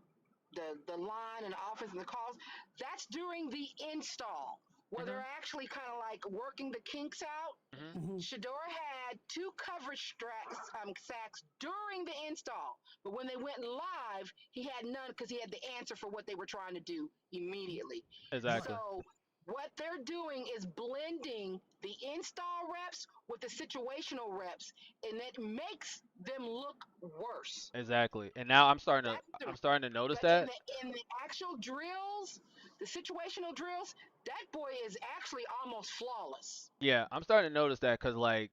line and the offense and the calls, that's during the install where they're actually kind of like working the kinks out. Shedeur had 2 coverage sacks during the install, but when they went live, he had none because he had the answer for what they were trying to do immediately. Exactly. So what they're doing is blending the install reps with the situational reps, and it makes them look worse. Exactly. And now I'm starting to notice But that. in the actual drills, the situational drills, that boy is actually almost flawless. Yeah, I'm starting to notice that because like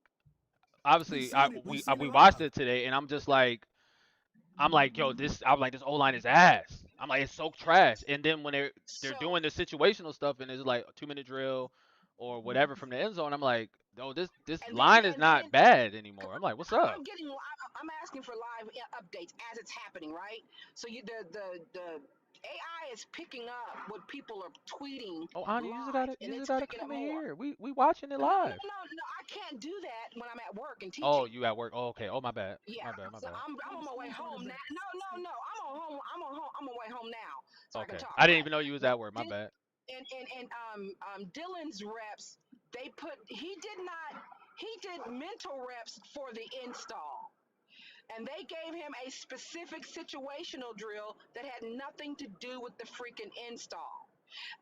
obviously We we seen it watched live. it today and I'm like, yo, this O line is ass. I'm like, it's so trash. And then when they're doing the situational stuff and it's like a 2-minute drill or whatever from the end zone, I'm like, oh, this line is not bad anymore. I'm like, what's up? I'm asking for live updates as it's happening, right? So the AI is picking up what people are tweeting. Oh, Ani, you live, just it's gotta picking up come in more. here. We watching it No, live. I can't do that when I'm at work and teaching. Oh, you at work? Oh, okay. Oh, my bad. Yeah, My bad. so I'm on my way home now. No, I'm on my way home now, so I can Okay. talk. I didn't even know you was at work. My Did- bad. Dillon's reps, he did mental reps for the install. And they gave him a specific situational drill that had nothing to do with the freaking install.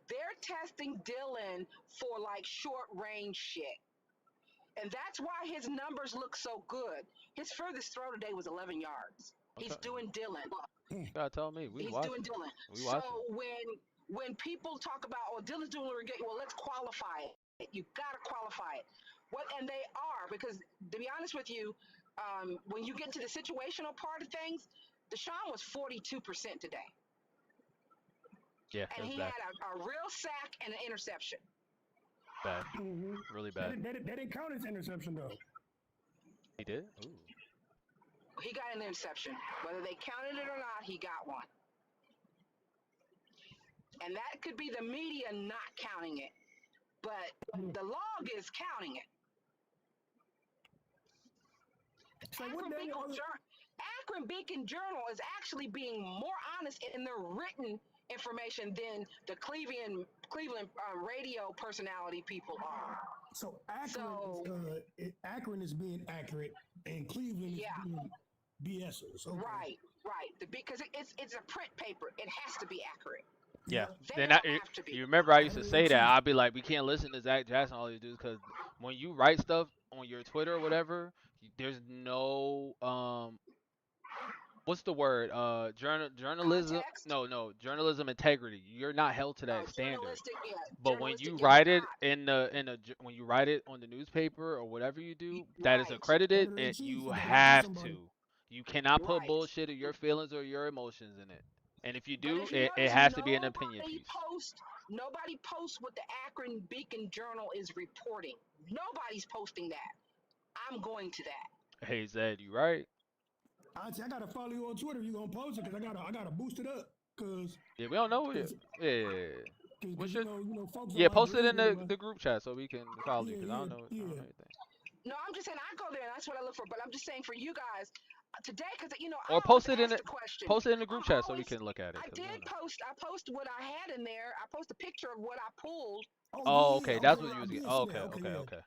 They're testing Dillon for like short range shit. And that's why his numbers look so good. His furthest throw today was 11 yards. He's doing Dillon. You gotta tell me. He's doing Dillon. We So watching. when people talk about, oh, Dillon's doing well, let's qualify it. You gotta qualify it. And they are, because to be honest with you, when you get to the situational part of things, Deshaun was 42% today. Yeah, and that's he bad. had a real sack and an interception. Bad. Really bad. They didn't count his interception though. He did? Ooh. He got an interception. Whether they counted it or not, he got one. And that could be the media not counting it, but the log is counting it. Akron Beacon Journal is actually being more honest in their written information than the Cleveland radio personality people are. So Akron is being accurate, and Cleveland is being BSers. Okay. Right. Because it's a print paper. It has to be accurate. Yeah. They Then don't have to be. you remember I used to say that. I'd be like, we can't listen to Zach Jackson, all these dudes, because when you write stuff on your Twitter or whatever, there's no what's the word? Journalism. Context? No, journalism integrity. You're not held to that standard. But when you Journalistic, write it when you write it on the newspaper or whatever you do, that is accredited, and you have to. You cannot put bullshit or your feelings or your emotions in it. And if you do, it has to be an opinion piece. Nobody posts what the Akron Beacon Journal is reporting. Nobody's posting that. I'm going to that. Hey Zed, you right? I gotta follow you on Twitter. You gonna post it because I gotta boost it up. Cause yeah, we don't know it. Yeah. What's your, folks post it in the group chat so we can follow you because I don't know anything. No, I'm just saying I go there and that's what I look for. But I'm just saying for you guys today, because or post it in the group chat so we can look at it. I post what I had in there. I post a picture of what I pulled. Oh, okay, that's what you was getting. Okay.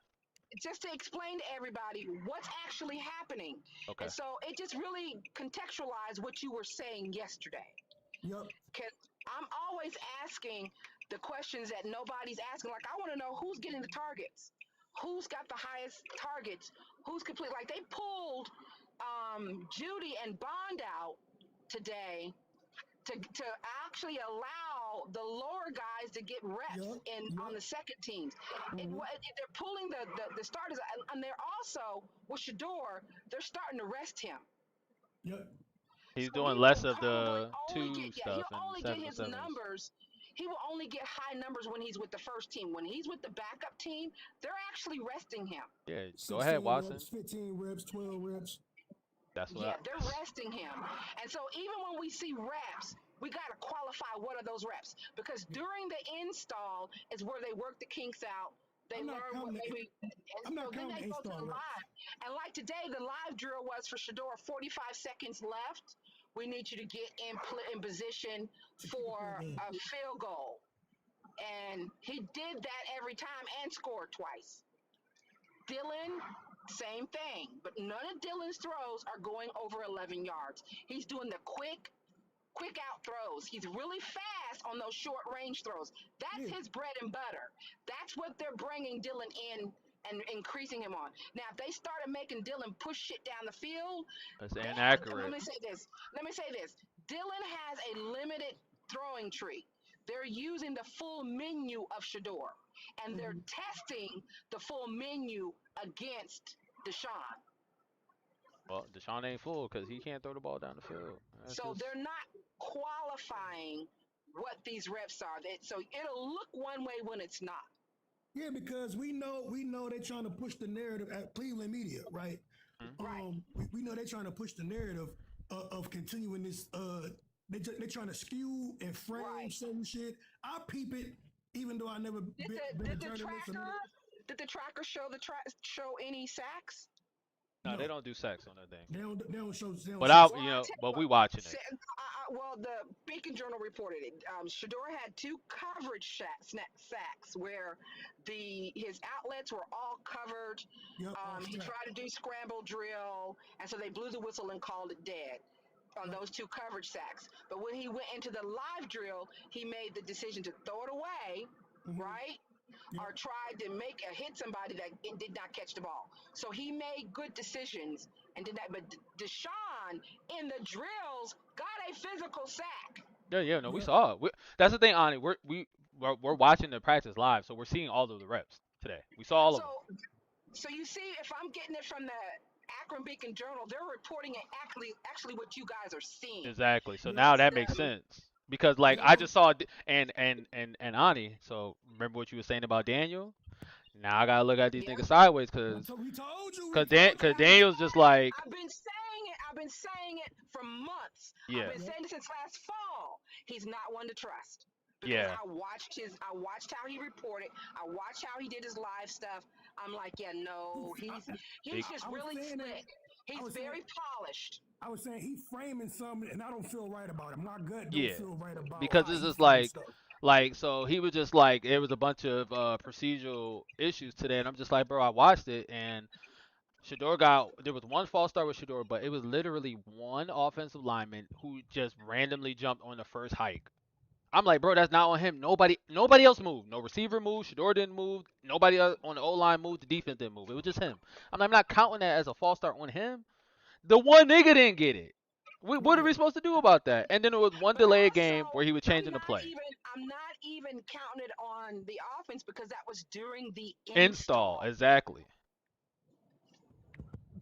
Just to explain to everybody what's actually happening. Okay. And so it just really contextualized what you were saying yesterday. Yep. Because I'm always asking the questions that nobody's asking. Like, I want to know who's getting the targets, who's got the highest targets, who's complete. Like, they pulled Judy and Bond out today to actually allow allow the lower guys to get reps on the second teams. They're pulling the starters, and they're also with Shedeur. They're starting to rest him. He's So doing he less will of the only two get stuff he'll and only get 7 his sevens. numbers. He will only get high numbers when he's with the first team. When he's with the backup team, they're actually resting him. Yeah, go ahead, Watson. Reps, 15 reps, 12 reps. That's what. Yeah, they're resting him. And so even when we see reps, we got to qualify what are those reps, because during the install is where they work the kinks out. They learn what maybe, and so then they go to the live. And like today, the live drill was for Shedeur, 45 seconds left. We need you to get in position for a field goal. And he did that every time and scored twice. Dillon, same thing, but none of Dillon's throws are going over 11 yards. He's doing the quick out throws. He's really fast on those short range throws. That's his bread and butter. That's what they're bringing Dillon in and increasing him on. Now, if they started making Dillon push shit down the field, that's inaccurate. Let me say this. Dillon has a limited throwing tree. They're using the full menu of Shedeur, and they're testing the full menu against Deshaun. Well, Deshaun ain't full because he can't throw the ball down the field. So they're not qualifying what these reps are. So it'll look one way when it's not. Yeah, because we know they're trying to push the narrative at Cleveland media, right? Right. We know they're trying to push the narrative of continuing this. They're trying to skew and frame certain shit. I peep it, even though I never been a journalist. Did the tracker show any sacks? No, they don't do sacks on that thing. They don't show. But we watching it. Well, the Beacon Journal reported it. Shedeur had 2 coverage sacks where his outlets were all covered. He tried to do scramble drill, and so they blew the whistle and called it dead on those 2 coverage sacks. But when he went into the live drill, he made the decision to throw it away, right? Or tried to hit somebody that did not catch the ball. So he made good decisions and did that. But Deshaun in the drills got a physical sack. Yeah, no, we saw it. That's the thing, Ani. We're watching the practice live, so we're seeing all of the reps today. We saw all of them. So you see, if I'm getting it from the Akron Beacon Journal, they're reporting it actually what you guys are seeing. Exactly. So now that makes sense. Because I just saw and Ani, so remember what you were saying about Daniel? Now I gotta look at these niggas sideways because Daniel's just like. I've been saying it for months. Yeah. I've been saying it since last fall. He's not one to trust. Because Yeah. I watched how he reported. I watched how he did his live stuff. I'm like, yeah, no, he's just really slick. He's very polished. I was saying he's framing something, and I don't feel right about it. My gut don't feel right about it. Because this is so he was just like, it was a bunch of procedural issues today, and I'm just like, bro, I watched it, and there was one false start with Shedeur, but it was literally one offensive lineman who just randomly jumped on the first hike. I'm like, bro, that's not on him. Nobody else moved. No receiver moved. Shedeur didn't move. Nobody else on the O-line moved. The defense didn't move. It was just him. I'm not counting that as a false start on him. The one nigga didn't get it. What are we supposed to do about that? And then there was one delayed game where he was changing the play. I'm not even counting it on the offense because that was during the Install, exactly.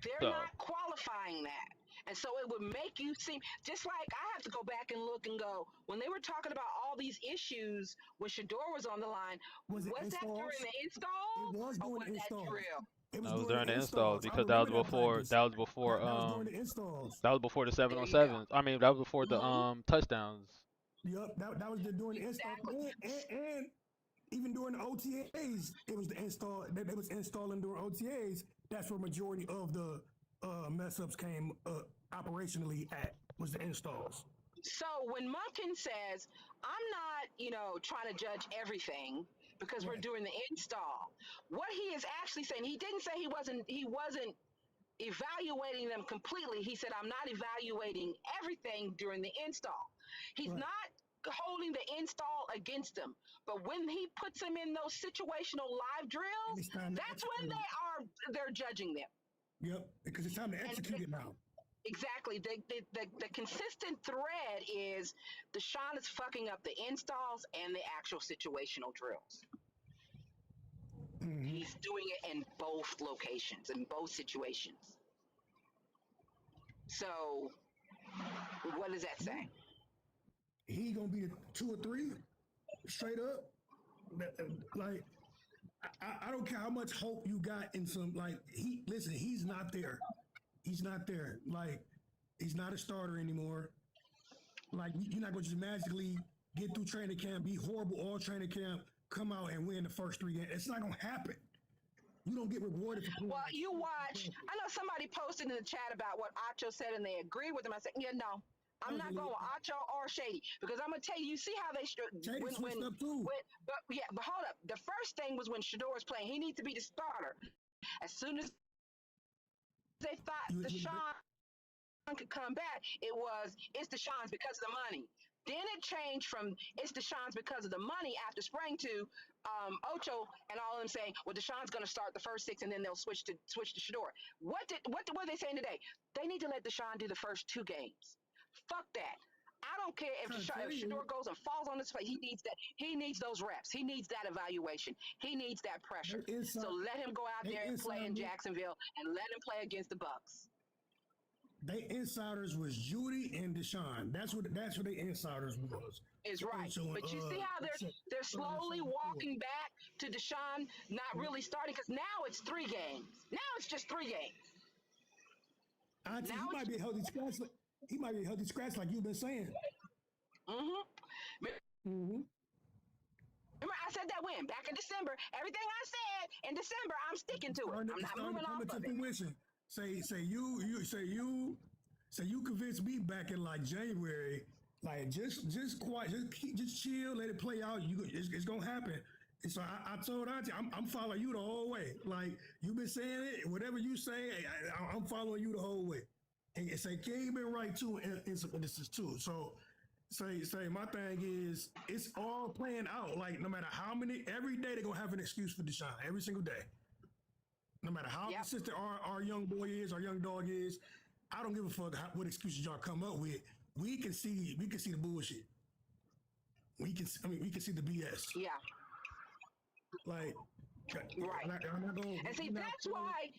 They're not qualifying that. And so it would make you seem, just like I have to go back and look and go, when they were talking about all these issues when Shedeur was on the line, was that during the install? It was during the install. It was during the installs because that was before the 7-on-7s. I mean, that was before the touchdowns. Yep, that was during the install. And even during the OTAs, it was the install. They was installing during OTAs. That's where majority of the mess ups came operationally was the installs. So when Monken says, I'm not, trying to judge everything because we're doing the install, what he is actually saying, he didn't say he wasn't evaluating them completely. He said, I'm not evaluating everything during the install. He's not holding the install against them. But when he puts them in those situational live drills, that's when they're judging them. Yep, because it's time to execute it now. Exactly. The consistent thread is Deshaun is fucking up the installs and the actual situational drills. Mm-hmm. He's doing it in both locations, in both situations. So, what does that say? He gonna be 2 or 3 straight up. Like, I don't care how much hope you got in some. Like, he's not there. He's not there. Like, he's not a starter anymore. Like, you're not gonna just magically get through training camp, be horrible all training camp, come out and win the first 3 games. It's not gonna happen. You don't get rewarded for playing. Well, you watch. I know somebody posted in the chat about what Acho said, and they agree with him. I said, yeah, no, I'm not going with Acho or Shady, because I'm gonna tell you. You see how they switched up too. But hold up. The first thing was when Shedeur was playing. He needs to be the starter. As soon as they thought Deshaun could come back, it's Deshaun's because of the money. Then it changed from it's Deshaun's because of the money after spring to Ocho and all of them saying, well, Deshaun's going to start the first 6 and then they'll switch to Shedeur. What are they saying today? They need to let Deshaun do the first 2 games. Fuck that. I don't care if Shedeur goes and falls on his face. He needs that. He needs those reps. He needs that evaluation. He needs that pressure. So let him go out there and play in Jacksonville and let him play against the Bucks. They insiders was Judy and Deshaun. That's what they insiders was. Is right. But you see how they're slowly walking back to Deshaun not really starting, because now it's 3 games. Now it's just 3 games. He might be a healthy scratch. He might be a healthy scratch, like you've been saying. Remember, I said that when back in December. Everything I said in December, I'm sticking to it. I'm not moving off of it. Say you convinced me back in like January, like just quiet, just chill, let it play out. It's gonna happen. And so I told Auntie, I'm following you the whole way. Like, you've been saying it, whatever you say, I'm following you the whole way. And say King been right too in some instances too. So say my thing is it's all playing out. Like, no matter how many, every day they're gonna have an excuse for Deshaun, every single day. No matter how consistent our young boy is, our young dog is, I don't give a fuck what excuses y'all come up with. We can see the bullshit. We can see the BS. Yeah. Like, right. And see, that's why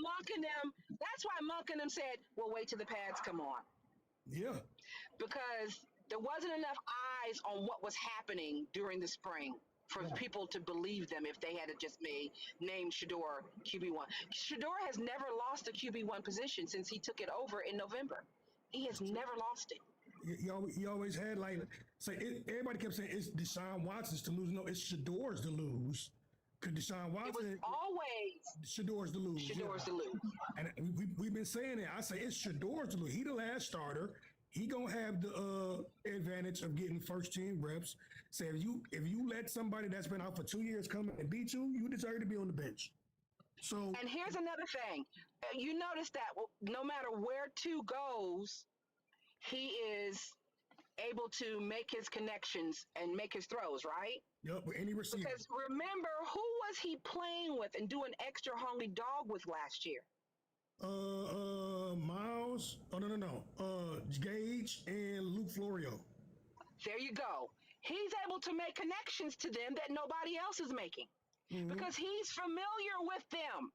Monk and them said, well, wait till the pads come on. Yeah. Because there wasn't enough eyes on what was happening during the spring for people to believe them if they had just named Shedeur QB1. Shedeur has never lost the QB1 position since he took it over in November. He has never lost it. He always had, like, everybody kept saying it's Deshaun Watson's to lose. No, it's Shedeur's to lose. Because Deshaun Watson, it was always Shedeur's to lose. Shedeur's to lose. And we've been saying it. I say it's Shedeur's to lose. He the last starter. He gonna have the advantage of getting first team reps. So if you let somebody that's been out for 2 years come and beat you, you deserve to be on the bench. So, and here's another thing. You notice that no matter where 2 goes, he is able to make his connections and make his throws, right? Yep, with any receiver. Because remember, who was he playing with and doing extra hungry dog with last year? Miles. Oh, no. Gage and Luke Florio. There you go. He's able to make connections to them that nobody else is making because he's familiar with them.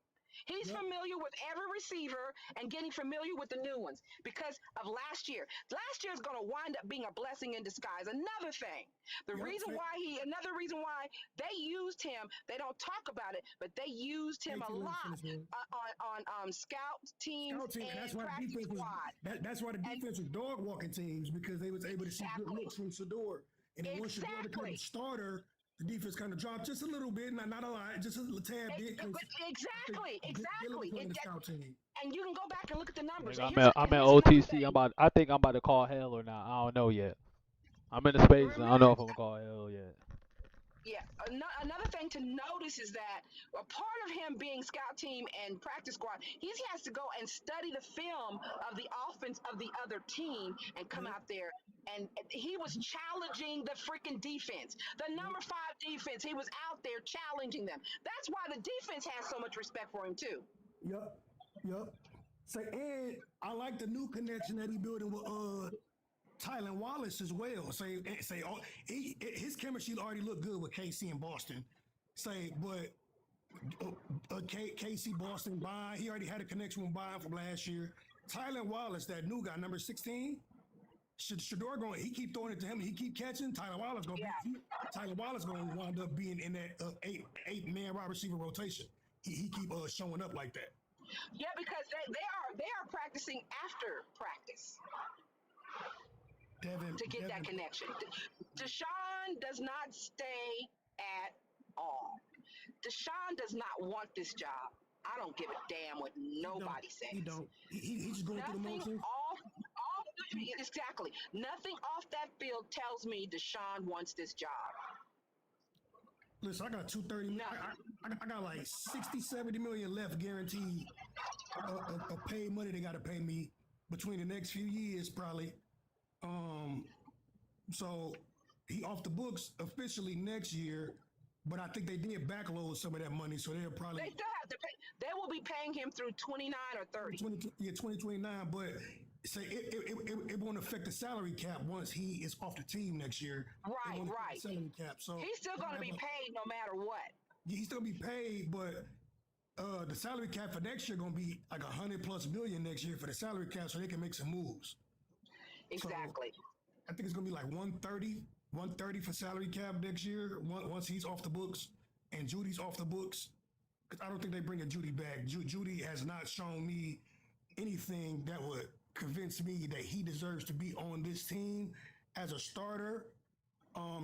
He's familiar with every receiver and getting familiar with the new ones because of last year. Last year is going to wind up being a blessing in disguise. Another thing, another reason why they used him, they don't talk about it, but they used him a lot on scout teams and practice squad. That's why the defense was dog walking teams, because they was able to see good looks from Shedeur. And then once Shedeur became a starter, the defense kind of dropped just a little bit, not a lot, just a little tad bit. Exactly. And you can go back and look at the numbers. I'm at OTC. I think I'm about to call hell or not. I don't know yet. I'm in the space. I don't know if I'm gonna call hell yet. Yeah. Another thing to notice is that a part of him being scout team and practice squad, he has to go and study the film of the offense of the other team and come out there. And he was challenging the freaking defense. The number 5 defense, he was out there challenging them. That's why the defense has so much respect for him, too. Yep. Say, and I like the new connection that he building with Tylan Wallace as well. His chemistry already looked good with KC and Boston. But KC, Boston, Bond, he already had a connection with Bond from last year. Tylan Wallace, that new guy, number 16. Shedeur he keep throwing it to him. He keep catching. Tylan Wallace going to wind up being in that eight-man wide receiver rotation. He keep showing up like that. Yeah, because they are practicing after practice. Devin, to get that connection. Deshaun does not stay at all. Deshaun does not want this job. I don't give a damn what nobody says. He don't. He's just going through the motions. Exactly. Nothing off that field tells me Deshaun wants this job. Listen, I got 230. I got like 60, 70 million left guaranteed of paid money they got to pay me between the next few years, probably. So he off the books officially next year, but I think they did backload some of that money, so they'll probably. They still have to pay. They will be paying him through 29 or 30. 2029, but say it won't affect the salary cap once he is off the team next year. Right. Salary cap. So he's still going to be paid no matter what. Yeah, he's still gonna be paid, but the salary cap for next year gonna be like $100+ million next year for the salary cap, so they can make some moves. Exactly. So, I think it's gonna be like 130 for salary cap next year once he's off the books and Judy's off the books. Because I don't think they bringing Judy back. Judy has not shown me anything that would convince me that he deserves to be on this team as a starter.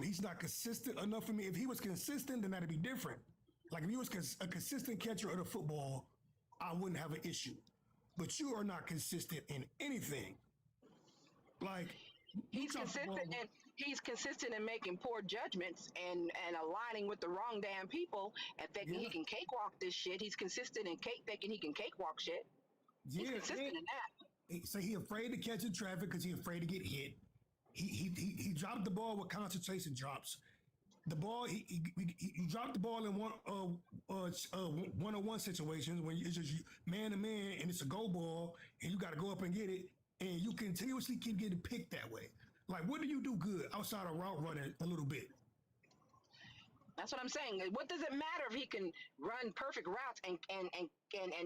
He's not consistent enough for me. If he was consistent, then that'd be different. Like if he was a consistent catcher of the football, I wouldn't have an issue. But you are not consistent in anything. Like he's consistent in making poor judgments and aligning with the wrong damn people and thinking he can cakewalk this shit. He's consistent in thinking he can cakewalk shit. He's consistent in that. So he afraid to catch in traffic because he afraid to get hit. He dropped the ball with concentration drops. The ball he dropped the ball in one-on-one situations when it's just man to man and it's a go ball and you got to go up and get it and you continuously keep getting picked that way. Like, what do you do good outside of route running a little bit? That's what I'm saying. What does it matter if he can run perfect routes and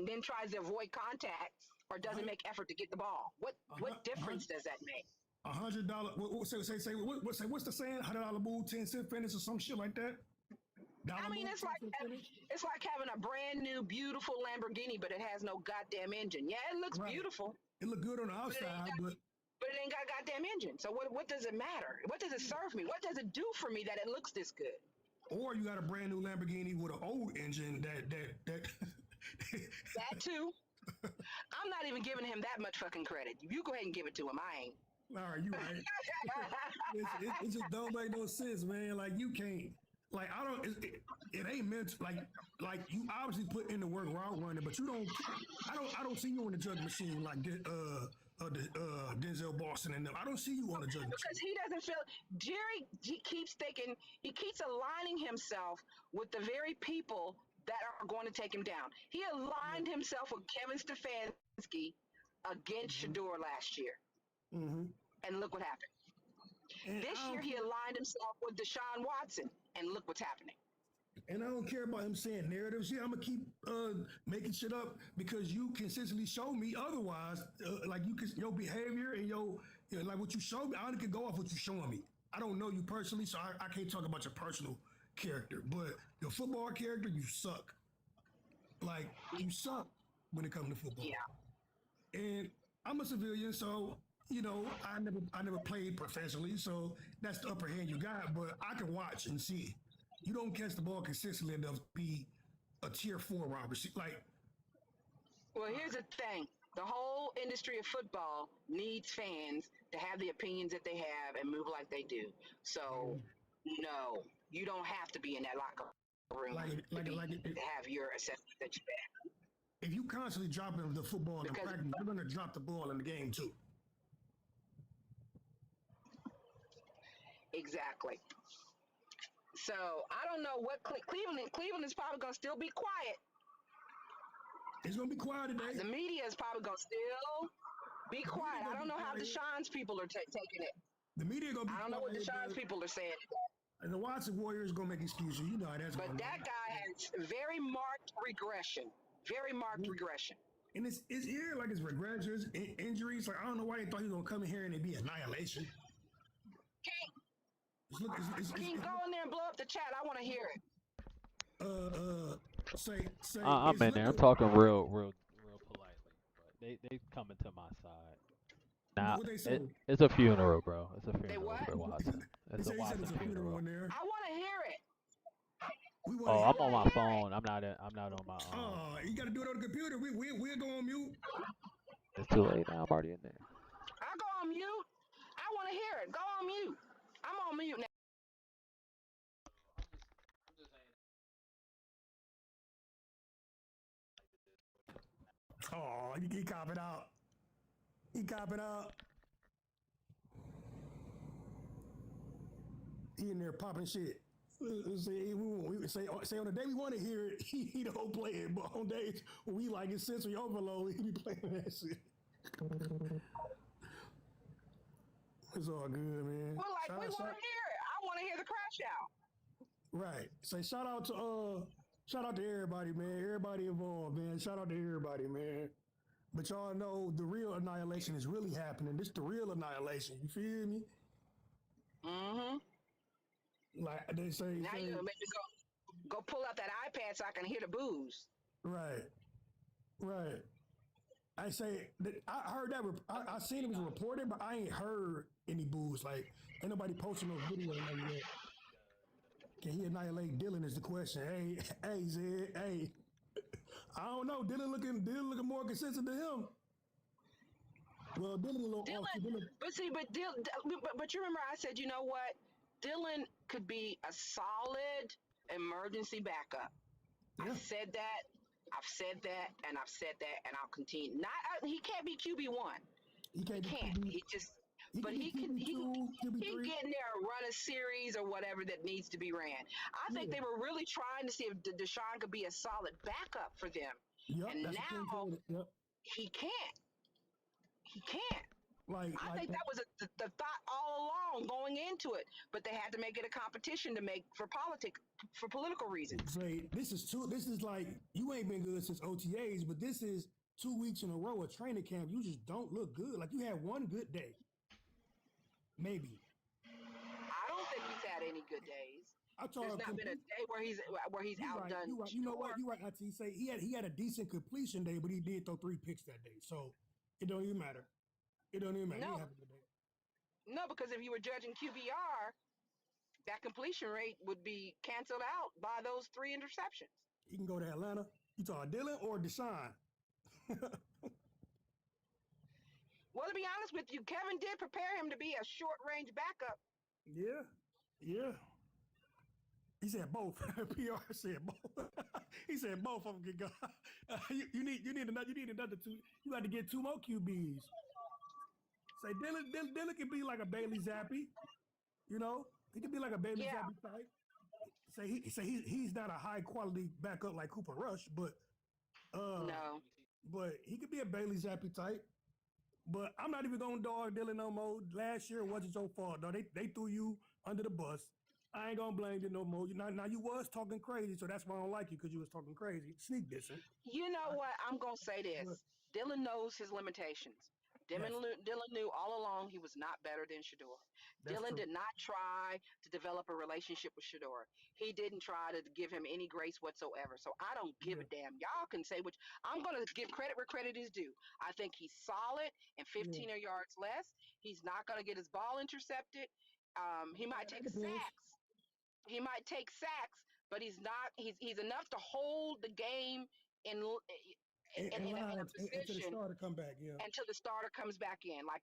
then tries to avoid contact or doesn't make effort to get the ball? What difference does that make? $100. What's the saying? $100 move, 10-cent finish, or some shit like that. I mean, it's like having a brand new, beautiful Lamborghini, but it has no goddamn engine. Yeah, it looks beautiful. It look good on the outside, but it ain't got a goddamn engine. So what does it matter? What does it serve me? What does it do for me that it looks this good? Or you got a brand new Lamborghini with an old engine that that too. I'm not even giving him that much fucking credit. You go ahead and give it to him. I ain't. All right, you right. it just don't make no sense, man. Like you can't. Like I don't. It ain't meant to, like you obviously put in the work route running, but you don't. I don't see you on the judge machine like Denzel Boston and them. I don't see you on the judge machine because he doesn't feel. Jerry he keeps aligning himself with the very people that are going to take him down. He aligned himself with Kevin Stefanski against Shedeur last year. And look what happened. And this year he aligned himself with Deshaun Watson, and look what's happening. And I don't care about him saying narratives. Yeah, I'm gonna keep making shit up because you consistently show me otherwise. Like your behavior and like what you show me, I only can go off what you're showing me. I don't know you personally, so I can't talk about your personal character. But your football character, you suck. Like you suck when it comes to football. Yeah. And I'm a civilian, so. I never played professionally, so that's the upper hand you got. But I can watch and see. You don't catch the ball consistently enough to be a tier 4 wide receiver. Well, here's the thing: the whole industry of football needs fans to have the opinions that they have and move like they do. So, no, you don't have to be in that locker room to have your assessment that you have. If you constantly dropping the football in practice, you're going to drop the ball in the game too. Exactly. So I don't know what Cleveland is probably going to still be quiet. It's gonna be quiet today. The media is probably gonna still be quiet. I don't know how Deshaun's people are taking it. The media gonna be I don't know what Deshaun's people are saying. And the Watson Warriors gonna make excuses. You know how that's But going. that guy has very marked regression. Very marked regression. And it's here like it's regressions, injuries. Like I don't know why they thought he was gonna come in here and it'd be annihilation. King, go in there and blow up the chat. I want to hear it. Say. I'm in there. I'm talking real politely, but they coming to my side. Nah, it's a funeral, bro. It's a funeral for Watson. It's a Watson funeral. I want to hear it. Oh, I'm on my phone. I'm not on my. Oh, you gotta do it on the computer. We'll go on mute. It's too late now. I'm already in there. I'll go on mute. I want to hear it. Go on mute. I'm on mute now. Oh, he copping out. He copping out. He in there popping shit. Say on the day we want to hear it, he don't play it. But on days when we like it sensory overload, he be playing that shit. It's all good, man. Well, like we want to hear it. I want to hear the crash out. Right. Say shout out to everybody, man. Everybody involved, man. Shout out to everybody, man. But y'all know the real annihilation is really happening. This the real annihilation. You feel me? Mm-hmm. Like they say. Now you gonna make me go pull out that iPad so I can hear the booze. Right. I say I heard that. I seen it was reported, but I ain't heard any booze. Like ain't nobody posting no video like that. Can he annihilate Dillon? Is the question. Hey, Zed. Hey, I don't know. Dillon looking more consistent than him. Well, Dillon a little off. But you remember I said, you know what? Dillon could be a solid emergency backup. Yeah. I've said that, and I'll continue. He can't be QB1. He can't. He can get in there and run a series or whatever that needs to be ran. I think they were really trying to see if Deshaun could be a solid backup for them. Yep, and now he can't. He can't. I think that was the thought all along going into it, but they had to make it a competition to make for political reasons. Say this is like you ain't been good since OTAs, but this is 2 weeks in a row of training camp. You just don't look good. Like you had one good day, maybe. I don't think he's had any good days. There's not been a day where he's outdone. Right. You know what? You're right. He say he had a decent completion day, but he did throw 3 picks that day, so it don't even matter. It don't even matter. No, because if you were judging QBR, that completion rate would be canceled out by those 3 interceptions. He can go to Atlanta. You talking Dillon or Deshaun? Well, to be honest with you, Kevin did prepare him to be a short-range backup. Yeah. He said both. PR said both. He said both of them can go. You need another 2. You got to get 2 more QBs. Say Dillon can be like a Bailey Zappi, you know. He can be like a Bailey Zappi type. Say he's not a high quality backup like Cooper Rush, but no. But he could be a Bailey Zappi type. But I'm not even gonna dog Dillon no more. Last year wasn't your fault, though. They threw you under the bus. I ain't gonna blame you no more. Now you was talking crazy, so that's why I don't like you, because you was talking crazy. Sneak dissing. You know what? I'm gonna say this. Dillon knows his limitations. Dillon knew all along he was not better than Shedeur. Dillon did not try to develop a relationship with Shedeur. He didn't try to give him any grace whatsoever. So I don't give a damn. Y'all can say which. I'm going to give credit where credit is due. I think he's solid and 15 yards less. He's not going to get his ball intercepted. He might take sacks. But he's not. He's enough to hold the game in a position until the starter come back, until the starter comes back in, like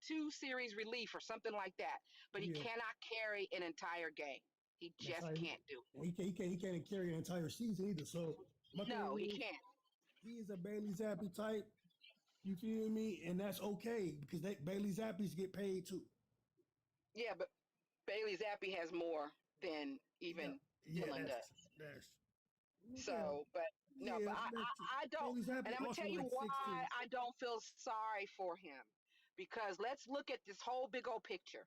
2 series relief or something like that. But he cannot carry an entire game. He just can't do it. He can't carry an entire season either. So no, he can't. He's a Bailey Zappi type. You feel me? And that's okay, because Bailey Zappies get paid too. Yeah, but Bailey Zappi has more than even Dillon does. So, No, but I don't, and I'm gonna tell you why I don't feel sorry for him, because let's look at this whole big old picture.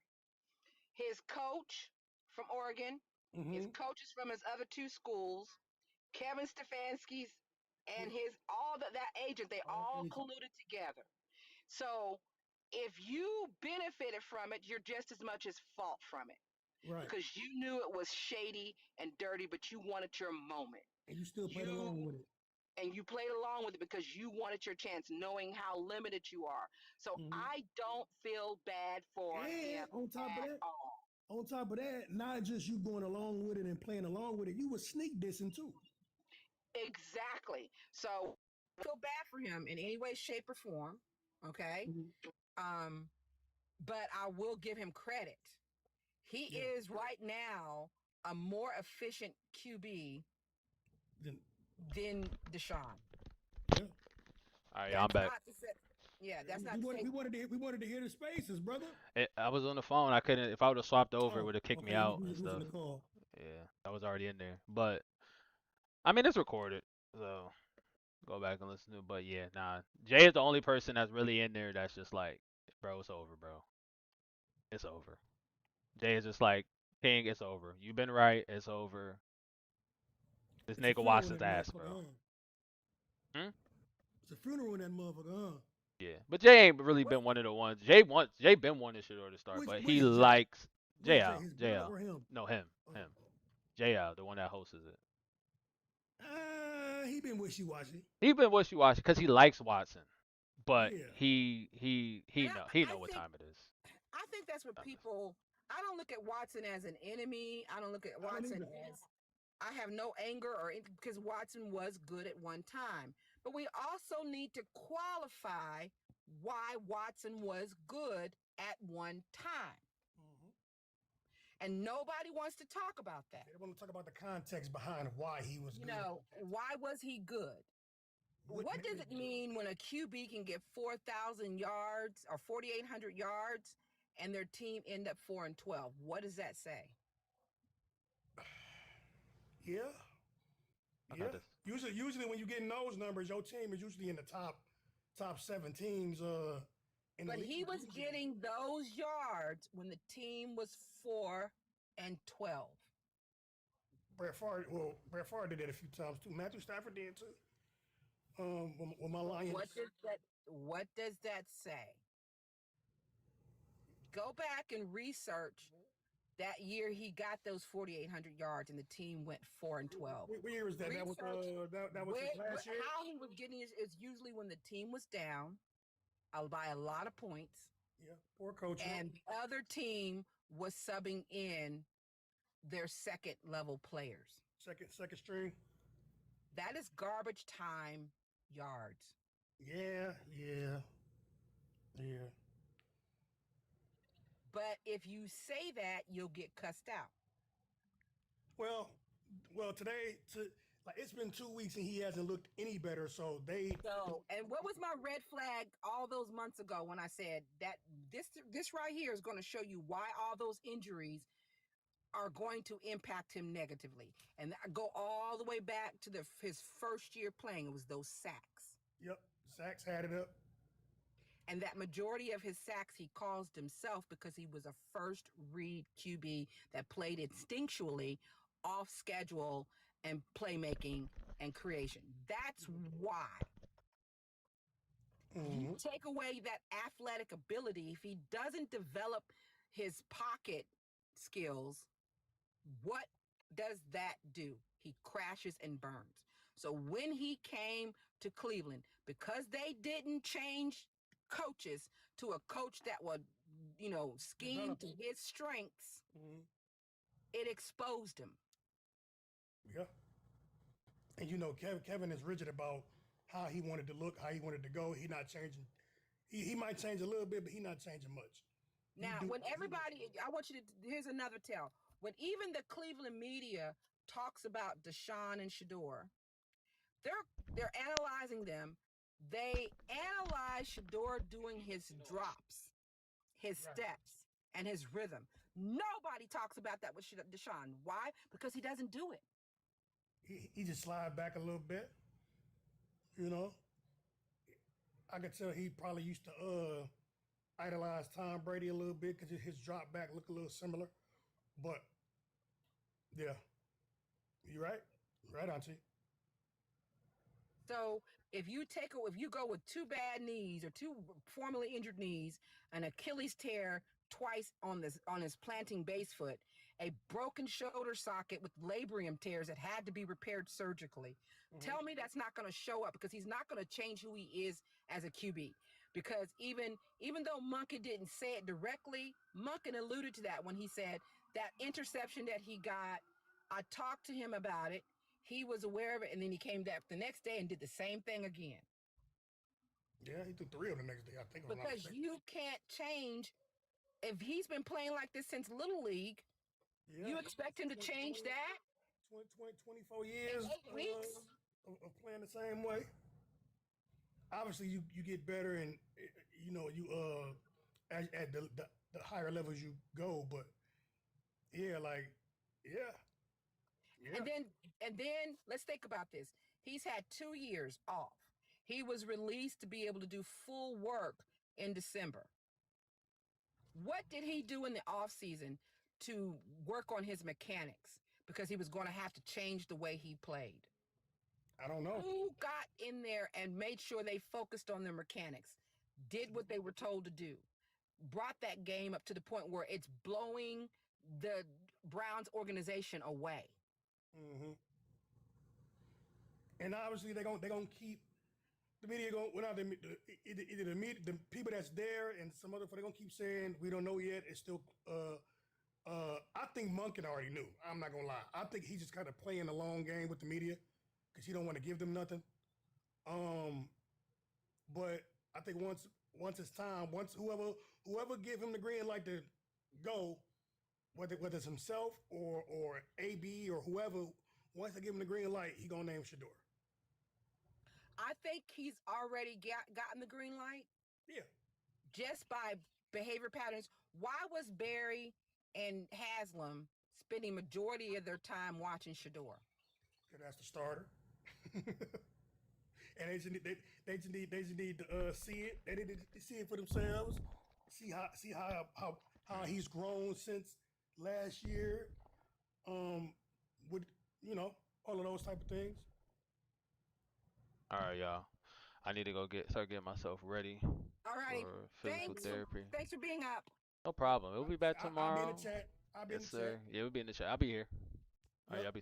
His coach from Oregon, his coaches from his other two schools, Kevin Stefanski's, and his that agent, they all colluded together. So if you benefited from it, you're just as much as fault from it. Right. Because you knew it was shady and dirty, but you wanted your moment. And you still played along with it. And you played along with it because you wanted your chance, knowing how limited you are. So I don't feel bad for him on top of that, all. On top of that, not just you going along with it and playing along with it, you were sneak dissing too. Exactly. So I feel bad for him in any way, shape, or form. Okay. But I will give him credit. He is right now a more efficient QB than Deshaun. Yeah. All right, I'm back. That's not. We wanted to hear the spaces, brother. I was on the phone. I couldn't. If I would have swapped over, it would have kicked me out and stuff. Yeah, I was already in there. But I mean, it's recorded, so go back and listen to it. But yeah, nah. Jay is the only person that's really in there that's just like, bro, it's over, bro. It's over. Jay is just like, King, it's over. You've been right. It's over. This nigga Watson's ass, bro. It's a funeral in that motherfucker, huh? Yeah, but Jay ain't really been one of the ones. Jay been wanting Shedeur to start, but he likes JL. No, him. JL, the one that hosts it. He been wishy-washy. He been wishy-washy because he likes Watson, but he know what time it is. I think that's what people. I don't look at Watson as an enemy. I don't look at Watson as. I have no anger because Watson was good at one time. But we also need to qualify why Watson was good at one time. And nobody wants to talk about that. They want to talk about the context behind why he was good. Why was he good? What does it mean when a QB can get 4,000 yards or 4,800 yards and their team end up 4-12? What does that say? Yeah. Usually when you get in those numbers, your team is usually in the top 7 teams. But he was getting those yards when the team was 4-12. Brett Favre did that a few times too. Matthew Stafford did too. With my Lions. What does that say? Go back and research that year he got those 4,800 yards and the team went 4-12. What year was that? That was his last year? How he was getting is usually when the team was down by a lot of points. Yeah, poor coach. And the other team was subbing in their second level players. Second string. That is garbage time yards. Yeah. But if you say that, you'll get cussed out. Well, today, it's been 2 weeks and he hasn't looked any better. So, and what was my red flag all those months ago when I said that this right here is going to show you why all those injuries are going to impact him negatively. And I go all the way back to his first year playing. It was those sacks. Yep, sacks had it up. And that majority of his sacks he caused himself because he was a first read QB that played instinctually off schedule and playmaking and creation. That's why. You take away that athletic ability, if he doesn't develop his pocket skills, what does that do? He crashes and burns. So when he came to Cleveland, because they didn't change coaches to a coach that would, scheme to his strengths, it exposed him. Yeah. And Kevin is rigid about how he wanted to look, how he wanted to go. He not changing. He might change a little bit, but he not changing much. Now, when everybody, I want you to, here's another tell. When even the Cleveland media talks about Deshaun and Shedeur, they're analyzing them. They analyze Shedeur doing his drops, his steps, and his rhythm. Nobody talks about that with Deshaun. Why? Because he doesn't do it. He just slide back a little bit. You know, I could tell he probably used to idolize Tom Brady a little bit because his drop back looked a little similar. But yeah, you're right, Auntie. So if you go with two bad knees or two formerly injured knees, an Achilles tear twice on his planting base foot, a broken shoulder socket with labrum tears that had to be repaired surgically. Tell me that's not going to show up, because he's not going to change who he is as a QB. Because even though Monken didn't say it directly, Monken alluded to that when he said that interception that he got, I talked to him about it. He was aware of it, and then he came back the next day and did the same thing again. Yeah, he threw 3 of the next day, I think. Because you can't change. If he's been playing like this since Little League, you expect him to change that? 24 years in 8 weeks? Of playing the same way. Obviously, you get better, and you know at the higher levels you go. But yeah, yeah. And then let's think about this. He's had 2 years off. He was released to be able to do full work in December. What did he do in the off season to work on his mechanics? Because he was going to have to change the way he played. I don't know. Who got in there and made sure they focused on their mechanics, did what they were told to do, brought that game up to the point where it's blowing the Browns organization away? Mm-hmm. And obviously they're gonna keep the media either the people that's there and some other, they're gonna keep saying we don't know yet. It's still I think Monken already knew. I'm not gonna lie. I think he's just kind of playing a long game with the media because he don't want to give them nothing. But I think once it's time, once whoever give him the green light to go, whether it's himself or AB or whoever, once they give him the green light, he gonna name Shedeur. I think he's already gotten the green light. Yeah. Just by behavior patterns. Why was Barry and Haslam spending majority of their time watching Shedeur? Because that's the starter. And they just need to see it. They need to see it for themselves. See how he's grown since last year. With all of those type of things. All right, y'all. I need to go start getting myself ready. All right. For physical therapy. Thanks for being up. No problem. We'll be back tomorrow. I'll be in the chat. Yes, sir. Yeah, we'll be in the chat. I'll be here. All right, y'all be.